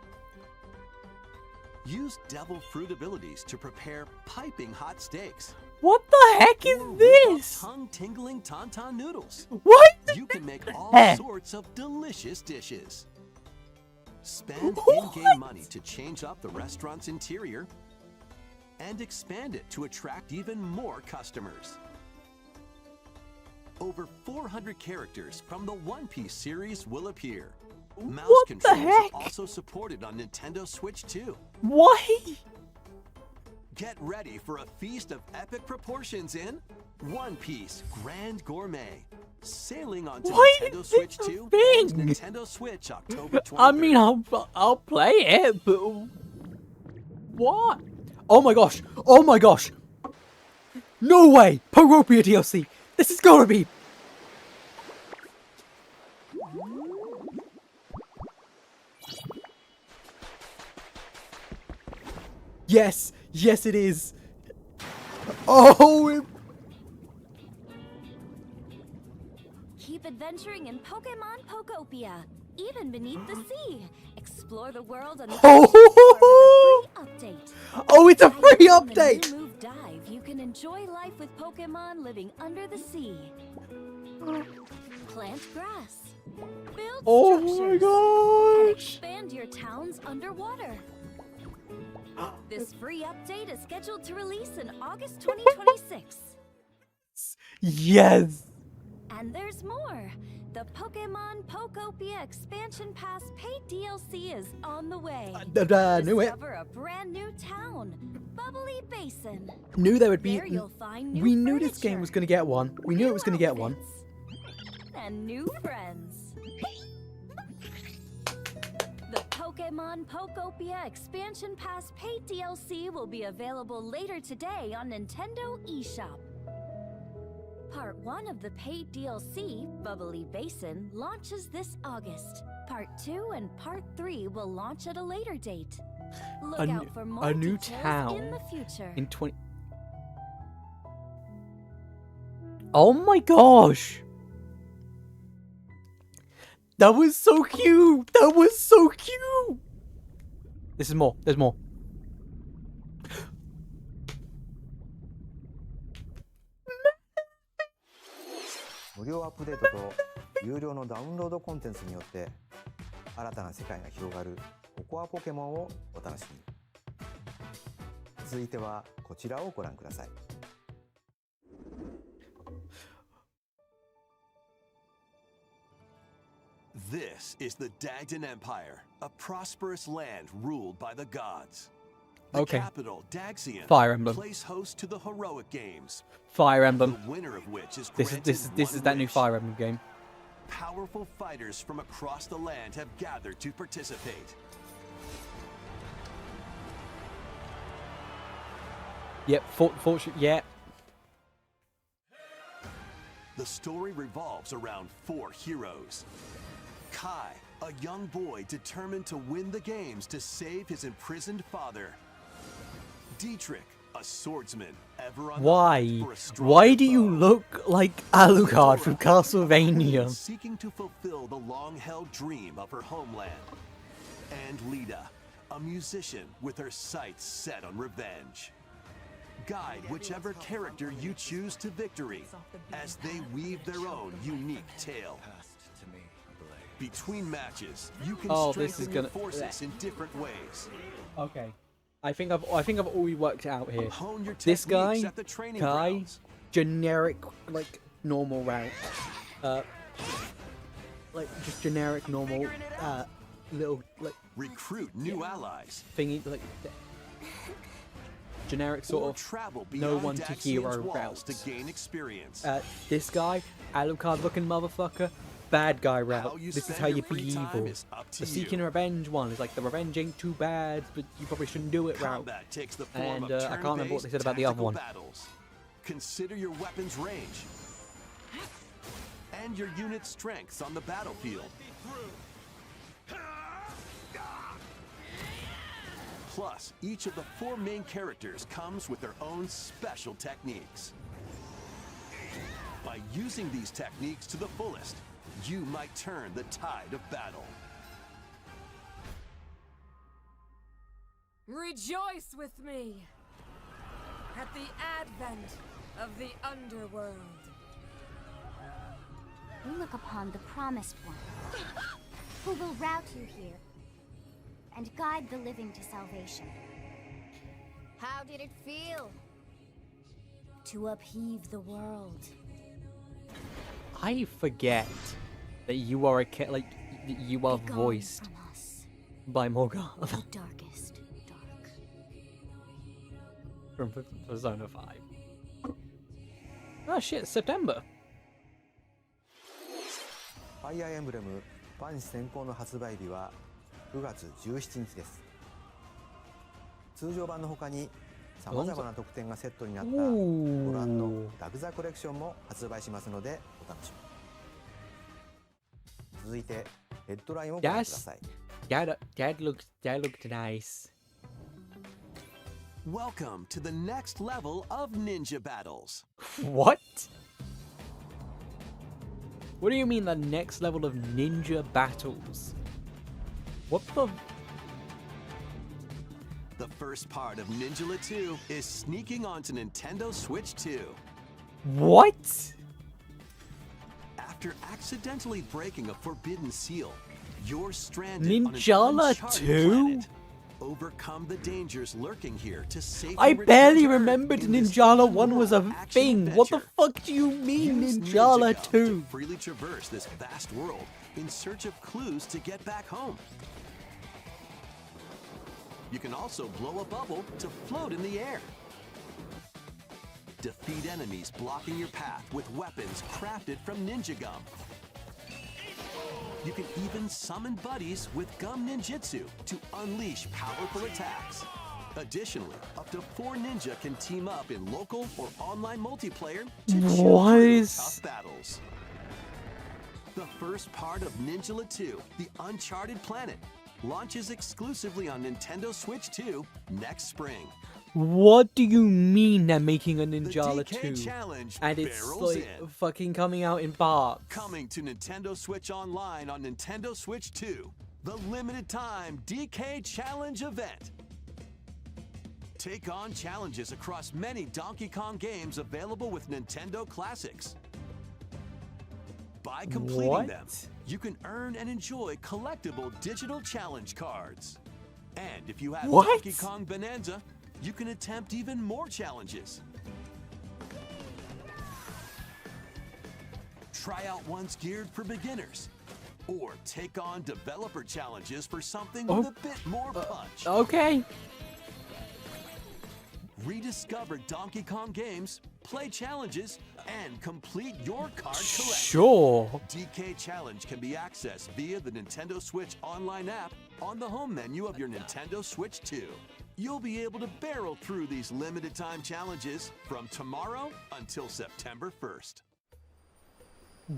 Use devil fruit abilities to prepare piping hot steaks. What the heck is or whip up this? tongue-tingling tauntaun noodles. What? You can make all heck? sorts of delicious dishes. Spend What? in-game money to change up the restaurant's interior and expand it to attract even more customers. Over 400 characters from the One Piece series will appear. Mouse What the controls heck? are also supported on Nintendo Switch 2. Why? Get ready for a feast of epic proportions in One Piece Grand Gourmet. Sailing onto Why Nintendo is Switch this a 2 and thing? Nintendo Switch October 23rd. I mean, I'll play it, but what? Oh my gosh! Oh my gosh! No way! Paropia DLC. This is gotta be. Yes, yes, it is. Oh, Keep adventuring in Pokemon Pokopia, even beneath the sea. Explore the world on the Oh. ocean floor with a free update. oh, it's a By free using the update. new move Dive, you can enjoy life with Pokemon living under the sea. Plant grass. Build Oh my structures. And gosh. expand your towns underwater. This free update is scheduled to release in August 2026. Yes. And there's more. The Pokemon Pokopia Expansion Pass paid DLC is on the way. Knew it. Discover a brand new town, Bubbly Basin. Knew there would be. There you'll find new We knew this game was furniture, going to get one. We knew it was going to get one. outfits, and new friends. The Pokemon Pokopia Expansion Pass paid DLC will be available later today on Nintendo eShop. Part 1 of the paid DLC, Bubbly Basin, launches this August. Part 2 and Part 3 will launch at a later date. Look A out new- for more a new details town in the future. In 20. Oh my gosh. That was so cute. That was so cute. This is more. There's more. 無料アップデートと有料のダウンロードコンテンツによって新たな世界が広がるココアポケモンをお楽しみに。続いてはこちらをご覧ください。This is the Dagdan Empire, a prosperous land ruled by the gods. The Okay. capital, Daxian, Fire Emblem. plays host to the heroic games, Fire the Emblem. winner of which is This granted is one that new wish. Fire Emblem game. Powerful fighters from across the land have gathered to participate. Yep. Fortune. Yeah. The story revolves around 4 heroes. Kai, a young boy determined to win the games to save his imprisoned father. Dietrich, a swordsman ever on the Why? hunt for a stronger Why do you foe. look like Alucard from Dora, Castlevania? seeking to fulfill the long-held dream of her homeland. And Lita, a musician with her sights set on revenge. Guide whichever character you choose to victory as they weave their own unique tale. Between matches, you can Oh, this is strengthen your gonna- forces in different ways. Okay. I think I've already worked it out here. Hone your This guy, techniques at the training Kai, grounds. generic like normal route. Like just generic normal little like Recruit new allies. thingy like generic Or sort of travel no beyond one to Daxian's hero walls routes. to gain experience. This guy, Alucard looking motherfucker, bad guy route. How you This is spend how you your be free time evil. is up to The seeking you. revenge one is like the revenge ain't too bad, but you probably shouldn't do it route. Combat takes the form And, of I can't remember what they said about the other tactical one. Battles. Consider your weapon's range and your unit's strengths on the battlefield. Plus, each of the 4 main characters comes with their own special techniques. By using these techniques to the fullest, you might turn the tide of battle. Rejoice with me at the advent of the underworld. We look upon the Promised One, who will route you here and guide the living to salvation. How did it feel? To upheave the world. I forget that you are like you are Begone voiced from us, by Morgan the darkest dark. from Persona 5. Oh shit, September. ファイアーエンブレムファン先行の発売日は9月17日です。通常版の他にさまざまな特典がセットになったご覧のダグザコレクションも発売しますのでお楽しみに。続いてヘッドラインをご覧ください。 That looked nice. Welcome to the next level of ninja battles. What? What do you mean the next level of ninja battles? What the? The first part of Ninjala 2 is sneaking onto Nintendo Switch 2. What? After accidentally breaking a forbidden seal, you're stranded Ninjala on an uncharted 2? planet. Overcome the dangers lurking here to safely I return barely to Earth remembered in this Ninjala 1 was a fun action thing. What the adventure. fuck do you mean Use Ninjala Ninja Gum 2? to freely traverse this vast world in search of clues to get back home. You can also blow a bubble to float in the air. Defeat enemies blocking your path with weapons crafted from Ninja Gum. You can even summon buddies with Gum Ninjutsu to unleash powerful attacks. Additionally, up to 4 ninja can team up in local or online multiplayer to chill What through is- tough battles. The first part of Ninjala 2, The Uncharted Planet, launches exclusively on Nintendo Switch 2 next spring. What do you mean they're making a The Ninjala DK 2? Challenge And it's barrels like in. fucking coming out in parts. Coming to Nintendo Switch Online on Nintendo Switch 2, the limited time DK Challenge event. Take on challenges across many Donkey Kong games available with Nintendo Classics. By completing them, What? you can earn and enjoy collectible digital challenge cards. And if you have What? Donkey Kong Bonanza, you can attempt even more challenges. Try out ones geared for beginners, or take on developer challenges for something with a bit more punch. Okay. Rediscover Donkey Kong games, play challenges, and complete your card collection. Sure. DK Challenge can be accessed via the Nintendo Switch Online app on the home menu of your Nintendo Switch 2. You'll be able to barrel through these limited time challenges from tomorrow until September 1st.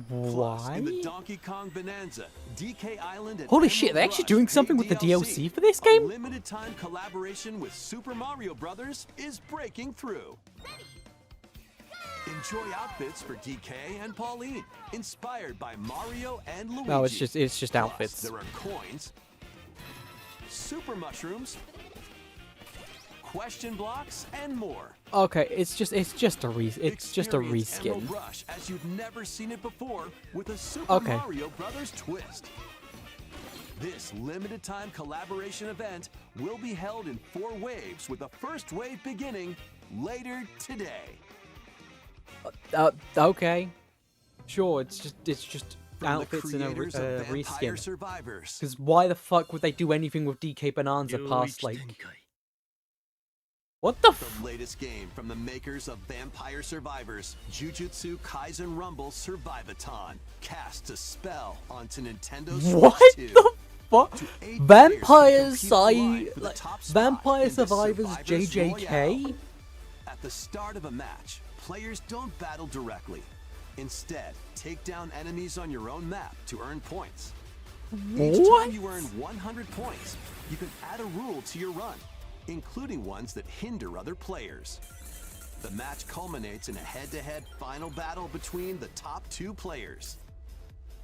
Plus, in the Why? Donkey Kong Bonanza, DK Island and Holy shit, Emerald they're actually Rush doing paid something with the DLC for this A game? limited time collaboration with Super Mario Brothers is breaking through. Enjoy outfits for DK and Pauline, inspired by Mario and Luigi. No, it's just Plus, outfits. there are coins, super mushrooms, question blocks, and more. Okay, it's just a Experience reskin. Emerald Rush as you've never seen it before with a Super Okay. Mario Brothers twist. This limited time collaboration event will be held in 4 waves with the first wave beginning later today. Okay. Sure, it's just From outfits the and a creators of Vampire reskin. Survivors. Because why the fuck would they do anything with DK Bonanza past like? What the The f? latest game from the makers of Vampire Survivors, Jujutsu Kaisen Rumble Survivathon, casts a spell onto Nintendo Switch What 2. the fuck? To 8 Vampires players can compete live for the like top spot Vampire in the Survivors Survivors JJK? Royale. At the start of a match, players don't battle directly. Instead, take down enemies on your own map to earn points. Each What? time you earn 100 points, you can add a rule to your run, including ones that hinder other players. The match culminates in a head-to-head final battle between the top 2 players.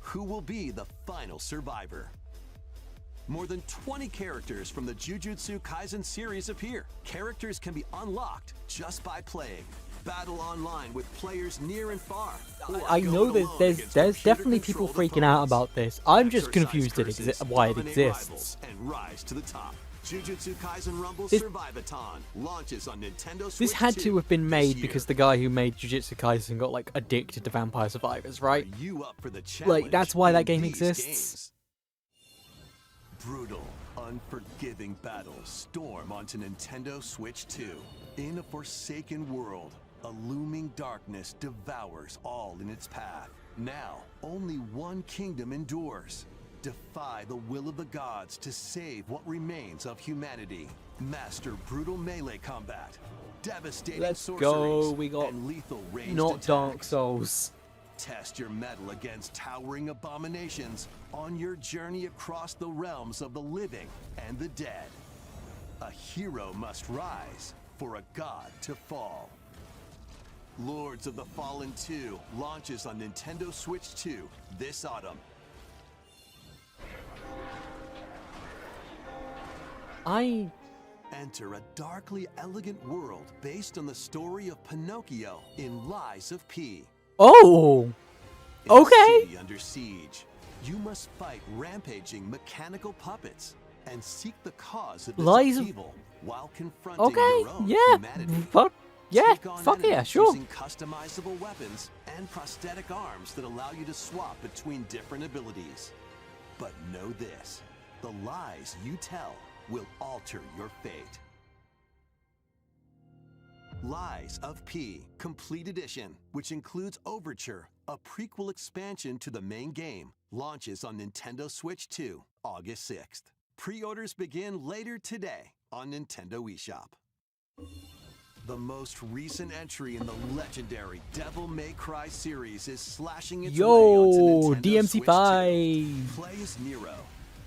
Who will be the final survivor? More than 20 characters from the Jujutsu Kaisen series appear. Characters can be unlocked just by playing. Battle online with players near and far. or I go know it that alone there's against definitely people computer-controlled freaking out opponents. about this. I'm just Exercise confused at curses, why it dominate exists. rivals, and rise to the top. Jujutsu Kaisen Rumble This- Survivathon launches on Nintendo Switch This had 2 to have been this made year. because the guy who made Jujutsu Kaisen got like addicted to Vampire Survivors, right? Are you up for the Like, that's challenge why that in game these exists. games? Brutal, unforgiving battles storm onto Nintendo Switch 2. In a forsaken world, a looming darkness devours all in its path. Now, only one kingdom endures. Defy the will of the gods to save what remains of humanity. Master brutal melee combat, devastating Let's sorceries, go. We got and lethal ranged not Dark attacks. Souls. Test your mettle against towering abominations on your journey across the realms of the living and the dead. A hero must rise, for a god to fall. Lords of the Fallen 2 launches on Nintendo Switch 2 this autumn. Enter a darkly elegant world based on the story of Pinocchio in Lies of P. Oh! In a Okay. city under siege, you must fight rampaging mechanical puppets and seek the cause of this Lies of- evil while confronting Okay, your own yeah. humanity. Fuck, yeah, Take on fuck yeah, enemies sure. using customizable weapons and prosthetic arms that allow you to swap between different abilities. But know this, the lies you tell will alter your fate. Lies of P Complete Edition, which includes Overture, a prequel expansion to the main game, launches on Nintendo Switch 2, August 6th. Pre-orders begin later today on Nintendo eShop. The most recent entry in the legendary Devil May Cry series is slashing its way onto Yo, Nintendo DMC5. Switch 2. Play as Nero,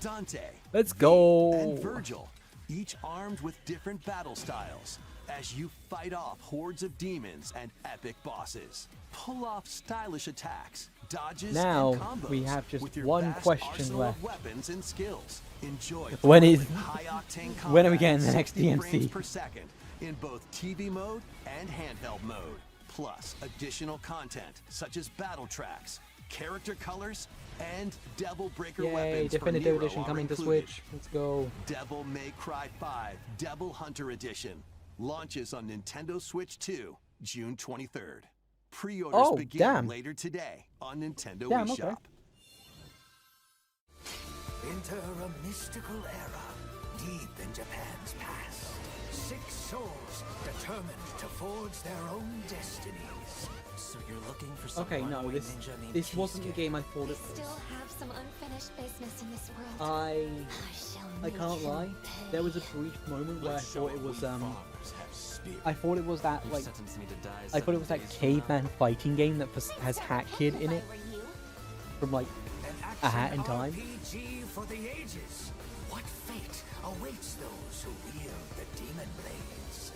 Dante, Let's V, go. and Virgil, each armed with different battle styles, as you fight off hordes of demons and epic bosses. Pull off stylish attacks, dodges, Now, and combos we have just with your one vast question arsenal left. of weapons and skills. Enjoy When is- high-octane when are we combat getting the at next 60 frames DMC? per second in both TV mode and handheld mode. Plus additional content such as battle tracks, character colors, and Devil Breaker Yay, weapons for Definitive Nero Edition are coming to included. Switch. Let's go. Devil May Cry 5 Devil Hunter Edition launches on Nintendo Switch 2, June 23rd. Pre-orders Oh, begin damn. later today on Nintendo Damn, eShop. okay. Enter a mystical era deep in Japan's past. 6 souls determined to forge their own destinies. So you're looking for some Okay, no, runaway this ninja named this wasn't the Keisuke. game I thought it was. Still have some unfinished business in this world. I shall can't make lie. him There was a brief moment where I thought it was I thought it was that like I thought it was that caveman fighting game that has Hat Kid in it from like An A Hat in action Time. RPG for the ages. What fate awaits those who wield the demon blades?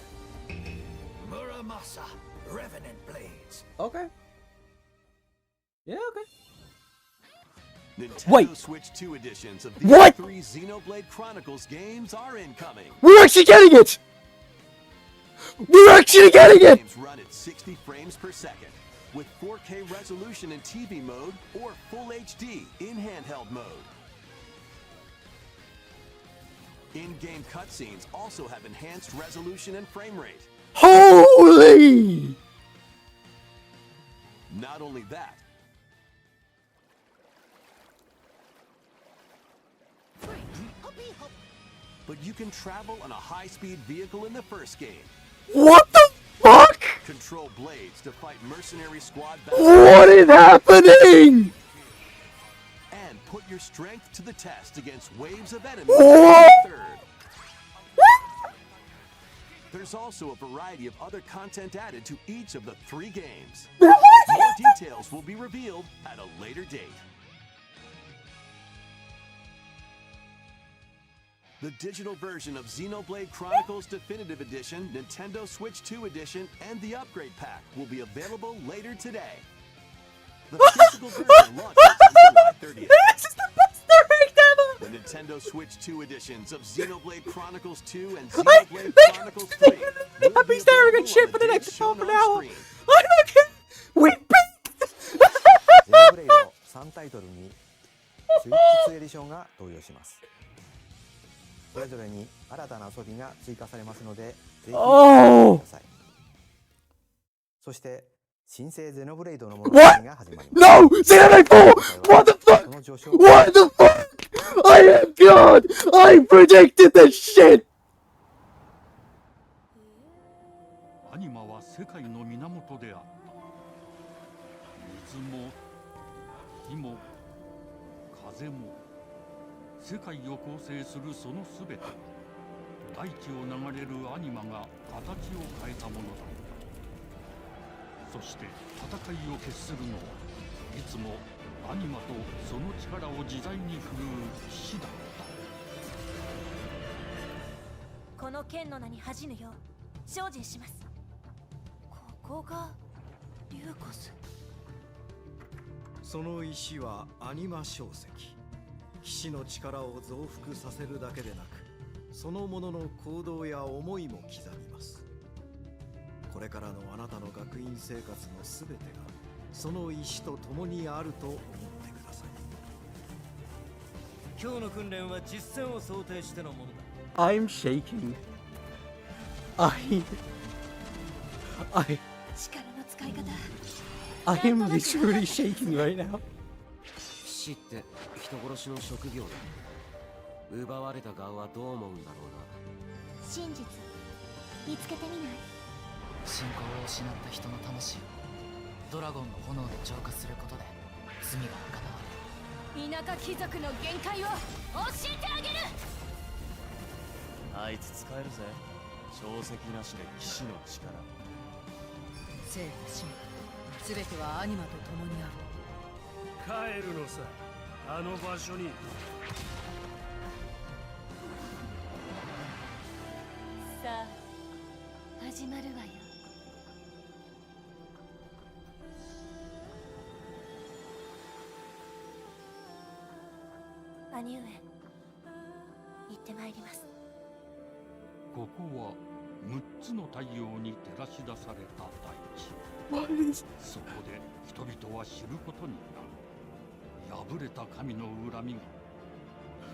Muramasa, Revenant Blades. Okay. Yeah, okay. Nintendo Wait. Switch 2 editions of these What? 3 Xenoblade Chronicles games are incoming. We're actually getting it! We're actually getting it! Games run at 60 frames per second with 4K resolution in TV mode or Full HD in handheld mode. In-game cutscenes also have enhanced resolution and frame rate. Holy! Not only that, but you can travel on a high-speed vehicle in the first game. What the fuck? Control blades to fight mercenary squad What is happening? and put your strength to the test against waves of enemies. What? in the third. There's also a variety of other content added to each of the 3 games. More details will be revealed at a later date. The digital version of Xenoblade Chronicles Definitive Edition, Nintendo Switch 2 Edition, and the Upgrade Pack will be available later today. The physical version launches on July 30th. This is the best direct ever! The Nintendo Switch 2 editions of Xenoblade Chronicles 2 and I Xenoblade Chronicles 3 will I've be been staring available at shit on for the date next shown half an on hour. screen. I don't care. We beat. ゼノブレイド3タイトルにスイッチ2エディションが登場します。それぞれに新たな遊びが追加されますので、ぜひご覧ください。そして新生ゼノブレイドの物語が始まります。 No! Xenoblade 4! What the fuck? その序章 What the fuck? I am God! I predicted this shit! アニマは世界の源であった。水も火も風も世界を構成するそのすべては大地を流れるアニマが形を変えたものだった。そして戦いを決するのはいつもアニマとその力を自在に振るう騎士だった。この剣の名に恥じぬよう精進します。ここがリューコス。その石はアニマ晶石。騎士の力を増幅させるだけでなく、そのものの行動や思いも刻みます。これからのあなたの学院生活のすべてがその石と共にあると思ってください。今日の訓練は実戦を想定してのものだ。 I'm shaking. I 力の使い方。I am literally shaking right now. 騎士って人殺しの職業だ。奪われた側はどう思うんだろうな。真実見つけてみない？信仰を失った人の魂をドラゴンの炎で浄化することで罪が賄われる。田舎貴族の限界を教えてあげる。あいつ使えるぜ。小石なしで騎士の力。生と死も全てはアニマと共にある。帰るのさ、あの場所に。さあ始まるわよ。兄上、行ってまいります。ここは6つの太陽に照らし出された大地。そこで人々は知ることになる。破れた神の恨みが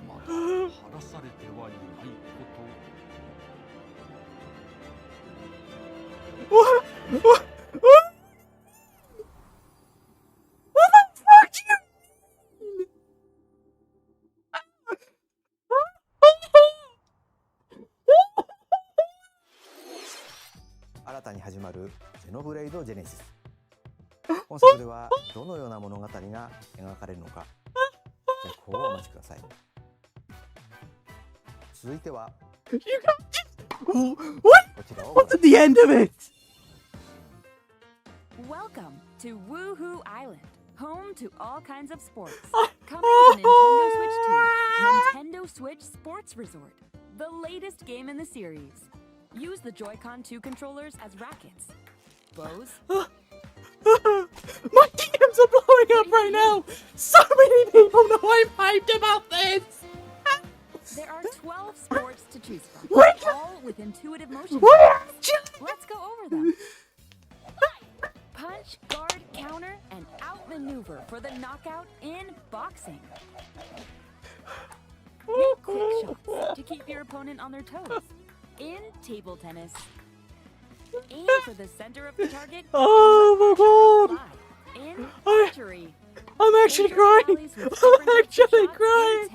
まだ晴らされてはいないこと。新たに始まるゼノブレイドジェネシス。本作ではどのような物語が描かれるのか、続報をお待ちください。続いてはこちらをご覧 What's at the end of it? Welcome to Woohoo Island, home to all kinds of sports. Coming to Nintendo Switch 2, Nintendo Switch Sports Resort, the latest game in the series. Use the Joy-Con 2 controllers as rackets, bows. My DMs are blowing up right now. So many people know I'm hyped about this. There are 12 sports to choose from, What? all with intuitive motion. What? Let's go over them. Punch, guard, counter, and outmaneuver for the knockout in boxing. Make quick shots to keep your opponent on their toes. In table tennis. Aim for the center of the target. Oh my god. In archery. I'm actually crying. I'm actually crying.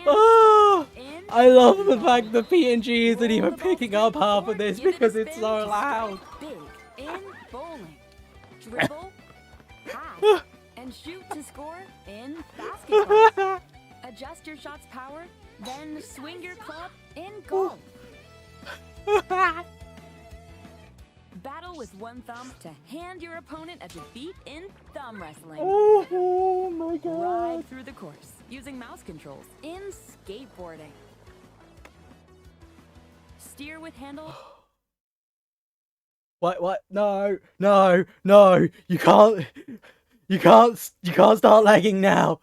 Oh, I love the fact that PNG isn't even picking up half of this because it's so loud. Big in bowling. Dribble, pass, and shoot to score in basketball. Adjust your shot's power, then swing your club in golf. Battle with one thumb to hand your opponent a defeat in thumb wrestling. Oh my god. Ride through the course using mouse controls in skateboarding. Steer with handle. What? No. You can't start lagging now.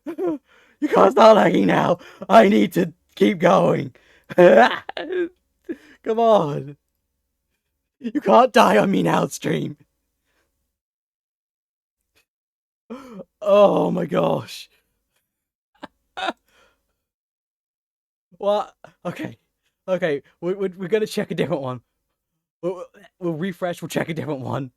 You can't start lagging now. I need to keep going. Come on. You can't die on me now, stream. Oh my gosh. What? Okay. We're gonna check a different one. We'll refresh. We'll check a different one.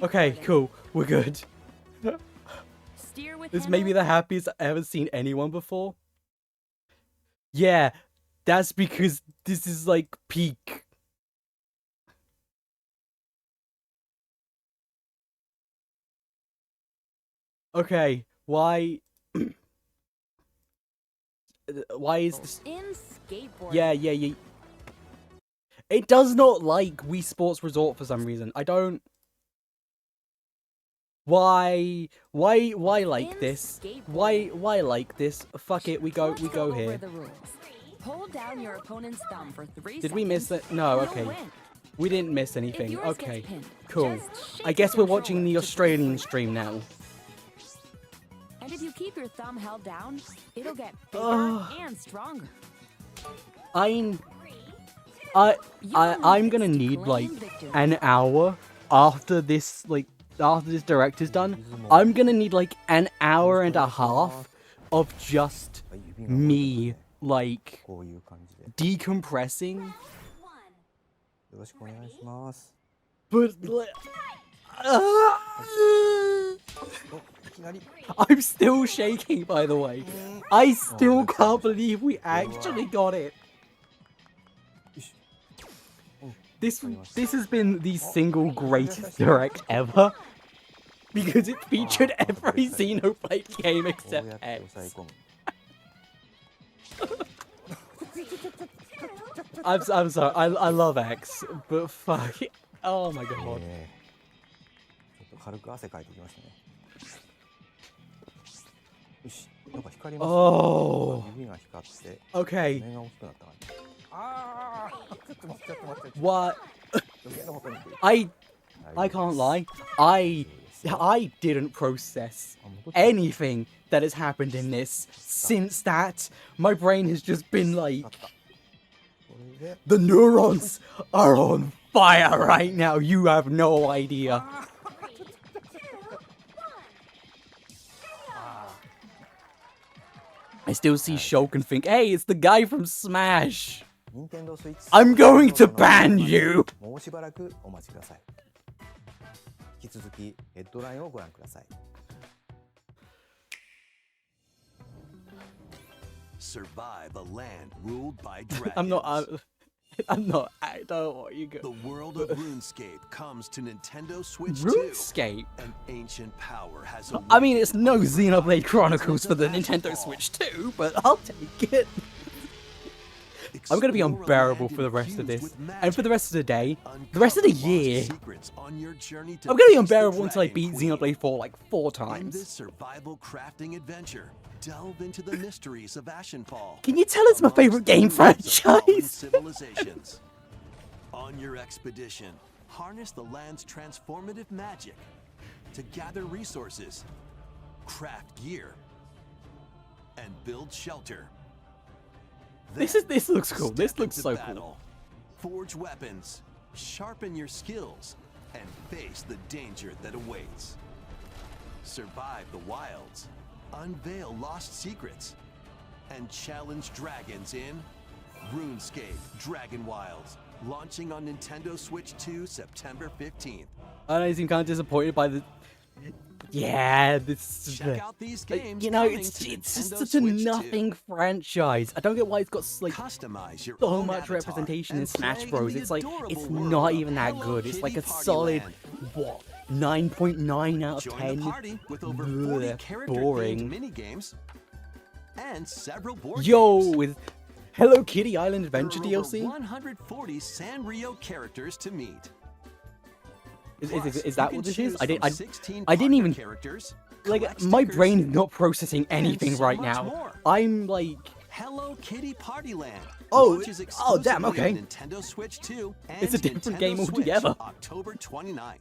Okay, cool. We're good. This may be the happiest I've ever seen anyone before. Yeah, that's because this is like peak. Okay, why? Why is this? In skateboarding. Yeah. It does not like Wii Sports Resort for some reason. I don't. Why like this? Why like this? Fuck it, we go here. Hold down your opponent's thumb for 3 Did we miss seconds. it? No, You'll okay. win. We didn't miss If anything. yours gets Okay, pinned, cool. just shake I guess the we're watching controller the to Australian break it. stream now. And if you keep your thumb held down, it'll get bigger Ugh. and stronger. I'm gonna need like an hour after this direct is done. I'm gonna need like an hour and a half of just me like こういう感じで decompressing. よろしくお願いします But like, いきなり I'm still shaking, by the way. I still can't believe we actually got it. This has been the single greatest direct ever because it featured every Xenoblade game こう except やって X. 押さえ込む I'm sorry. I love X, but fuck. Oh my god. ちょっと軽く汗かいてきましたねよしなんか光りますね Oh. 指が光って Okay. 目が大きくなった感じああちょっと待ってちょっと待って What? 余計なことに I can't lie. I didn't process anything that has happened in this. Since that, my brain has just been like, これで the neurons are on fire right now. You have no idea. I still see Shulk and think, hey, it's the guy from Smash. 任天堂スイッチ I'm going to ban you. もうしばらくお待ちください引き続きヘッドラインをご覧ください Survive a land ruled by dragons. I'm not. I don't know what you go. The world of RuneScape comes to Nintendo Switch 2. RuneScape? An ancient power has I mean, it's no Xenoblade Chronicles for the Nintendo Switch 2, but I'll take it. I'm gonna be unbearable for the rest of this, and for the rest of the day, the rest of the year. I'm gonna be unbearable until I beat Xenoblade 4 like 4 In times. this survival crafting adventure, delve into the mysteries of Ashenfall. Can you tell it's my favorite game franchise? Civilizations. On your expedition, harness the land's transformative magic to gather resources, craft gear, and build shelter. This looks cool. This looks so cool. Forge weapons, sharpen your skills, and face the danger that awaits. Survive the wilds, unveil lost secrets, and challenge dragons in RuneScape Dragon Wilds, launching on Nintendo Switch 2 September 15th. I seem kind of disappointed by the. Yeah, this. Check out these games You know, coming it's to just Nintendo such a Switch 2. nothing franchise. I don't get why it's got like Customize your so own much avatar representation in and Smash play in Bros. the It's like adorable it's world not of even that Hello good. It's like a Kitty Party solid Land. what 9.9 out of Join 10. the party with over 40 Ugh, character-themed boring. mini-games and several board Yo, games. with Hello Kitty Island Adventure There are over DLC. 140 Sanrio characters to meet. Is Plus, that you what can this is? choose I from 16 didn't even characters, like collect my stickers, brain is not processing anything so right much now. more. I'm like Hello Kitty Party Land. Oh, launches oh, damn, exclusively okay. on Nintendo Switch 2 and It's a different Nintendo game Switch altogether. October 29th.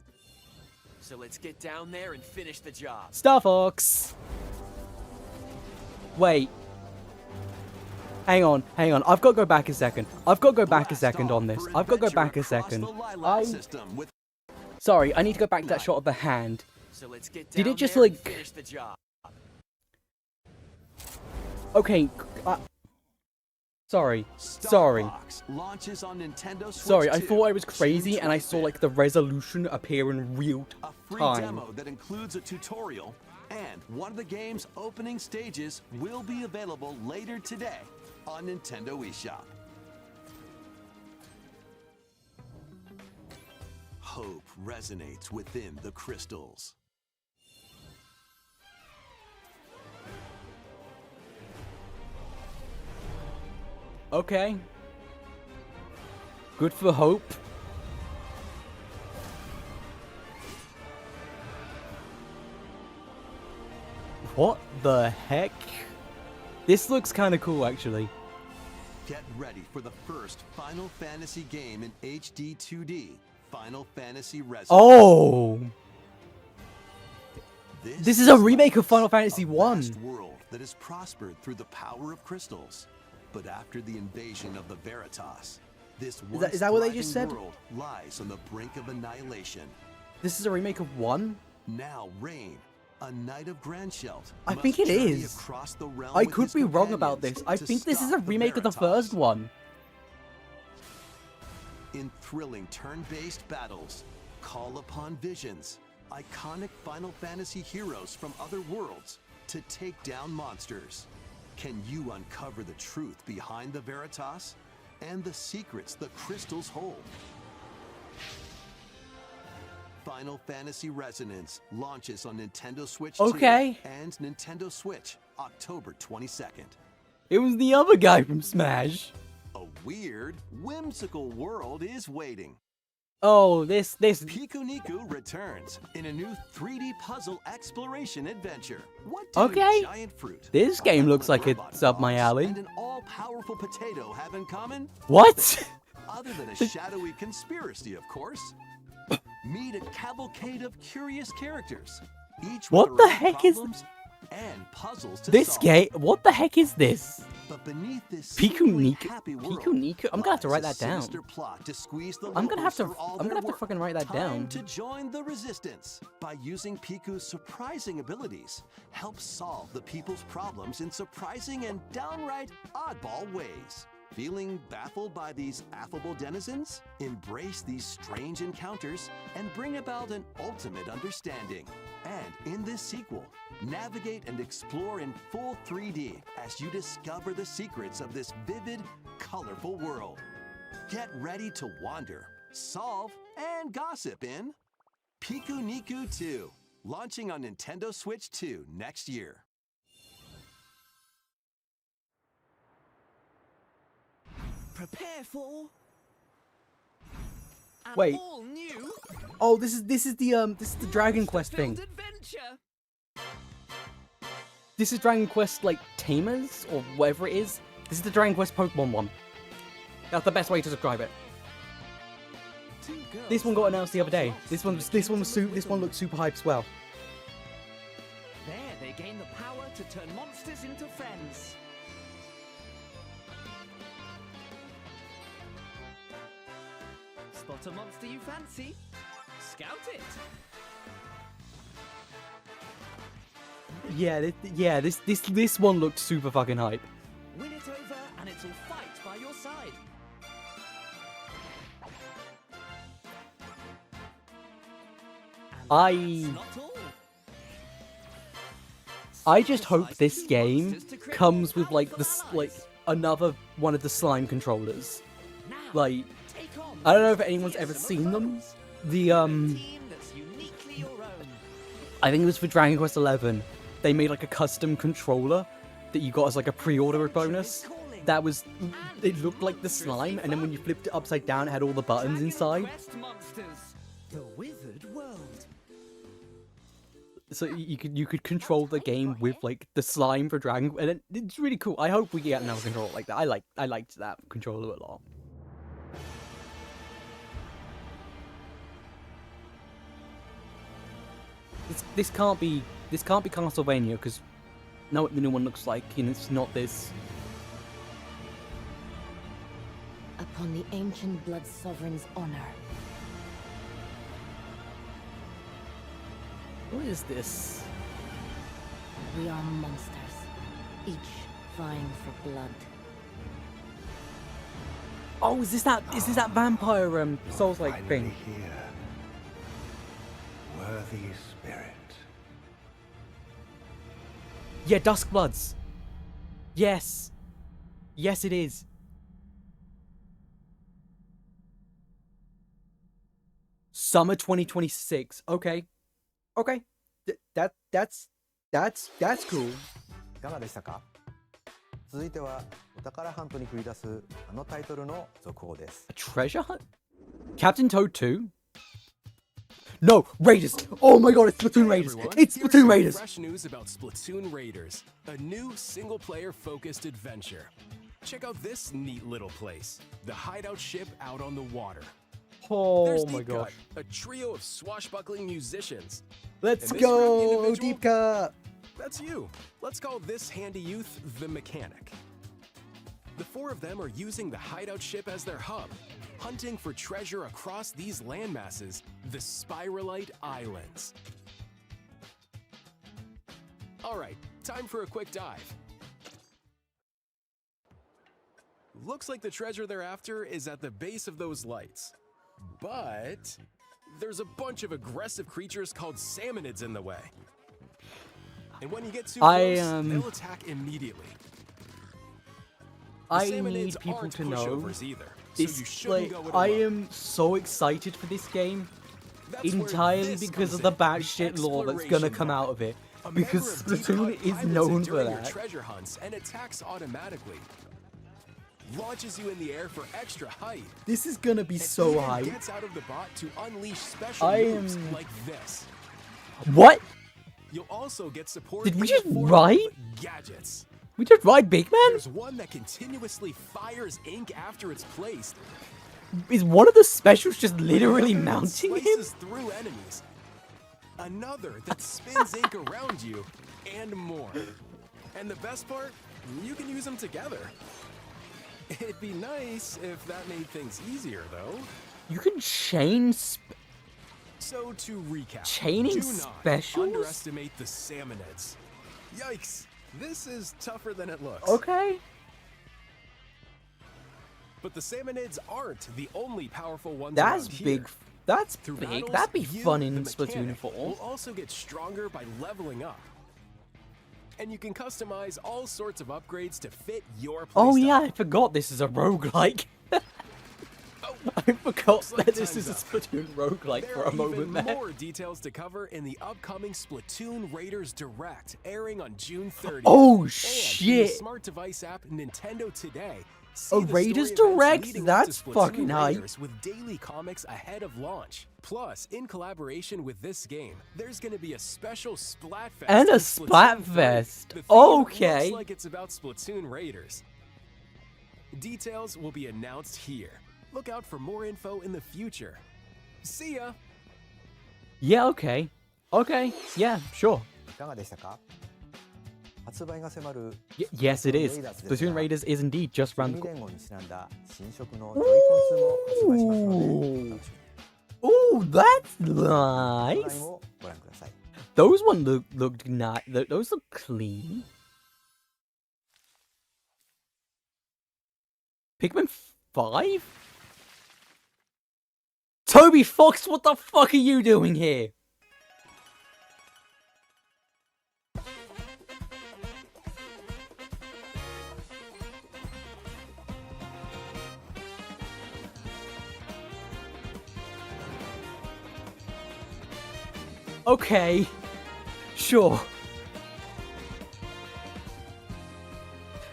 So let's get down there and finish the job. Star Fox. Wait. Hang on. I've got to go back a second. I've got to go back a second on this. I've got to go back a second. Sorry, I need to go back to that shot of the hand. So let's get Did down it just there and like? finish the job. Okay. Sorry. Launches on Nintendo Switch Sorry, I 2, thought I was crazy June and I saw like the resolution appear in real free time. demo that includes a tutorial, and one of the game's opening stages will be available later today on Nintendo eShop. Hope resonates within the crystals. Okay. Good for Hope. What the heck? This looks kind of cool, actually. Get ready for the first Final Fantasy game in HD 2D, Final Fantasy Resonance. Oh! This is a remake of Final Fantasy a 1. vast world that has prospered through the power of crystals. But after the invasion of the Veritas, this Is that what they just thriving said? world lies on the brink of annihilation. This is a remake of 1? Now Rain, a knight of Grandshelt, I must think it journey is. across the realm I with could his be wrong about companions this. I to think this is a stop the remake of the Veritas. first one. In thrilling turn-based battles, call upon visions, iconic Final Fantasy heroes from other worlds to take down monsters. Can you uncover the truth behind the Veritas and the secrets the crystals hold? Final Fantasy Resonance launches on Nintendo Switch 2 Okay. and Nintendo Switch October 22nd. It was the other guy from Smash. A weird, whimsical world is waiting. Oh, this. Piku Niku returns in a new 3D puzzle exploration adventure. What do Okay. a giant fruit, This game looks like robot it's up my boss, alley. and an all-powerful potato have in common? What? Other than a shadowy conspiracy, of course. Meet a cavalcade of curious characters, each with What their the own heck is problems and puzzles to this solve. game? What the heck is this? But beneath this Piku seemingly Niku. happy world Piku Niku. I'm gonna have to lies write a that down. sinister plot to squeeze the I'm gonna have locals to. for all I'm their gonna have to work. fucking write that Time down. to join the resistance by using Piku's surprising abilities. Help solve the people's problems in surprising and downright oddball ways. Feeling baffled by these affable denizens? Embrace these strange encounters and bring about an ultimate understanding. And in this sequel, navigate and explore in full 3D as you discover the secrets of this vivid, colorful world. Get ready to wander, solve, and gossip in Piku Niku 2, launching on Nintendo Switch 2 next year. Prepare for an Wait. all-new Oh, this is the Dragon Quest thing. adventure. This is Dragon Quest like Tamers or whatever it is. This is the Dragon Quest Pokemon one. That's the best way to describe it. This one got announced the other day. This one looked super hype as well. There they gain the power to turn monsters into friends. Spot a monster you fancy? Scout it. Yeah, this one looked super fucking hype. Win it over and it'll fight by your side. I just hope this game comes with like another one of the slime controllers. Like, I don't know if anyone's ever seen them. I think it was for Dragon Quest XI. They made like a custom controller that you got as like a pre-order bonus. It looked like the slime, and then when you flipped it upside down, it had all the buttons inside. The Withered World. So you could control the game with like the slime for Dragon, and it's really cool. I hope we get another controller like that. I liked that controller a lot. This can't be Castlevania because know what the new one looks like, and it's not this. Upon the ancient blood sovereign's honor. What is this? We are monsters, each vying for blood. Oh, is this that vampire Souls-like thing? Here, worthy spirit. Yeah, Duskbloods. Yes. Yes, it is. Summer 2026. Okay. Okay. That's cool. いかがでしたか？続いてはお宝ハントに繰り出すあのタイトルの続報です。 A treasure hunt? Captain Toad 2? No, Raiders! Oh my god, it's Splatoon Raiders! Everyone, It's here's Splatoon some Raiders! Fresh news about Splatoon Raiders, a new single-player focused adventure. Check out this neat little place, the hideout ship out on the water. Oh There's my Deep gosh. Cut, a trio of swashbuckling musicians. Let's And this groovy go, individual, Deep Cut! That's you. Let's call this handy youth the Mechanic. The four of them are using the hideout ship as their hub, hunting for treasure across these landmasses, the Spiralite Islands. All right, time for a quick dive. Looks like the treasure they're after is at the base of those lights. But there's a bunch of aggressive creatures called salmonids in the way. And when you get too close, they'll attack immediately. I The need salmonids people aren't to know pushovers either, so this, you shouldn't like, go it I alone. am so excited for this game That's where entirely this because comes of the in, batshit lore that's gonna exploration come part. out of it. A Because member of Deep Splatoon Cut is pilots known it for during your that. treasure hunts and attacks automatically. Launches you in the air for extra height. This is gonna be And so even hype. gets out of the bot to unleash special I moves am- like this. What? You'll also get support Did we in the just form of ride? gadgets. We just ride Big Man? There's one that continuously fires ink after it's placed. Is one of the specials just literally Another that mounting him? slices through enemies. Another that spins ink around you, and more. And the best part, you can use them together. It'd be nice if that made things easier, though. You can chain So to recap, Chaining do not specials? underestimate the salmonids. Yikes, this is tougher than it looks. Okay. But the salmonids aren't the only powerful ones That's around big. here. That's Through big. battles, That'd be you, fun the in Splatoon mechanic, 4. will also get stronger by leveling up. And you can customize all sorts of upgrades to fit your playstyle. Oh yeah, I forgot this is a roguelike. I forgot like that this is time's a Splatoon roguelike There for are a moment even there. more details to cover in the upcoming Splatoon Raiders Direct, airing on June 30th. Oh, And in the shit. smart device app Nintendo Today. A See the story Raiders events Direct? leading up to That's Splatoon fucking hype. Raiders with daily comics ahead of launch. Plus, in collaboration with this game, there's going to be a special Splatfest. And a in Splatoon 3. Splatfest. The theme Okay. Looks like it's about Splatoon Raiders. Details will be announced here. Look out for more info in the future. See ya! Yeah, okay. Okay, yeah, sure. いかがでしたか？発売が迫る Yes, it is. Raiders です Splatoon が Raiders is indeed just round the 国 corner. 連合にちなんだ新色のジョイコン2も発売しますので、お楽し Ooh, that's みに。画 nice. 面をご覧ください。 Those one looked nice. Those look clean. Pikmin 5? Toby Fox, what the fuck are you doing here? Okay. Sure.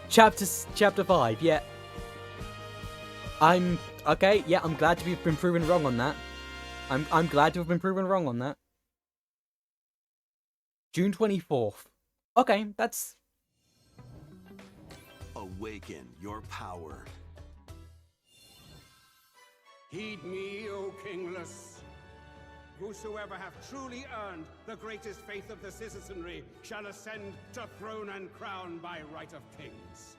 Chapter 5, yeah. I'm okay, yeah, I'm glad to have been proven wrong on that. I'm glad to have been proven wrong on that. June 24th. Okay, that's Awaken your power. Heed me, O kingless. Whosoever hath truly earned the greatest faith of the citizenry shall ascend to throne and crown by right of kings.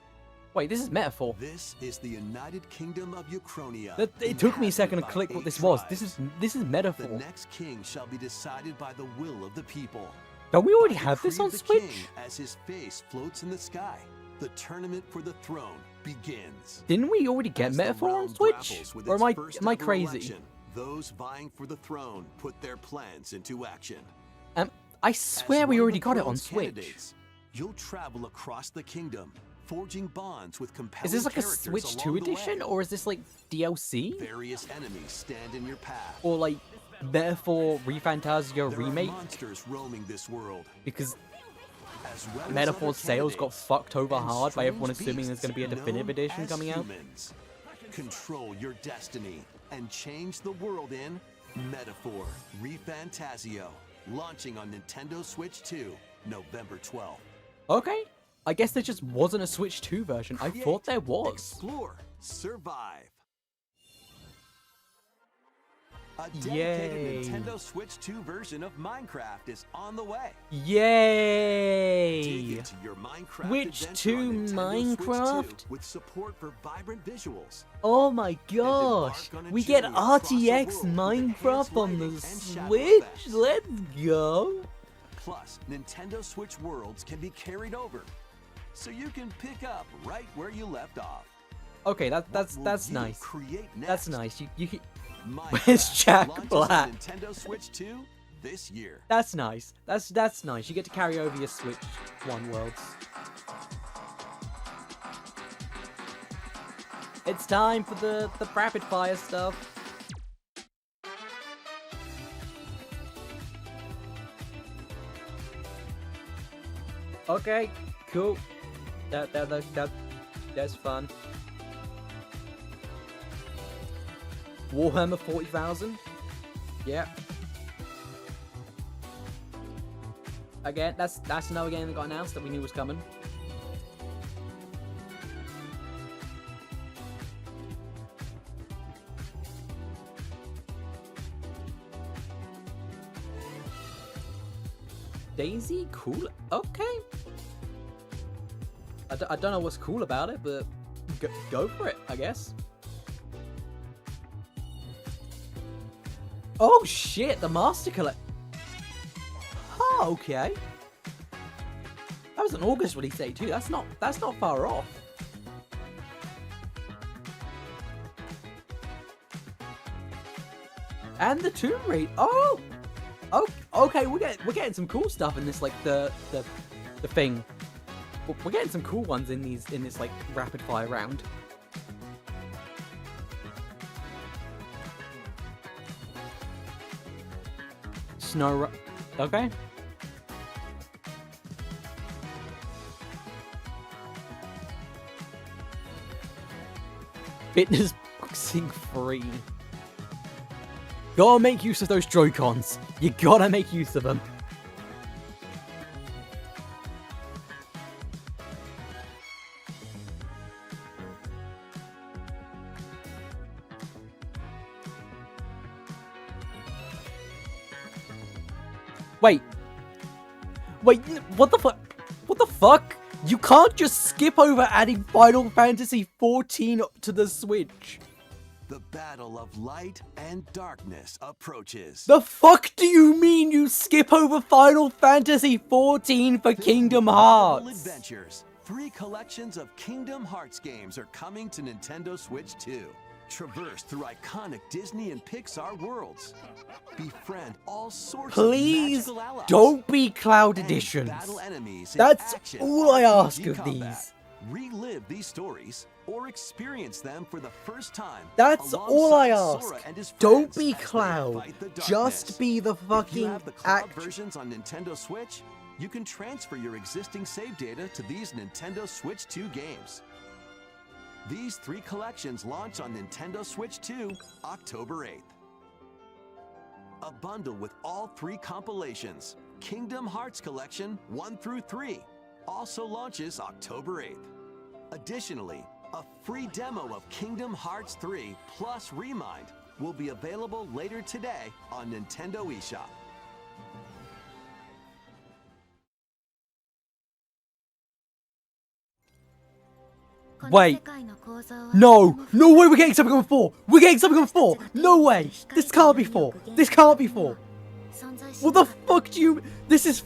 Wait, this is metaphor. This is the United Kingdom of Uchronia. It took me a second to inhabited click by what 8 this was. tribes. This is metaphor. The next king shall be decided by the will of the people. Don't we already By have this decree on of the Switch? king as his face floats in the sky. The tournament for the throne begins. Didn't we already get As the metaphor on realm Switch? grapples with Or its am first I ever crazy? election, those vying for the throne put their plans into action. I As swear one we of already the got it on throne's Switch. candidates, you'll travel across the kingdom, forging bonds with compelling Is this like a characters Switch 2 along the edition, way. or is this like DLC? Various enemies stand in your path. Or like Metaphor ReFantasia There are remake? monsters roaming this world. Because As well as Metaphor's other sales got candidates fucked over and hard by everyone strange assuming there's going to be a beasts definitive known edition as coming out. humans. Control your destiny and change the world in Metaphor ReFantazio, launching on Nintendo Switch 2, November 12th. Okay. I guess there just wasn't a Switch 2 version. I thought there was. Explore, survive. A dedicated Nintendo Switch 2 version of Minecraft is on the way. Yay! Dig into your Minecraft Switch adventure 2 on Nintendo Switch 2 Minecraft? with support for vibrant visuals. Oh my gosh! We get RTX Minecraft on the Switch? Let's go! Plus, Nintendo Switch Worlds can be carried over, so you can pick up right where you left off. Okay, that's nice. Create next? That's nice. You can... Minecraft Where's Jack launches Black? on Nintendo Switch 2 this year. That's nice. That's nice. You get to carry over your Switch 1 worlds. It's time for the rapid fire stuff. Okay, cool. That's fun. Warhammer 40,000. Yeah. Again, that's another game that got announced that we knew was coming. Daisy, cool. Okay. I don't know what's cool about it, but go for it, I guess. Oh shit, the Master Collect. Oh, okay. That was an August release date too. That's not far off. And the Tomb Raider. Oh, okay. We're getting some cool stuff in this, like the thing. We're getting some cool ones in this like rapid fire round. Snow. Okay. Fitness boxing free. Gotta make use of those Joy-Cons. You gotta make use of them. Wait, what the fuck? What the fuck? You can't just skip over adding Final Fantasy XIV to the Switch. The battle of light and darkness approaches. The fuck do you mean you skip over Final Fantasy XIV for Kingdom Hearts? Adventures. 3 collections of Kingdom Hearts games are coming to Nintendo Switch 2. Traverse through iconic Disney and Pixar worlds. Befriend all sorts Please of magical allies. don't be Cloud Editions. Battle enemies in That's action all I RPG ask of combat. these. Relive these stories or experience them for the first time. That's all I alongside ask. Sora and his Don't friends be as they Cloud. fight the darkness. Just be the If you fucking have the cloud versions on Nintendo Switch, you can transfer your existing save data to these Nintendo Switch 2 games. These 3 collections launch on Nintendo Switch 2, October 8th. A bundle with all 3 compilations, Kingdom Hearts Collection 1 through 3, also launches October 8th. Additionally, a free demo of Kingdom Hearts 3 plus Remind will be available later today on Nintendo eShop. Wait. No way, we're getting something on 4. We're getting something on 4. No way. This can't be 4. This can't be 4. What the fuck do you... This is...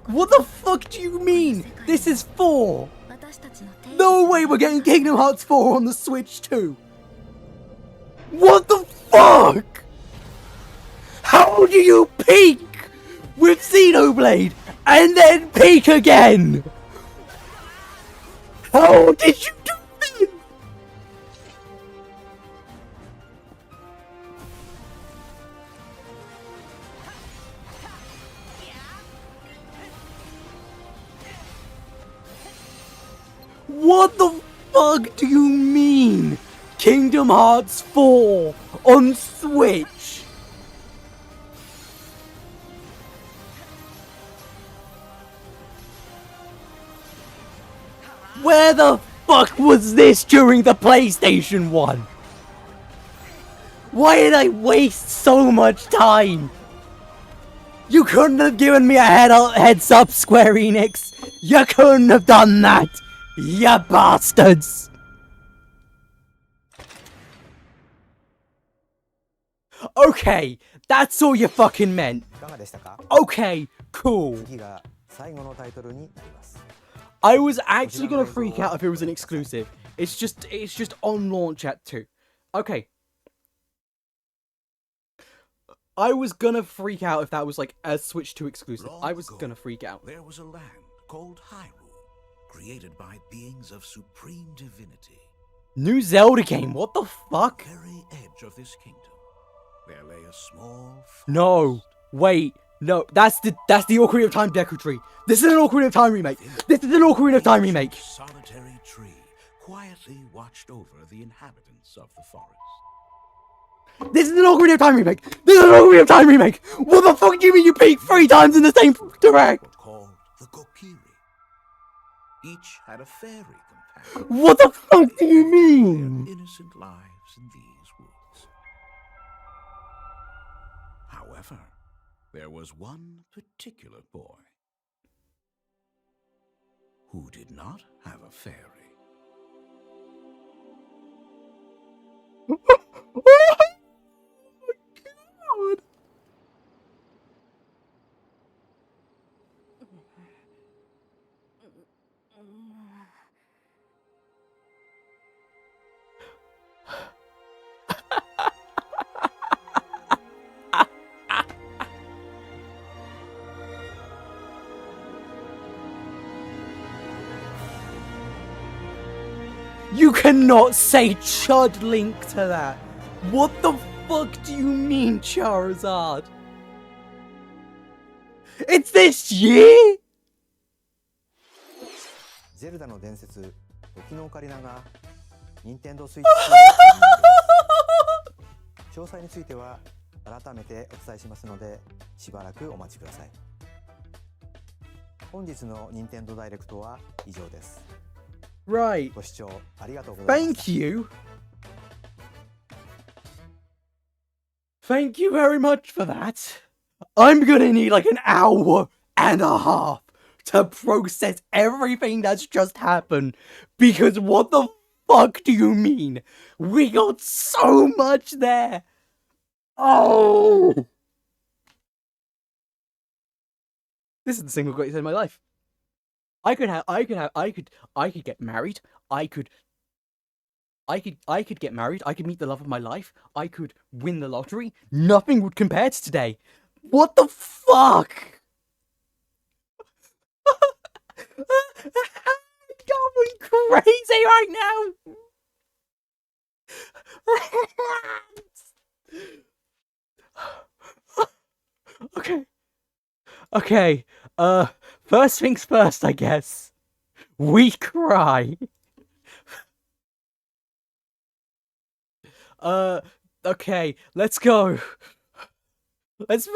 What the fuck do you mean? This is 4. No way we're getting Kingdom Hearts 4 on the Switch too. What the fuck? How do you peak with Xenoblade and then peak again? How did you do this? What the fuck do you mean? Kingdom Hearts 4 on Switch. Where the fuck was this during the PlayStation 1? Why did I waste so much time? You couldn't have given me a heads up, Square Enix. You couldn't have done that, you bastards. Okay, that's all you fucking meant. Okay, cool. I was actually gonna freak out if it was an exclusive. It's just on launch at 2. Okay. I was gonna freak out if that was like a Switch 2 exclusive. I was gonna freak out. There was a land called Hyrule, created by beings of supreme divinity. New Zelda game, what the fuck? Very edge of this kingdom, there lay a small No, wait, no, that's the Ocarina of Time Deku Tree. This is an Ocarina of Time remake. This is an Ocarina of Time remake. solitary tree quietly watched over the inhabitants of the forest. This is an Ocarina of Time remake. This is an Ocarina of Time remake. What the fuck do you mean you peaked 3 times in the same direct? Called the Kokiri. Each had a fairy companion. What the fuck do you mean? Innocent lives in these woods. However, there was one particular boy who did not have a fairy. You cannot say Chud Link to that. What the fuck do you mean, Charizard? It's this year? ゼルダの伝説、時のオカリナが任天堂スイッチ詳細については改めてお伝えしますのでしばらくお待ちください。本日の任天堂ダイレクトは以上です。 Right. ご視聴ありがとうございました。 Thank you. Thank you very much for that. I'm gonna need like an hour and a half to process everything that's just happened. Because what the fuck do you mean? We got so much there. Oh. This is the single greatest day of my life. I could get married. I could get married. I could meet the love of my life. I could win the lottery. Nothing would compare to today. What the fuck? I'm going crazy right now. Okay. First things first, I guess. We cry. Okay, let's go. Let's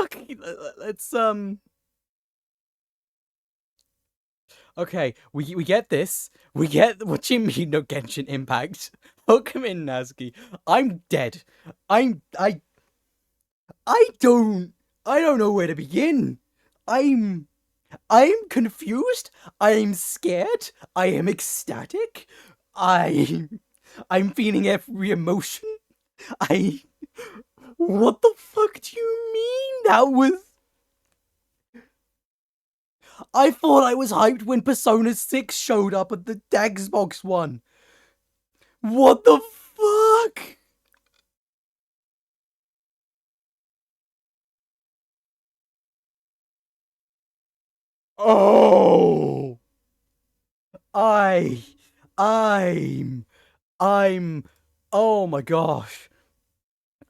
Okay, we get this. We get what you mean, no Genshin Impact. Welcome in, Nazki. I'm dead. I don't know where to begin. I'm confused. I'm scared. I am ecstatic. I'm feeling every emotion. What the fuck do you mean? That was... I thought I was hyped when Persona 6 showed up at the Xbox One. What the fuck? Oh, oh my gosh.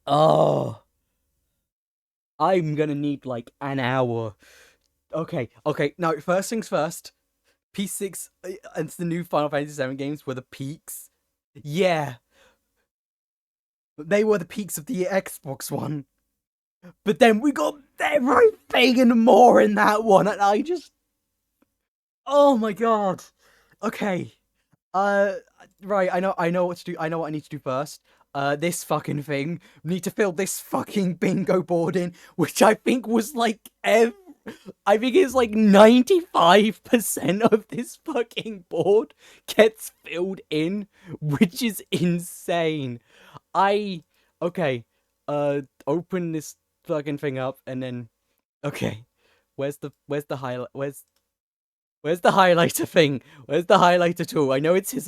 Oh, I'm gonna need like an hour. Okay, now first things first. P6 and the new Final Fantasy VII games were the peaks. Yeah. They were the peaks of the Xbox One. But then we got everything and more in that one, and I just... Oh my god. Okay. Right, I know what to do. I know what I need to do first. This fucking thing. We need to fill this fucking bingo board in, which I think was like I think it's like 95% of this fucking board gets filled in, which is insane. Okay, open this fucking thing up and then, okay, where's the highlight, where's the highlighter thing? Where's the highlighter tool? I know it's his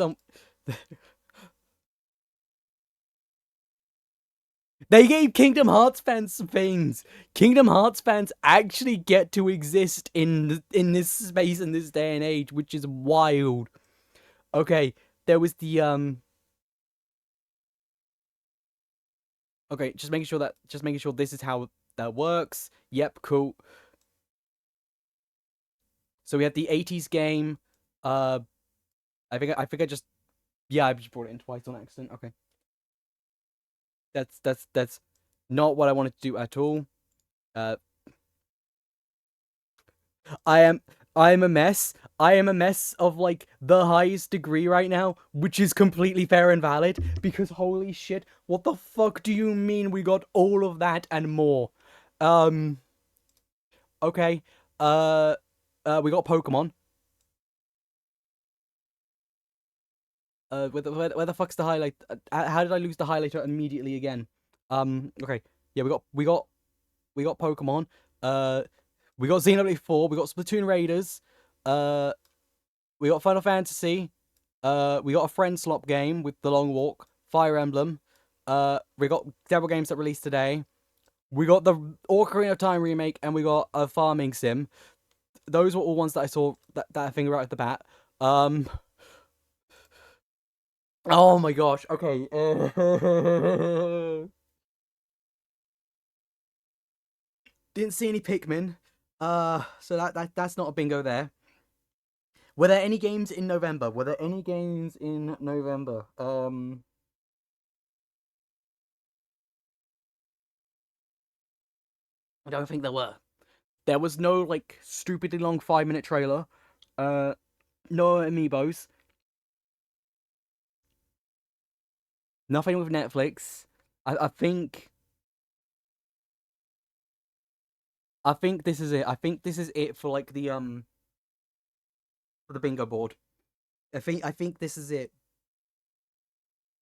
They gave Kingdom Hearts fans some things. Kingdom Hearts fans actually get to exist in this space in this day and age, which is wild. Okay, there was the okay, just making sure this is how that works. Yep, cool. So we had the 80s game. I think I just brought it in twice on accident. Okay. That's not what I wanted to do at all. I am a mess. I am a mess of like the highest degree right now, which is completely fair and valid because holy shit, what the fuck do you mean we got all of that and more? Okay. We got Pokemon. Where the fuck's the highlight? How did I lose the highlighter immediately again? Okay. Yeah, we got Pokemon. We got Xenoblade 4. We got Splatoon Raiders. We got Final Fantasy. We got a Friend Slop game with The Long Walk. Fire Emblem. We got several games that released today. We got the Ocarina of Time remake, and we got a farming sim. Those were all ones that I saw that thing right at the bat. Oh my gosh, okay. Didn't see any Pikmin. So that's not a bingo there. Were there any games in November? I don't think there were. There was no, like, stupidly long 5-minute trailer. No amiibos. Nothing with Netflix. I think this is it. I think this is it for like the for the bingo board. I think this is it.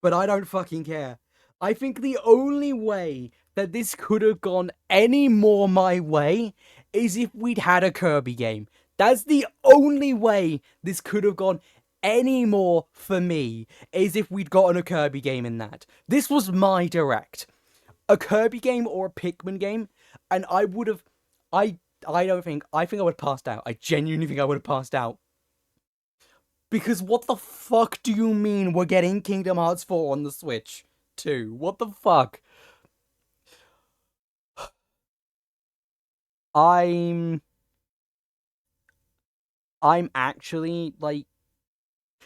But I don't fucking care. I think the only way that this could have gone any more my way is if we'd had a Kirby game. That's the only way this could have gone any more for me, is if we'd gotten a Kirby game in that. This was my direct. A Kirby game or a Pikmin game, and I would have... I think I would have passed out. I genuinely think I would have passed out. Because what the fuck do you mean we're getting Kingdom Hearts 4 on the Switch 2? What the fuck? I'm actually, like...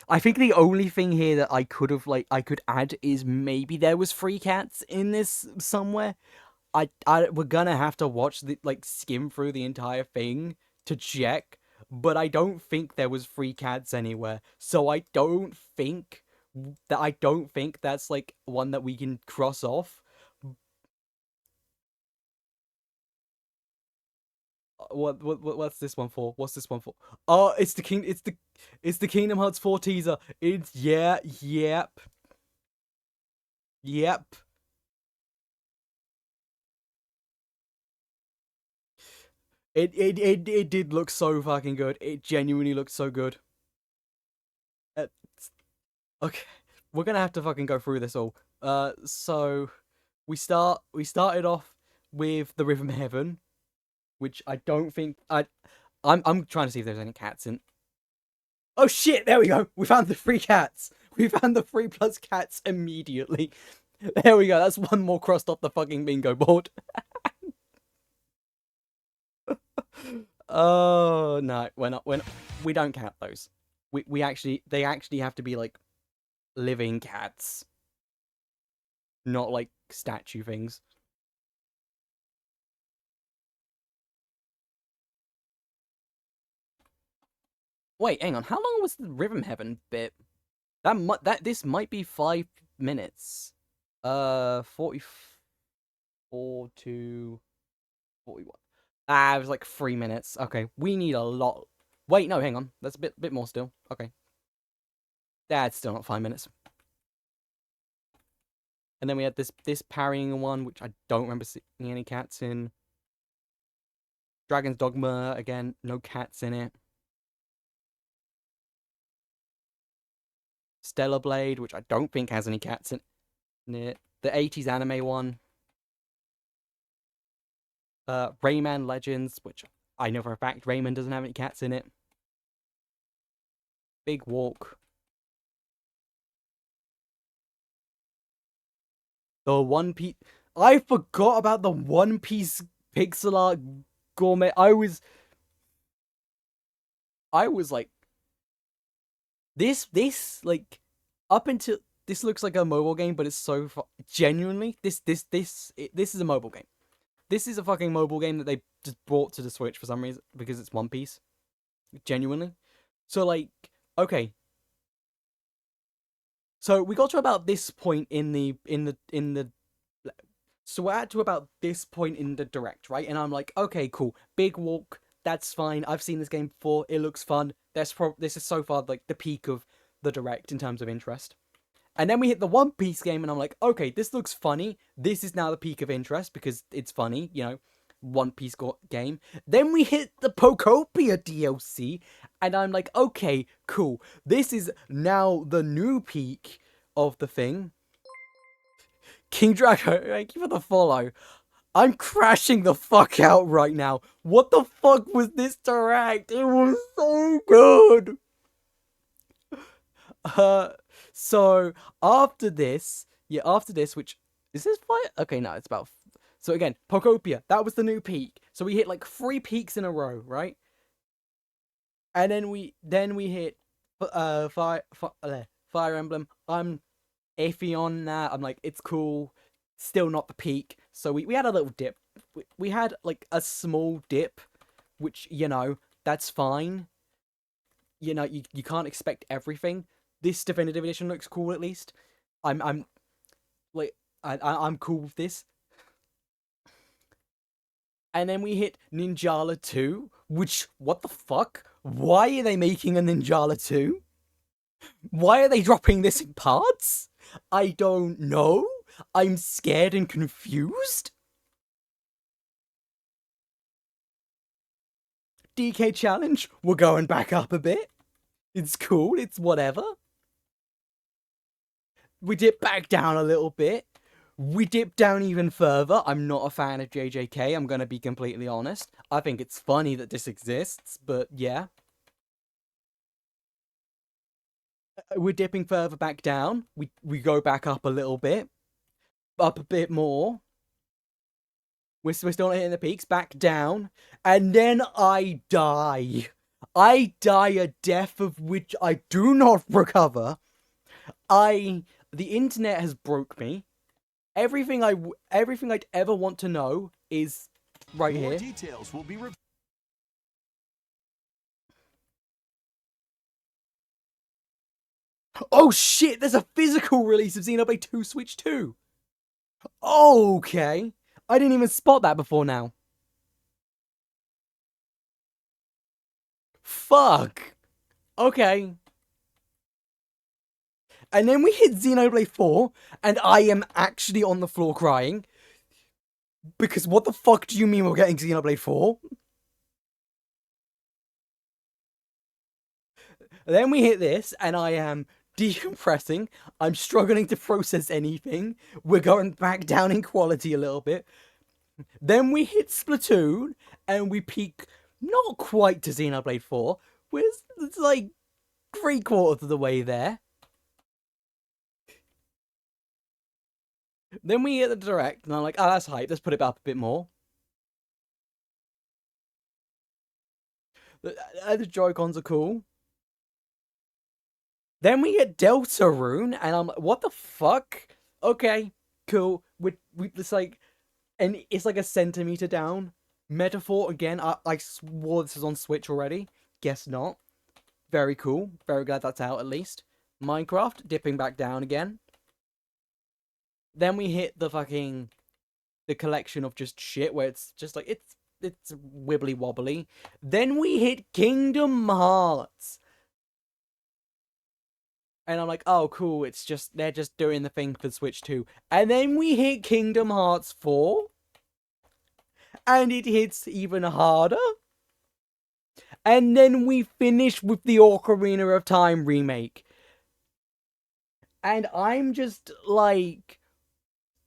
I think the only thing here that I could add is maybe there was free cats in this somewhere. We're gonna have to watch skim through the entire thing to check, but I don't think there was free cats anywhere. So I don't think that's like one that we can cross off. What's this one for? What's this one for? Oh, it's the Kingdom Hearts 4 teaser. Yep. It did look so fucking good. It genuinely looked so good. Okay, we're gonna have to fucking go through this all. So we started off with the Rhythm Heaven, which I don't think I'm trying to see if there's any cats in. Oh shit! There we go. We found the free cats. We found the 3+ cats immediately. There we go. That's one more crossed off the fucking bingo board. Oh no, we don't count those. They actually have to be like living cats. not like statue things. Wait, hang on. How long was the Rhythm Heaven bit? This might be 5 minutes. 44 to 41. It was like 3 minutes. Okay, we need a lot. Wait, no, hang on. That's a bit more still. Okay. That's still not 5 minutes. And then we had this parrying one, which I don't remember seeing any cats in. Dragon's Dogma, again, no cats in it. Stellar Blade, which I don't think has any cats in it. The 80s anime one. Rayman Legends, which I know for a fact Rayman doesn't have any cats in it. Big Walk. The One Piece. I forgot about the One Piece pixel art gourmet. I was like, this like, up until this looks like a mobile game, but it's so genuinely this is a mobile game. This is a fucking mobile game that they just brought to the Switch for some reason because it's One Piece. Genuinely. So like, okay. So we got to about this point in the so we're at to about this point in the direct, right? And I'm like, okay, cool. Big Walk, that's fine. I've seen this game before. It looks fun. This is so far like the peak of the direct in terms of interest. And then we hit the One Piece game and I'm like, okay, this looks funny. This is now the peak of interest because it's funny, you know, One Piece game. Then we hit the Pokopia DLC and I'm like, okay, cool. This is now the new peak of the thing. King Drago, thank you for the follow. I'm crashing the fuck out right now. What the fuck was this direct? It was so good. So after this, which is this fight? Okay, no, it's about. So again, Pokopia, that was the new peak. So we hit like 3 peaks in a row, right? And then we hit Fire Emblem. I'm iffy on that. I'm like, it's cool, still not the peak. So we had a little dip. We had like a small dip, which, you know, that's fine. You know, you can't expect everything. This definitive edition looks cool at least. I'm cool with this. And then we hit Ninjala 2, which, what the fuck? Why are they making a Ninjala 2? Why are they dropping this in parts? I don't know. I'm scared and confused. DK Challenge, we're going back up a bit. It's cool, it's whatever. We dip back down a little bit. We dip down even further. I'm not a fan of JJK, I'm gonna be completely honest. I think it's funny that this exists, but yeah. We're dipping further back down. We go back up a little bit. Up a bit more. We're still not hitting the peaks. Back down. And then I die. I die a death of which I do not recover. The internet has broke me. Everything I'd ever want to know is right here. More details will be Oh shit, there's a physical release of Xenoblade 2 Switch 2. Okay. I didn't even spot that before now. Fuck. Okay. And then we hit Xenoblade 4, and I am actually on the floor crying. Because what the fuck do you mean we're getting Xenoblade 4? Then we hit this, and I am decompressing. I'm struggling to process anything. We're going back down in quality a little bit. Then we hit Splatoon, and we peak not quite to Xenoblade 4. It's like 3/4 of the way there. Then we hit the direct, and I'm like, oh, that's hype. Let's put it up a bit more. The Joy-Cons are cool. Then we get Deltarune, and I'm like, what the fuck? Okay, cool. It's like, and it's like a centimeter down. Metaphor again. I swore this is on Switch already. Guess not. Very cool. Very glad that's out at least. Minecraft dipping back down again. Then we hit the collection of just shit where it's just like it's wibbly wobbly. Then we hit Kingdom Hearts. And I'm like, oh cool, they're just doing the thing for Switch 2. And then we hit Kingdom Hearts 4. And it hits even harder. And then we finish with the Ocarina of Time remake. And I'm just like,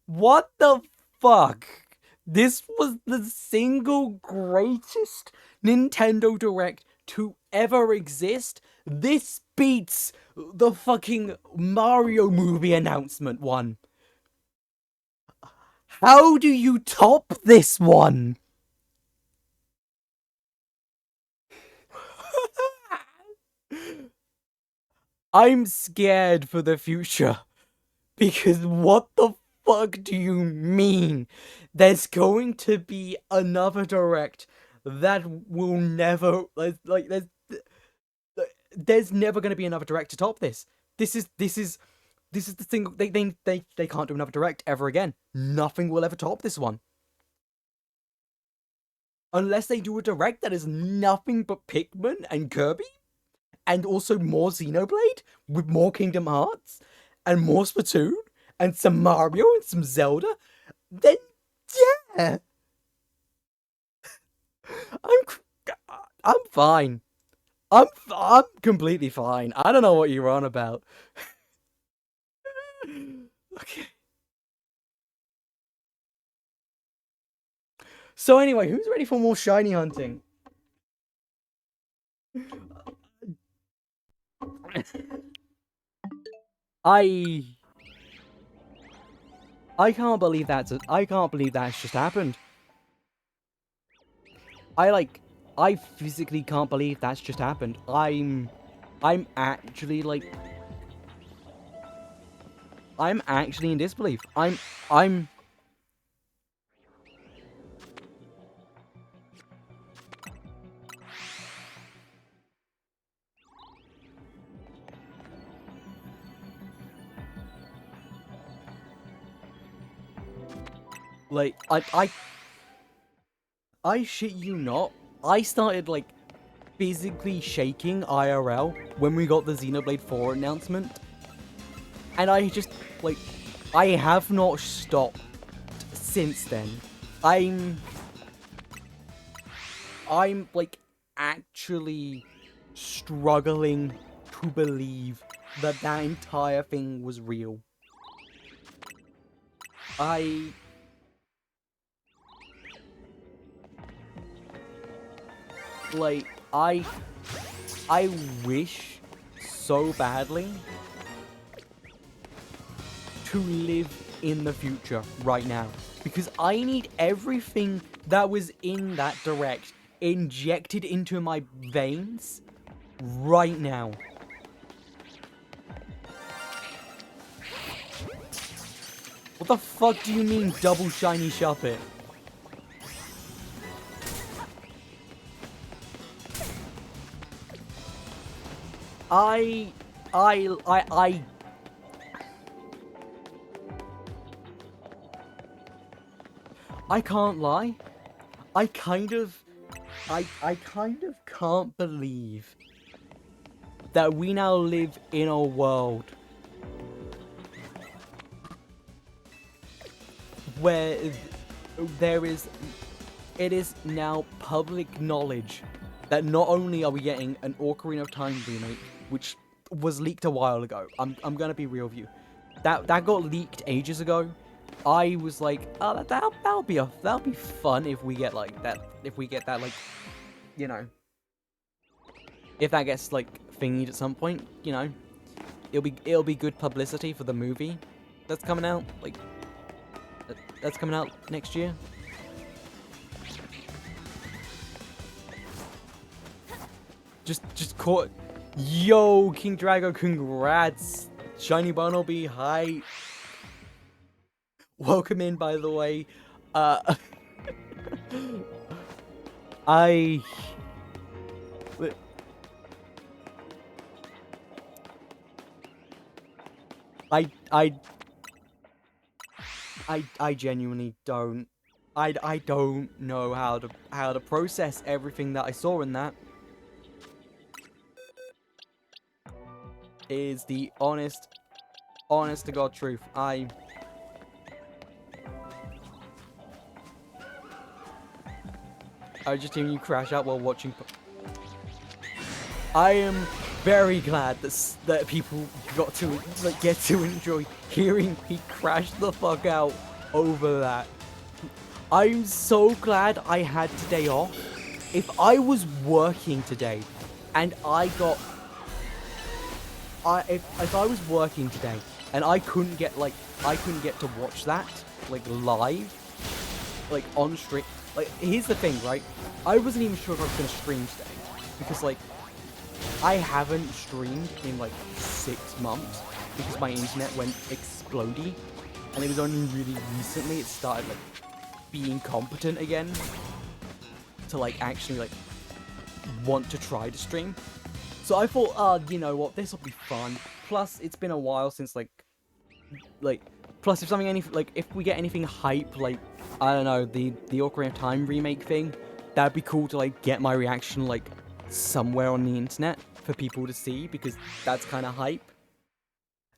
what the fuck? This was the single greatest Nintendo Direct to ever exist. This beats the fucking Mario movie announcement one. How do you top this one? I'm scared for the future. Because what the fuck do you mean? There's going to be another Direct that will never, like, there's never going to be another Direct to top this. This is the single, they can't do another Direct ever again. Nothing will ever top this one. Unless they do a Direct that is nothing but Pikmin and Kirby, and also more Xenoblade, with more Kingdom Hearts, and more Splatoon, and some Mario, and some Zelda, then yeah! I'm fine. I'm completely fine. I don't know what you're on about. Okay. So anyway, who's ready for more shiny hunting? I can't believe that's just happened. I physically can't believe that's just happened. I'm actually in disbelief. I'm like, I shit you not, I started, like, physically shaking IRL when we got the Xenoblade 4 announcement. And I just, like, I have not stopped since then. I'm, like, actually struggling to believe that that entire thing was real. I wish so badly to live in the future right now, because I need everything that was in that Direct injected into my veins right now. What the fuck do you mean double shiny Shuppet? I can't lie. I kind of can't believe that we now live in a world where it is now public knowledge that not only are we getting an Ocarina of Time remake, which was leaked a while ago. I'm gonna be real with you. That got leaked ages ago. I was like, oh, that'll be fun if we get like that. If we get that, like, you know, if that gets like thingied at some point, you know, it'll be good publicity for the movie that's coming out. Like, that's coming out next year. Just caught. Yo, King Drago, congrats. Shiny Barnaby, hi. welcome in, by the way. I genuinely don't. I don't know how to process everything that I saw in that. Is the honest to God truth. I just hearing you crash out while watching. I am very glad that people got to get to enjoy hearing me crash the fuck out over that. I'm so glad I had today off. If I was working today and if I was working today and I couldn't get to watch that live on stream. Here's the thing, right? I wasn't even sure if I was going to stream today because I haven't streamed in 6 months because my internet went explodey, and it was only really recently it started being competent again to actually want to try to stream. So I thought, you know what, this will be fun. Plus, it's been a while since plus if if we get anything hype, I don't know, the Ocarina of Time remake thing, that'd be cool to get my reaction somewhere on the internet for people to see, because that's kind of hype.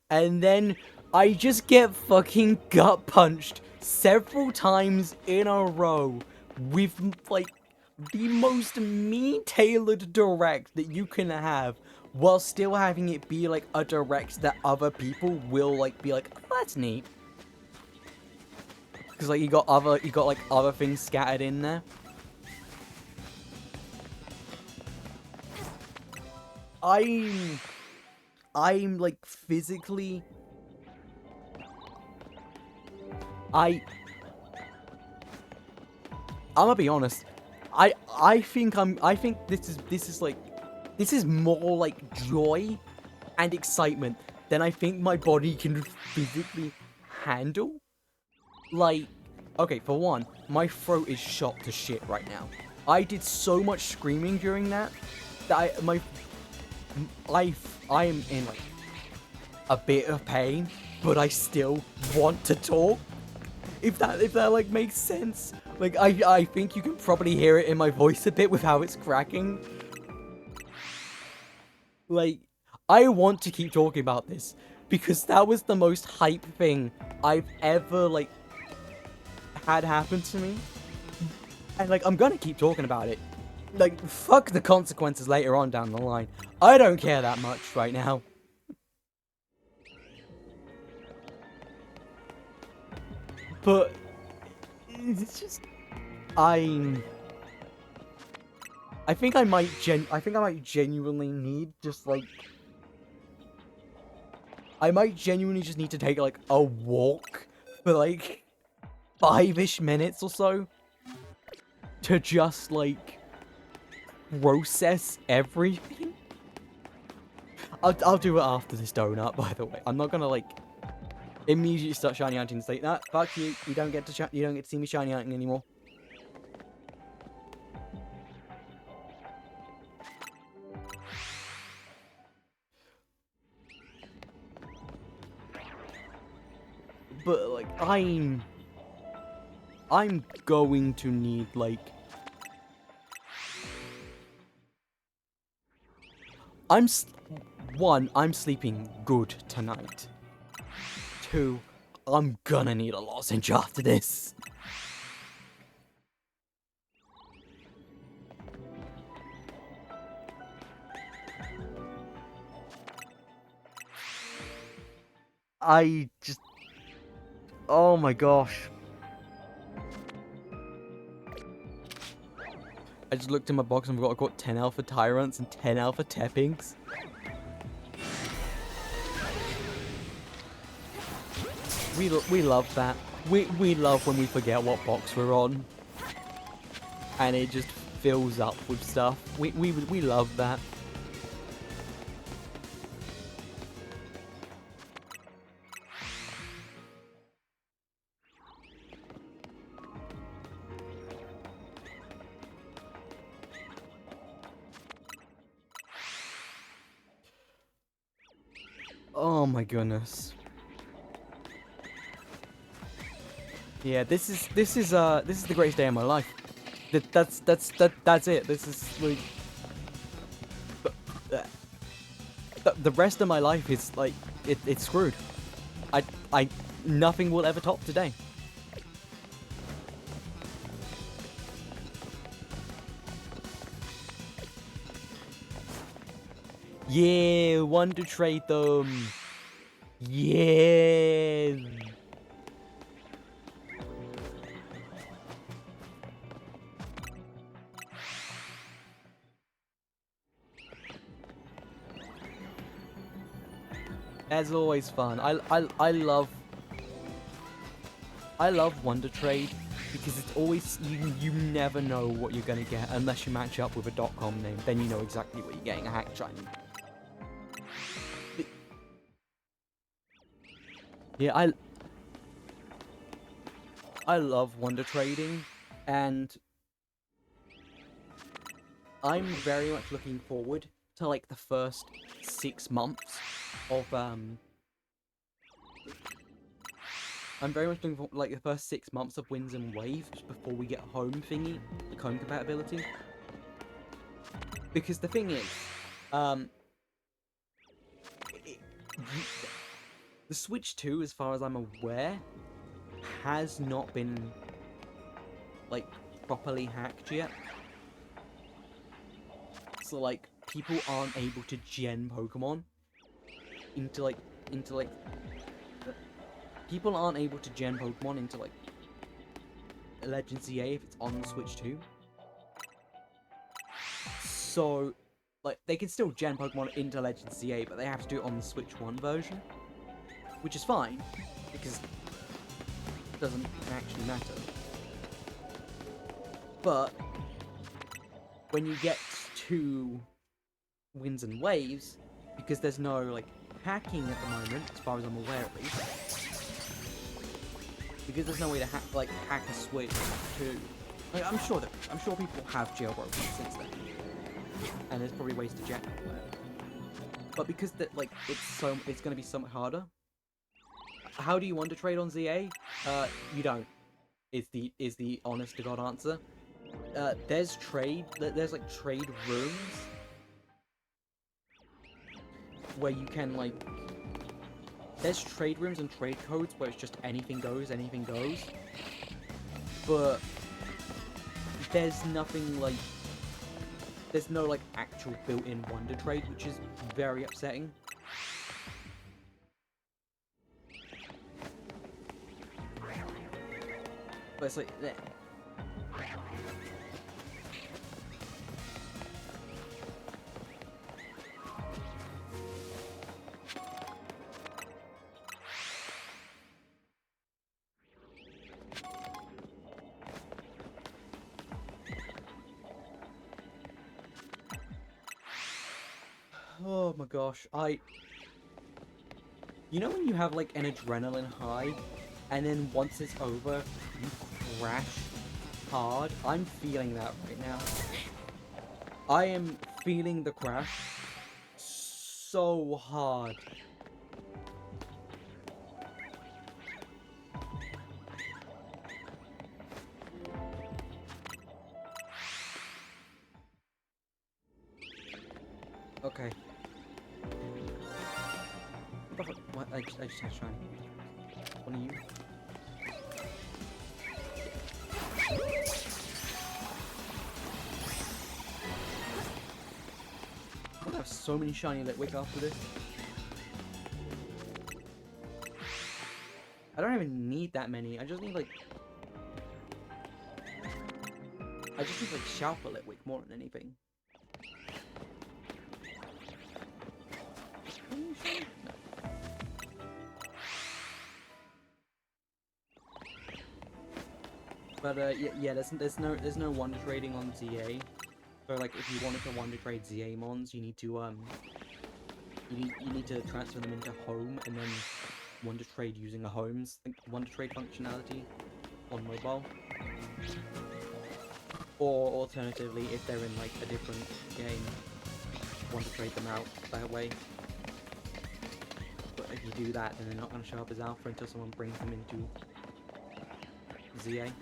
And then I just get fucking gut punched several times in a row with the most me-tailored direct that you can have, while still having it be a direct that other people will be oh, that's neat. Because you got other things scattered in there. I'm physically I'm gonna be honest. I think this is more joy and excitement than I think my body can physically handle. Okay, for one, my throat is shot to shit right now. I did so much screaming during that I am in a bit of pain, but I still want to talk. If that makes sense. I think you can probably hear it in my voice a bit with how it's cracking. I want to keep talking about this because that was the most hype thing I've ever had happen to me. And I'm gonna keep talking about it. Fuck the consequences later on down the line. I don't care that much right now. But it's just I think I might genuinely need just I might genuinely just need to take a walk for 5-ish minutes or so to just process everything. I'll do it after this donut, by the way. I'm not gonna immediately start shiny hunting and say, nah, fuck you. You don't get to see me shiny hunting anymore. But I'm going to need I'm sleeping good tonight. 2, I'm gonna need a lozenge after this. Oh my gosh. I just looked in my box and I've got 10 Alpha Tyrants and 10 Alpha Teppings. We love that. We love when we forget what box we're on. And it just fills up with stuff. We love that. Oh my goodness. Yeah, this is the greatest day of my life. That's it. This is like the rest of my life is like it's screwed. Nothing will ever top today. Yeah, want to trade them. Yeah. As always, fun. I love Wonder Trade because it's always you never know what you're gonna get unless you match up with a .com name. Then you know exactly what you're getting. A hack shiny. Yeah, I love Wonder Trading, and I'm very much looking forward to like the first 6 months of I'm very much looking for like the first 6 months of Winds and Waves before we get home thingy, like home compatibility. Because the thing is, the Switch 2, as far as I'm aware, has not been like properly hacked yet. So like people aren't able to gen Pokemon into like people aren't able to gen Pokemon into like Legend ZA if it's on the Switch 2. So like they can still gen Pokemon into Legend ZA, but they have to do it on the Switch 1 version, which is fine because it doesn't actually matter. But when you get to Winds and Waves, because there's no like hacking at the moment, as far as I'm aware at least, because there's no way to hack a Switch 2. Like, I'm sure people have jailbroken it since then, and there's probably ways to jack it. But because that like it's going to be so much harder. How do you want to trade on ZA? You don't. Is the honest to God answer. There's like trade rooms where you can like. There's trade rooms and trade codes where it's just anything goes. But there's nothing like. There's no like actual built-in Wonder Trade, which is very upsetting. But it's like, oh my gosh, you know when you have like an adrenaline high, and then once it's over, you crash hard? I'm feeling that right now. I am feeling the crash so hard. Okay. What? I just had shiny. One of you. I'm gonna have so many shiny Litwick after this. I don't even need that many. I just need like Shout for Litwick more than anything. But yeah, there's no Wonder Trading on ZA. So like if you wanted to Wonder Trade ZA mons, you need to you need to transfer them into Home and then Wonder Trade using a Home's Wonder Trade functionality on mobile. Or alternatively, if they're in like a different game, Wonder Trade them out that way. you do that, then they're not going to show up as alpha until someone brings them into ZA.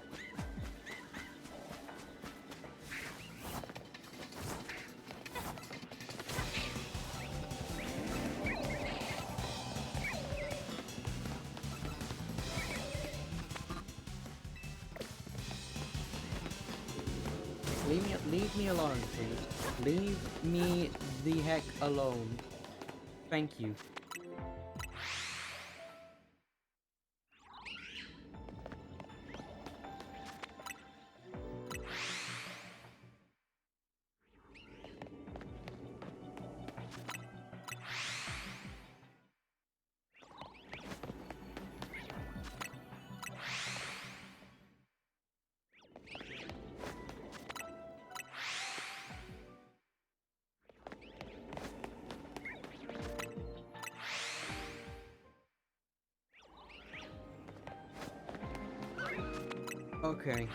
Leave me alone, please. Leave me the heck alone. Thank you. Okay.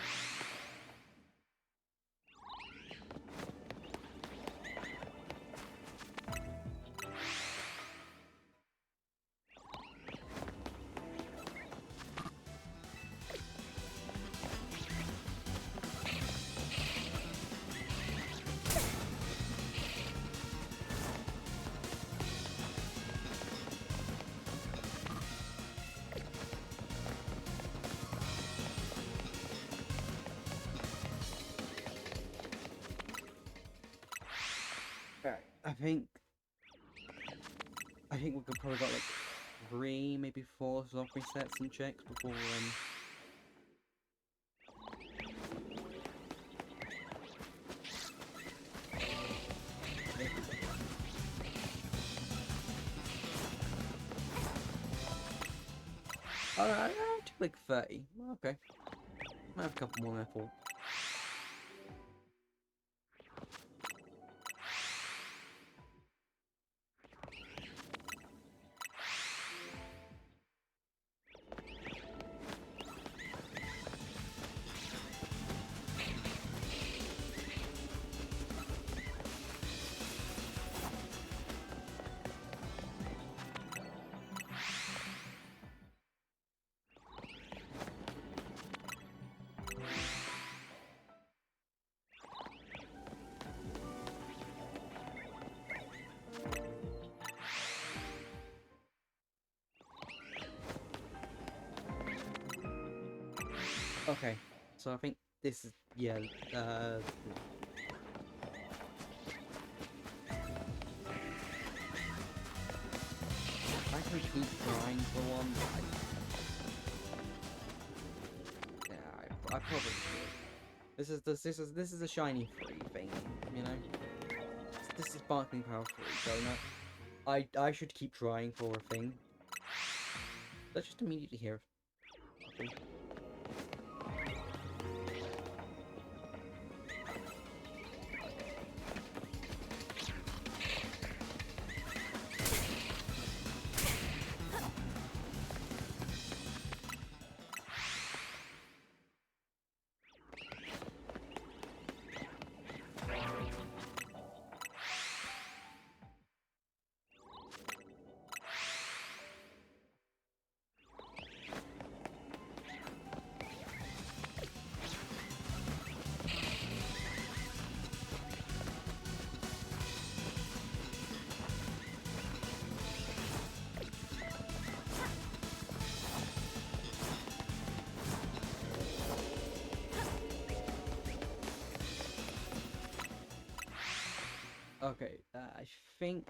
I think we could probably got like 3, maybe 4 soft resets and checks before oh, I do like 30. Okay. Might have a couple more there for. Okay, so I think this is, yeah, I can keep trying for one, but yeah, I probably should. This is a shiny free thing, you know? This is sparkling power free, so no, I should keep trying for a thing. Let's just immediately hear. Okay. Okay, I think...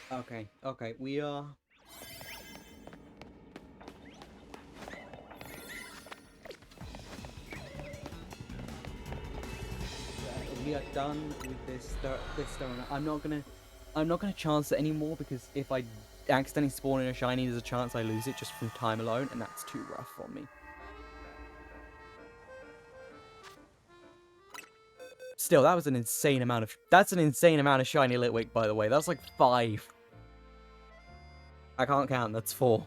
Okay, okay, we are... We are done with this stone. I'm not gonna chance it anymore, because if I accidentally spawn in a shiny, there's a chance I lose it just from time alone, and that's too rough for me. Still, that was an insane amount of... That's an insane amount of shiny Litwick, by the way. That's like 5. I can't count, that's 4.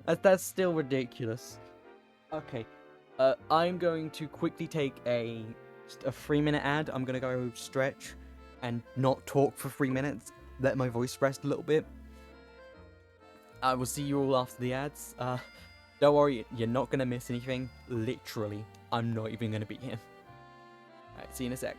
That's still ridiculous. Okay. I'm going to quickly take a 3-minute ad. I'm gonna go stretch and not talk for 3 minutes. Let my voice rest a little bit. I will see you all after the ads. Don't worry, you're not gonna miss anything. Literally, I'm not even gonna be here. Alright, see you in a sec.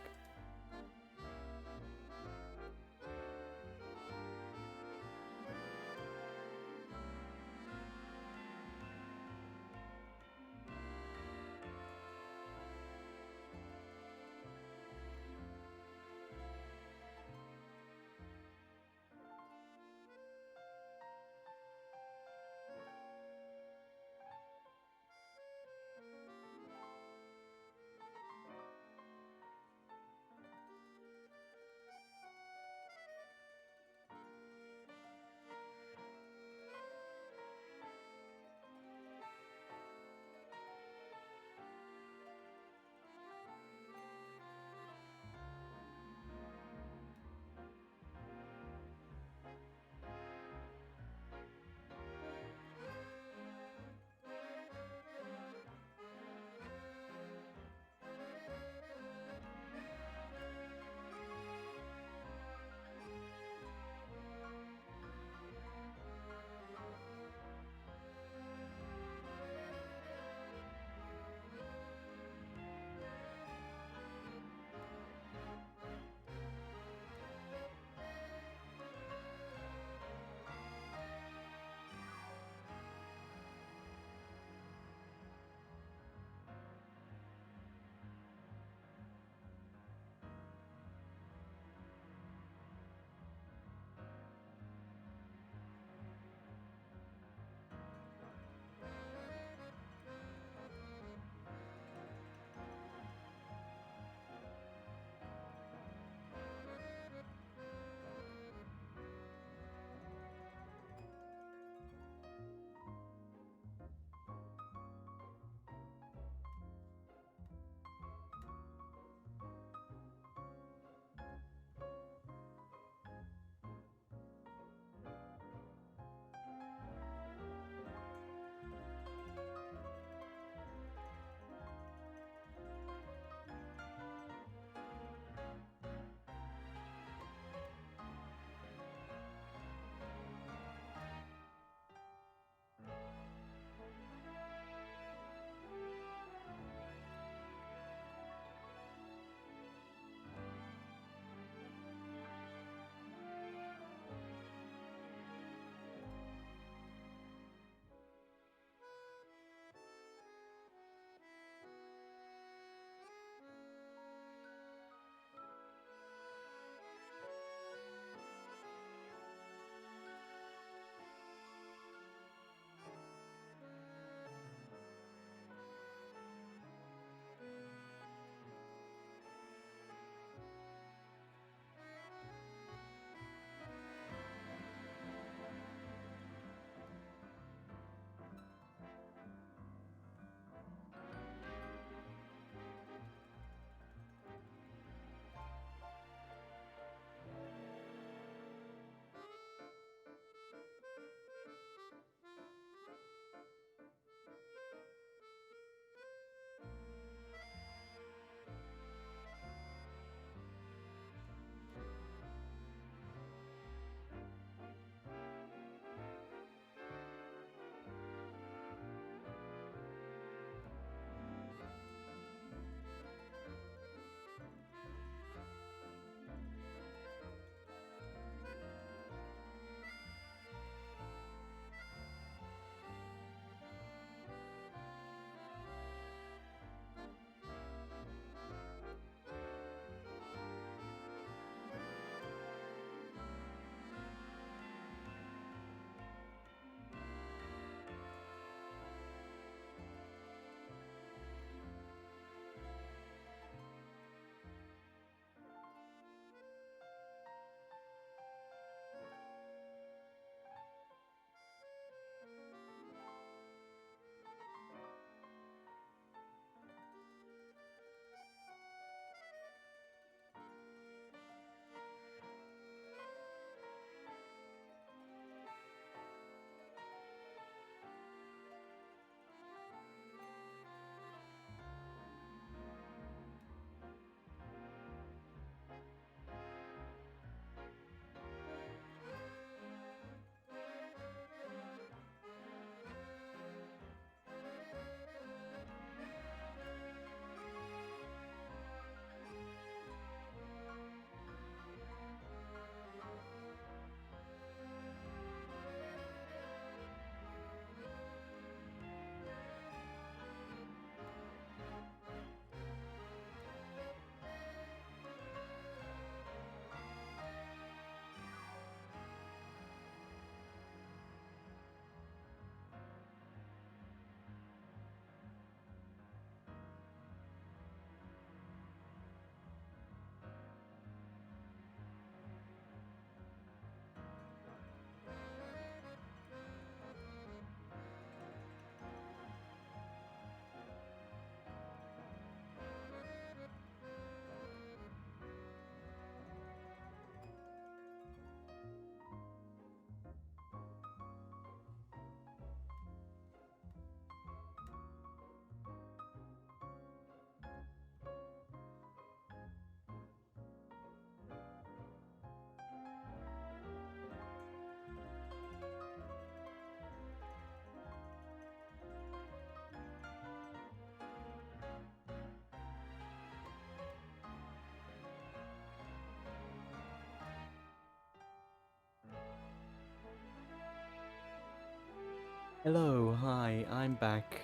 Hello, hi, I'm back.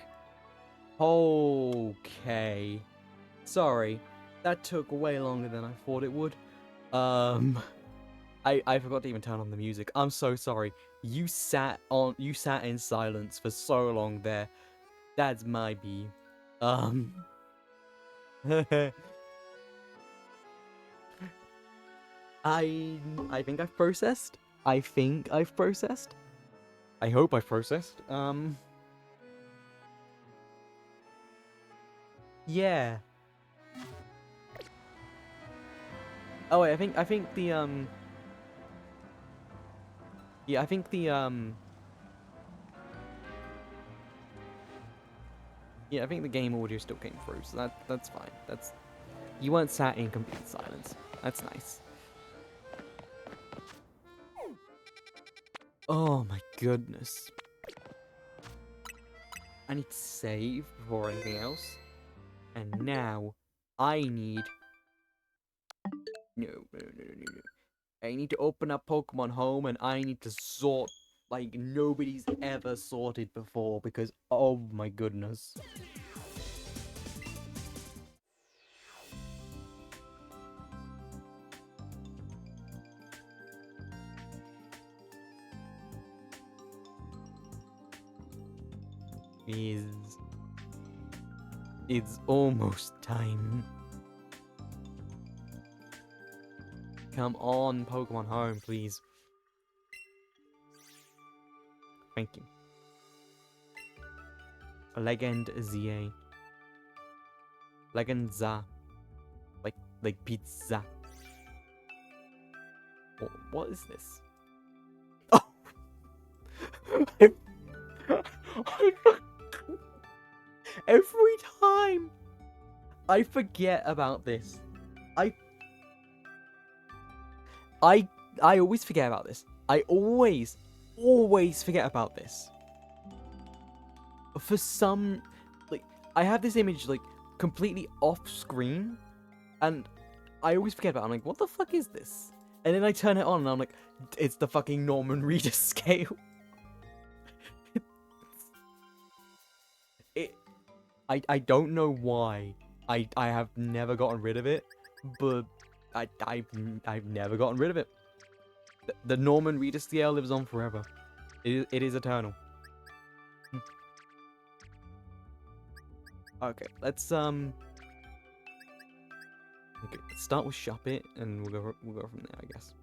Okay. Sorry, that took way longer than I thought it would. I forgot to even turn on the music. I'm so sorry. You sat in silence for so long there. That's my B. I think I've processed. I think I've processed. I hope I've processed. Yeah. Oh wait, I think the yeah, I think the yeah, I think the game audio still came through, so that's fine. You weren't sat in complete silence. That's nice. Oh my goodness. I need to save before anything else. And now I need no. I need to open up Pokemon Home and I need to sort like nobody's ever sorted before because oh my goodness. It's almost time. Come on, Pokemon Home, please. Thank you. Legend ZA. Legend za. Like pizza. What is this? Oh! Every time I forget about this. I always forget about this. I always forget about this. For some, like, I have this image, like, completely off screen, and I always forget about it. I'm like, what the fuck is this? And then I turn it on, and I'm like, it's the fucking Norman Reader scale. I don't know why. I have never gotten rid of it, but I've never gotten rid of it. The Norman Reader scale lives on forever. It is eternal. Okay, let's okay, let's start with Shop It, and we'll go from there, I guess.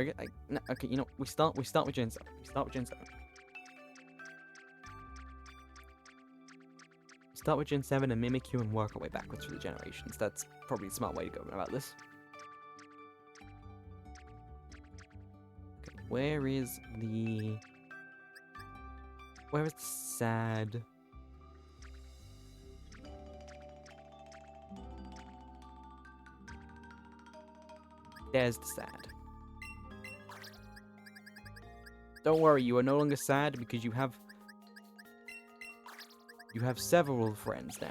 Okay, okay, you know, we start with Gen 7. Start with Gen 7 and Mimikyu and work our way backwards through the generations. That's probably a smart way to go about this. Okay, where is the sad? There's the sad. Don't worry, you are no longer sad because you have several friends now.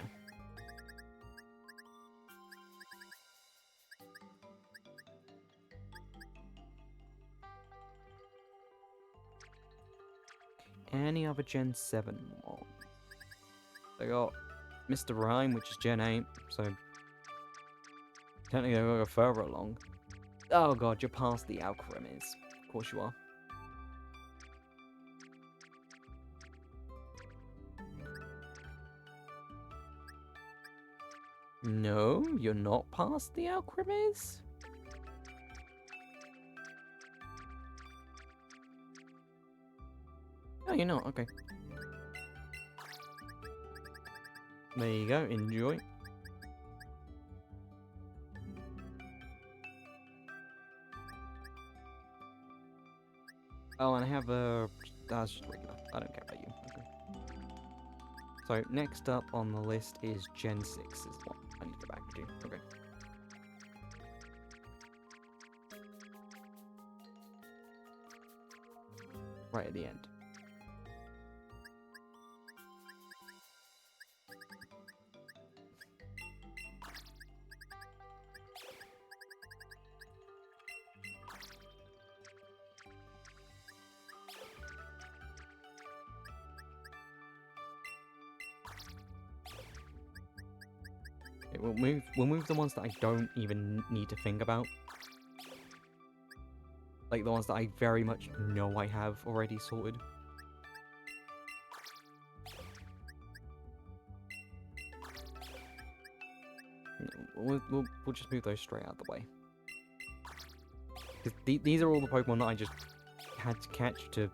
Any other Gen 7 mobs? They got Mr. Rhyme, which is Gen 8, so technically they're gonna go further along. Oh god, you're past the Alchemiz. Of course you are. No, you're not past the Alchemiz? Oh, you're not, okay. There you go, enjoy. Oh, and I have a... That's just regular. I don't care about you. Okay. So, next up on the list is Gen 6 is what I need to go back to. Okay. Right at the end. Okay, we'll move the ones that I don't even need to think about. Like the ones that I very much know I have already sorted. We'll just move those straight out of the way. 'Cause these are all the Pokemon that I just had to catch to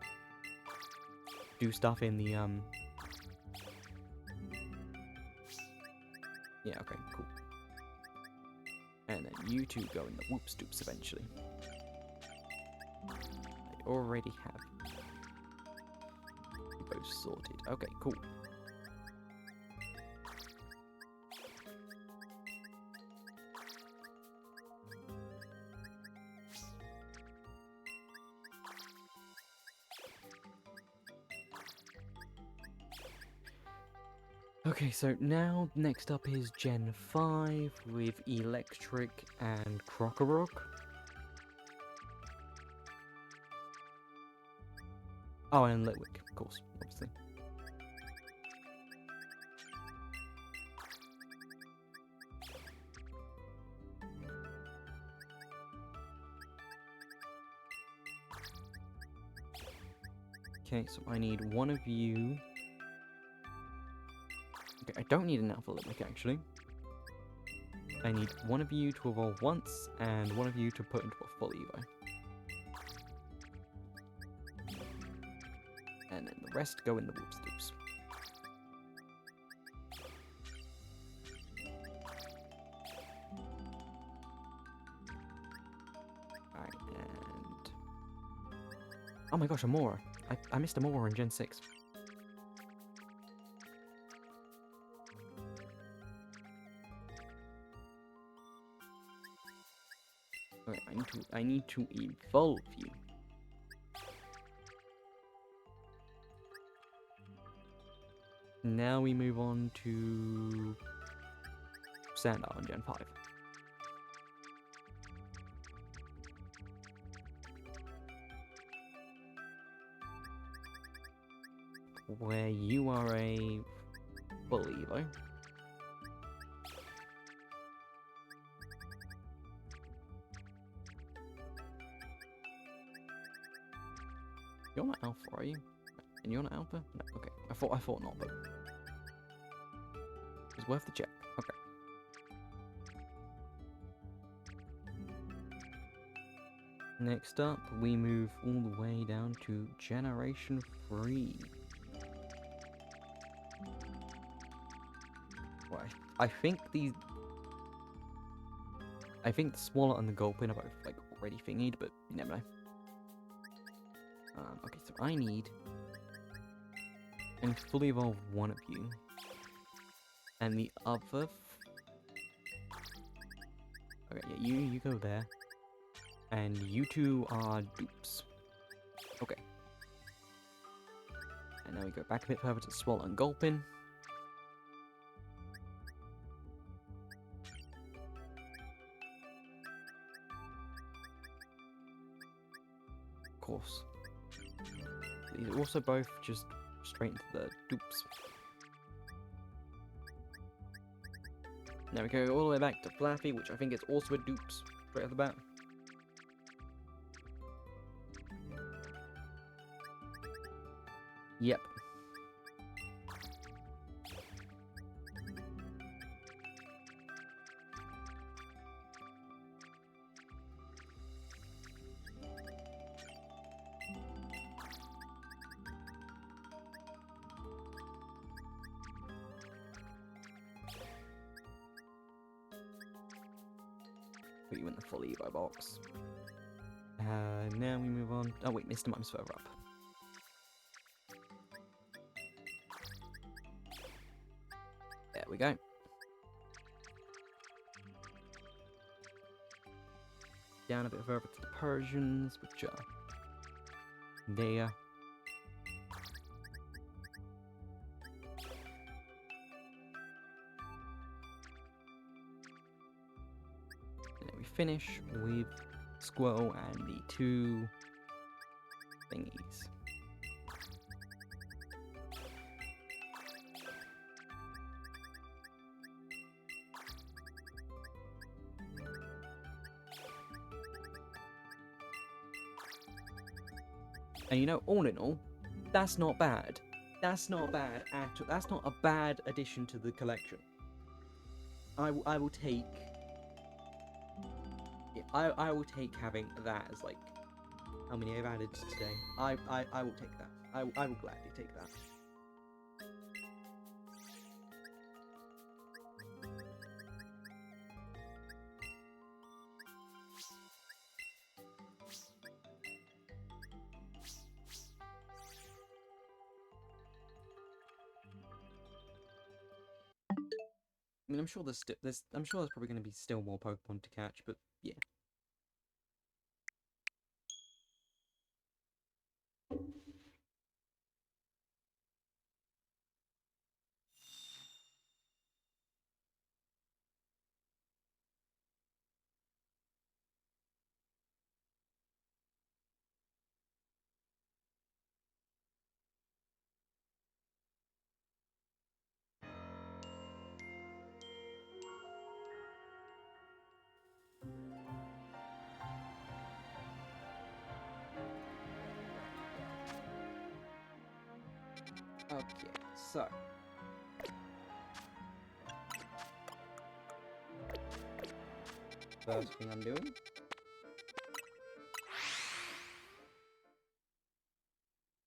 do stuff in the Yeah, okay, cool. And then you two go in the Whoops Doops eventually. I already have you both sorted. Okay, cool. Okay, so now next up is Gen 5 with Electric and Krokorok. Oh, and Litwick, of course, obviously. Okay, so I need one of you. Okay, I don't need an Alpha Litwick, actually. I need one of you to evolve once, and one of you to put into a full Evo. And then the rest go in the Whoops Doops. Alright, and... oh my gosh, Amora. I missed Amora in Gen 6. Okay, I need to evolve you. Now we move on to Sandile in Gen 5. Where you are a full Evo. You're not Alpha, are you? And you're not Alpha? No, okay. I thought not, but it's worth the check. Okay. Next up, we move all the way down to Generation 3. Well, I think the Swallow and the Gulpin are both like already thingied, but you never know. Okay, so I need to fully evolve one of you, and the other. Okay, yeah, you go there, and you two are dupes. Okay, and now we go back a bit further to Swallow and Gulpin. Of course. These are also both just straight into the dupes. Now we go all the way back to Flaffy, which I think is also a dupes, straight off the bat. Yep. Put you in the full Evo box. Now we move on. Oh wait, Mr. Mime's further up. There we go. Down a bit further to the Persians, which are there. Finish with Squirtle and the two thingies. And you know, all in all, that's not bad. That's not bad at all. That's not a bad addition to the collection. I will take... Yeah, I will take having that as, like, how many I've added today. I will take that. I will gladly take that. I mean, I'm sure there's probably going to be still more Pokemon to catch, but yeah. Okay, so first thing I'm doing,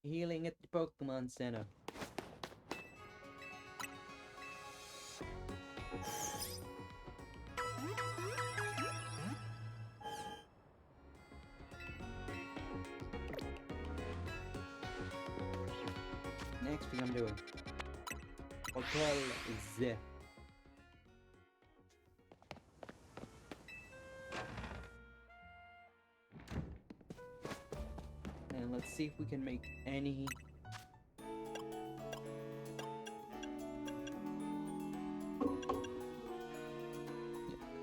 healing at the Pokemon Center. Next thing I'm doing, Hotel Z. And let's see if we can make any...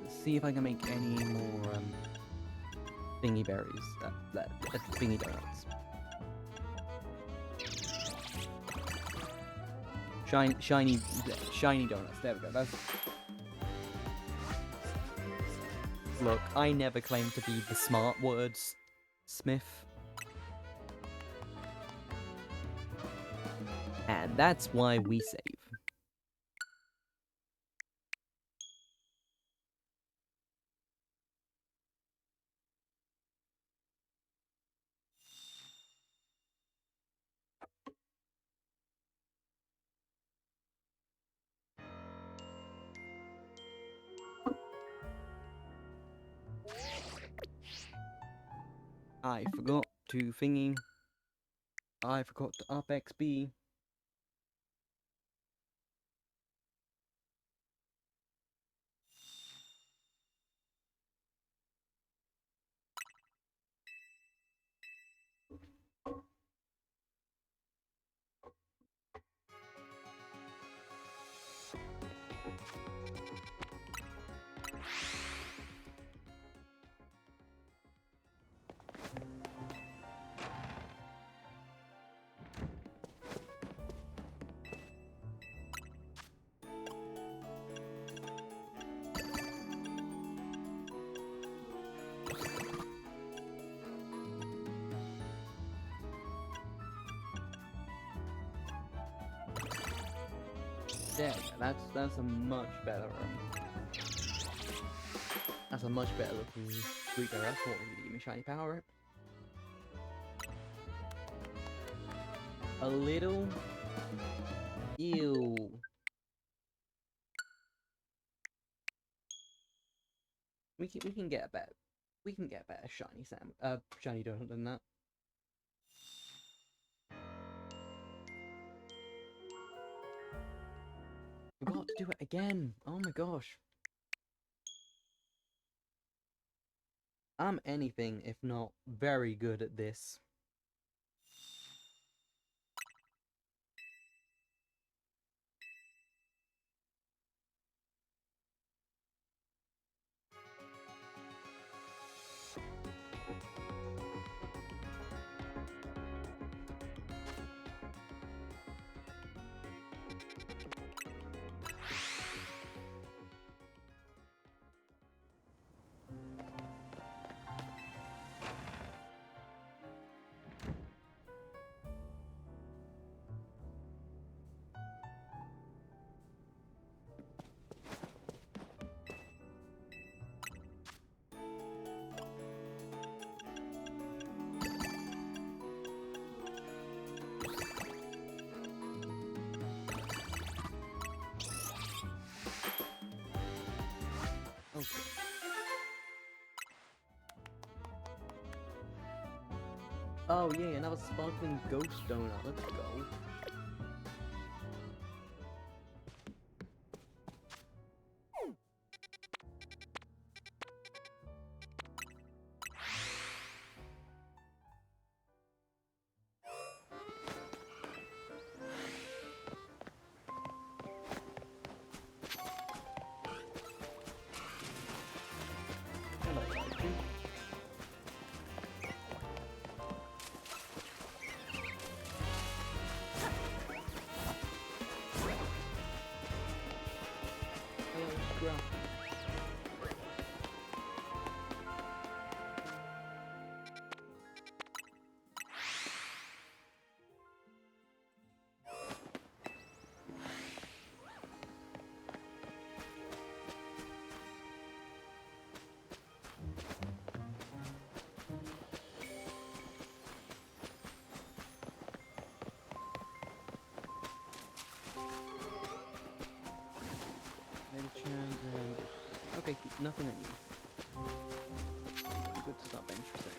Let's see if I can make any more thingy berries, thingy donuts. Shiny donuts. There we go. That's... Look, I never claimed to be the smart words smith. And that's why we save. I forgot to thingy. I forgot to up XP. There, that's a much better that's a much better looking Sweet Berry. That's what we give me shiny power. A little. Ew. We can get a better shiny donut than that. Forgot to do it again. Oh my gosh. I'm anything if not very good at this. Oh yeah, another sparkling ghost donut. Let's go. Okay, nothing in you. Good to stop interesting.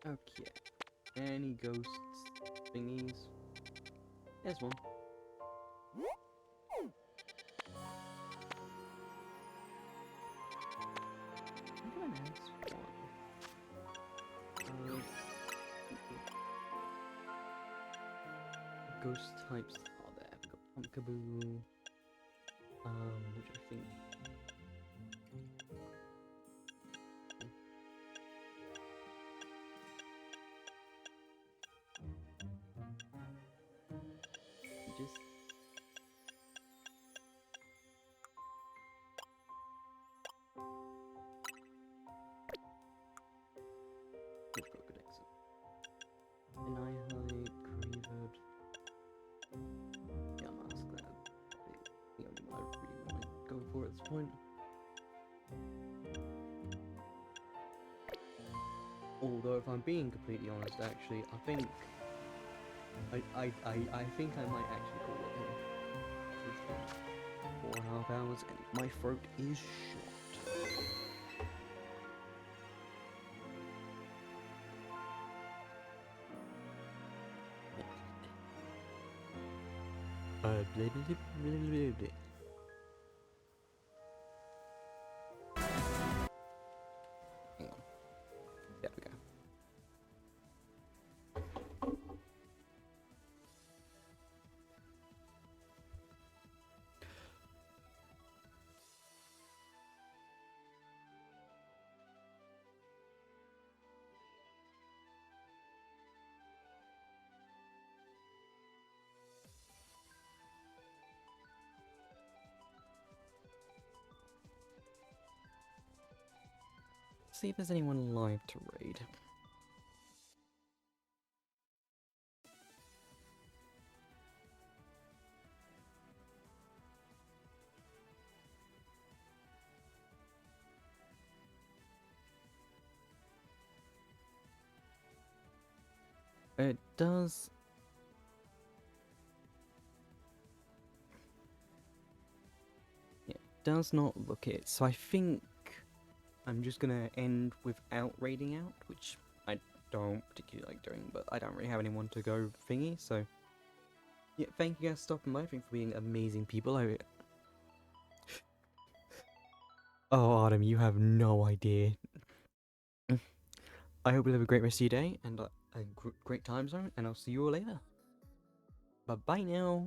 Okay. Any ghosts thingies? There's one. Ghost types are there. We've got Pumpkaboo. Which I think. Just. Which got good exit. Annihilate, Creeved. Yeah, Mask that. The only one I really want to go for at this point. Although, if I'm being completely honest, actually, I think I think I might actually call it here. It's been 4.5 hours, and my throat is shot. Blah, blah, blah, blah, blah, blah. Hang on. There we go. See if there's anyone live to raid. It does. Yeah, it does not look it. So I think I'm just gonna end without raiding out, which I don't particularly like doing, but I don't really have anyone to go thingy, so yeah, thank you guys for stopping by, thank you for being amazing people. Oh, Artem, you have no idea. I hope you have a great rest of your day, and a great time zone, and I'll see you all later. Bye-bye now.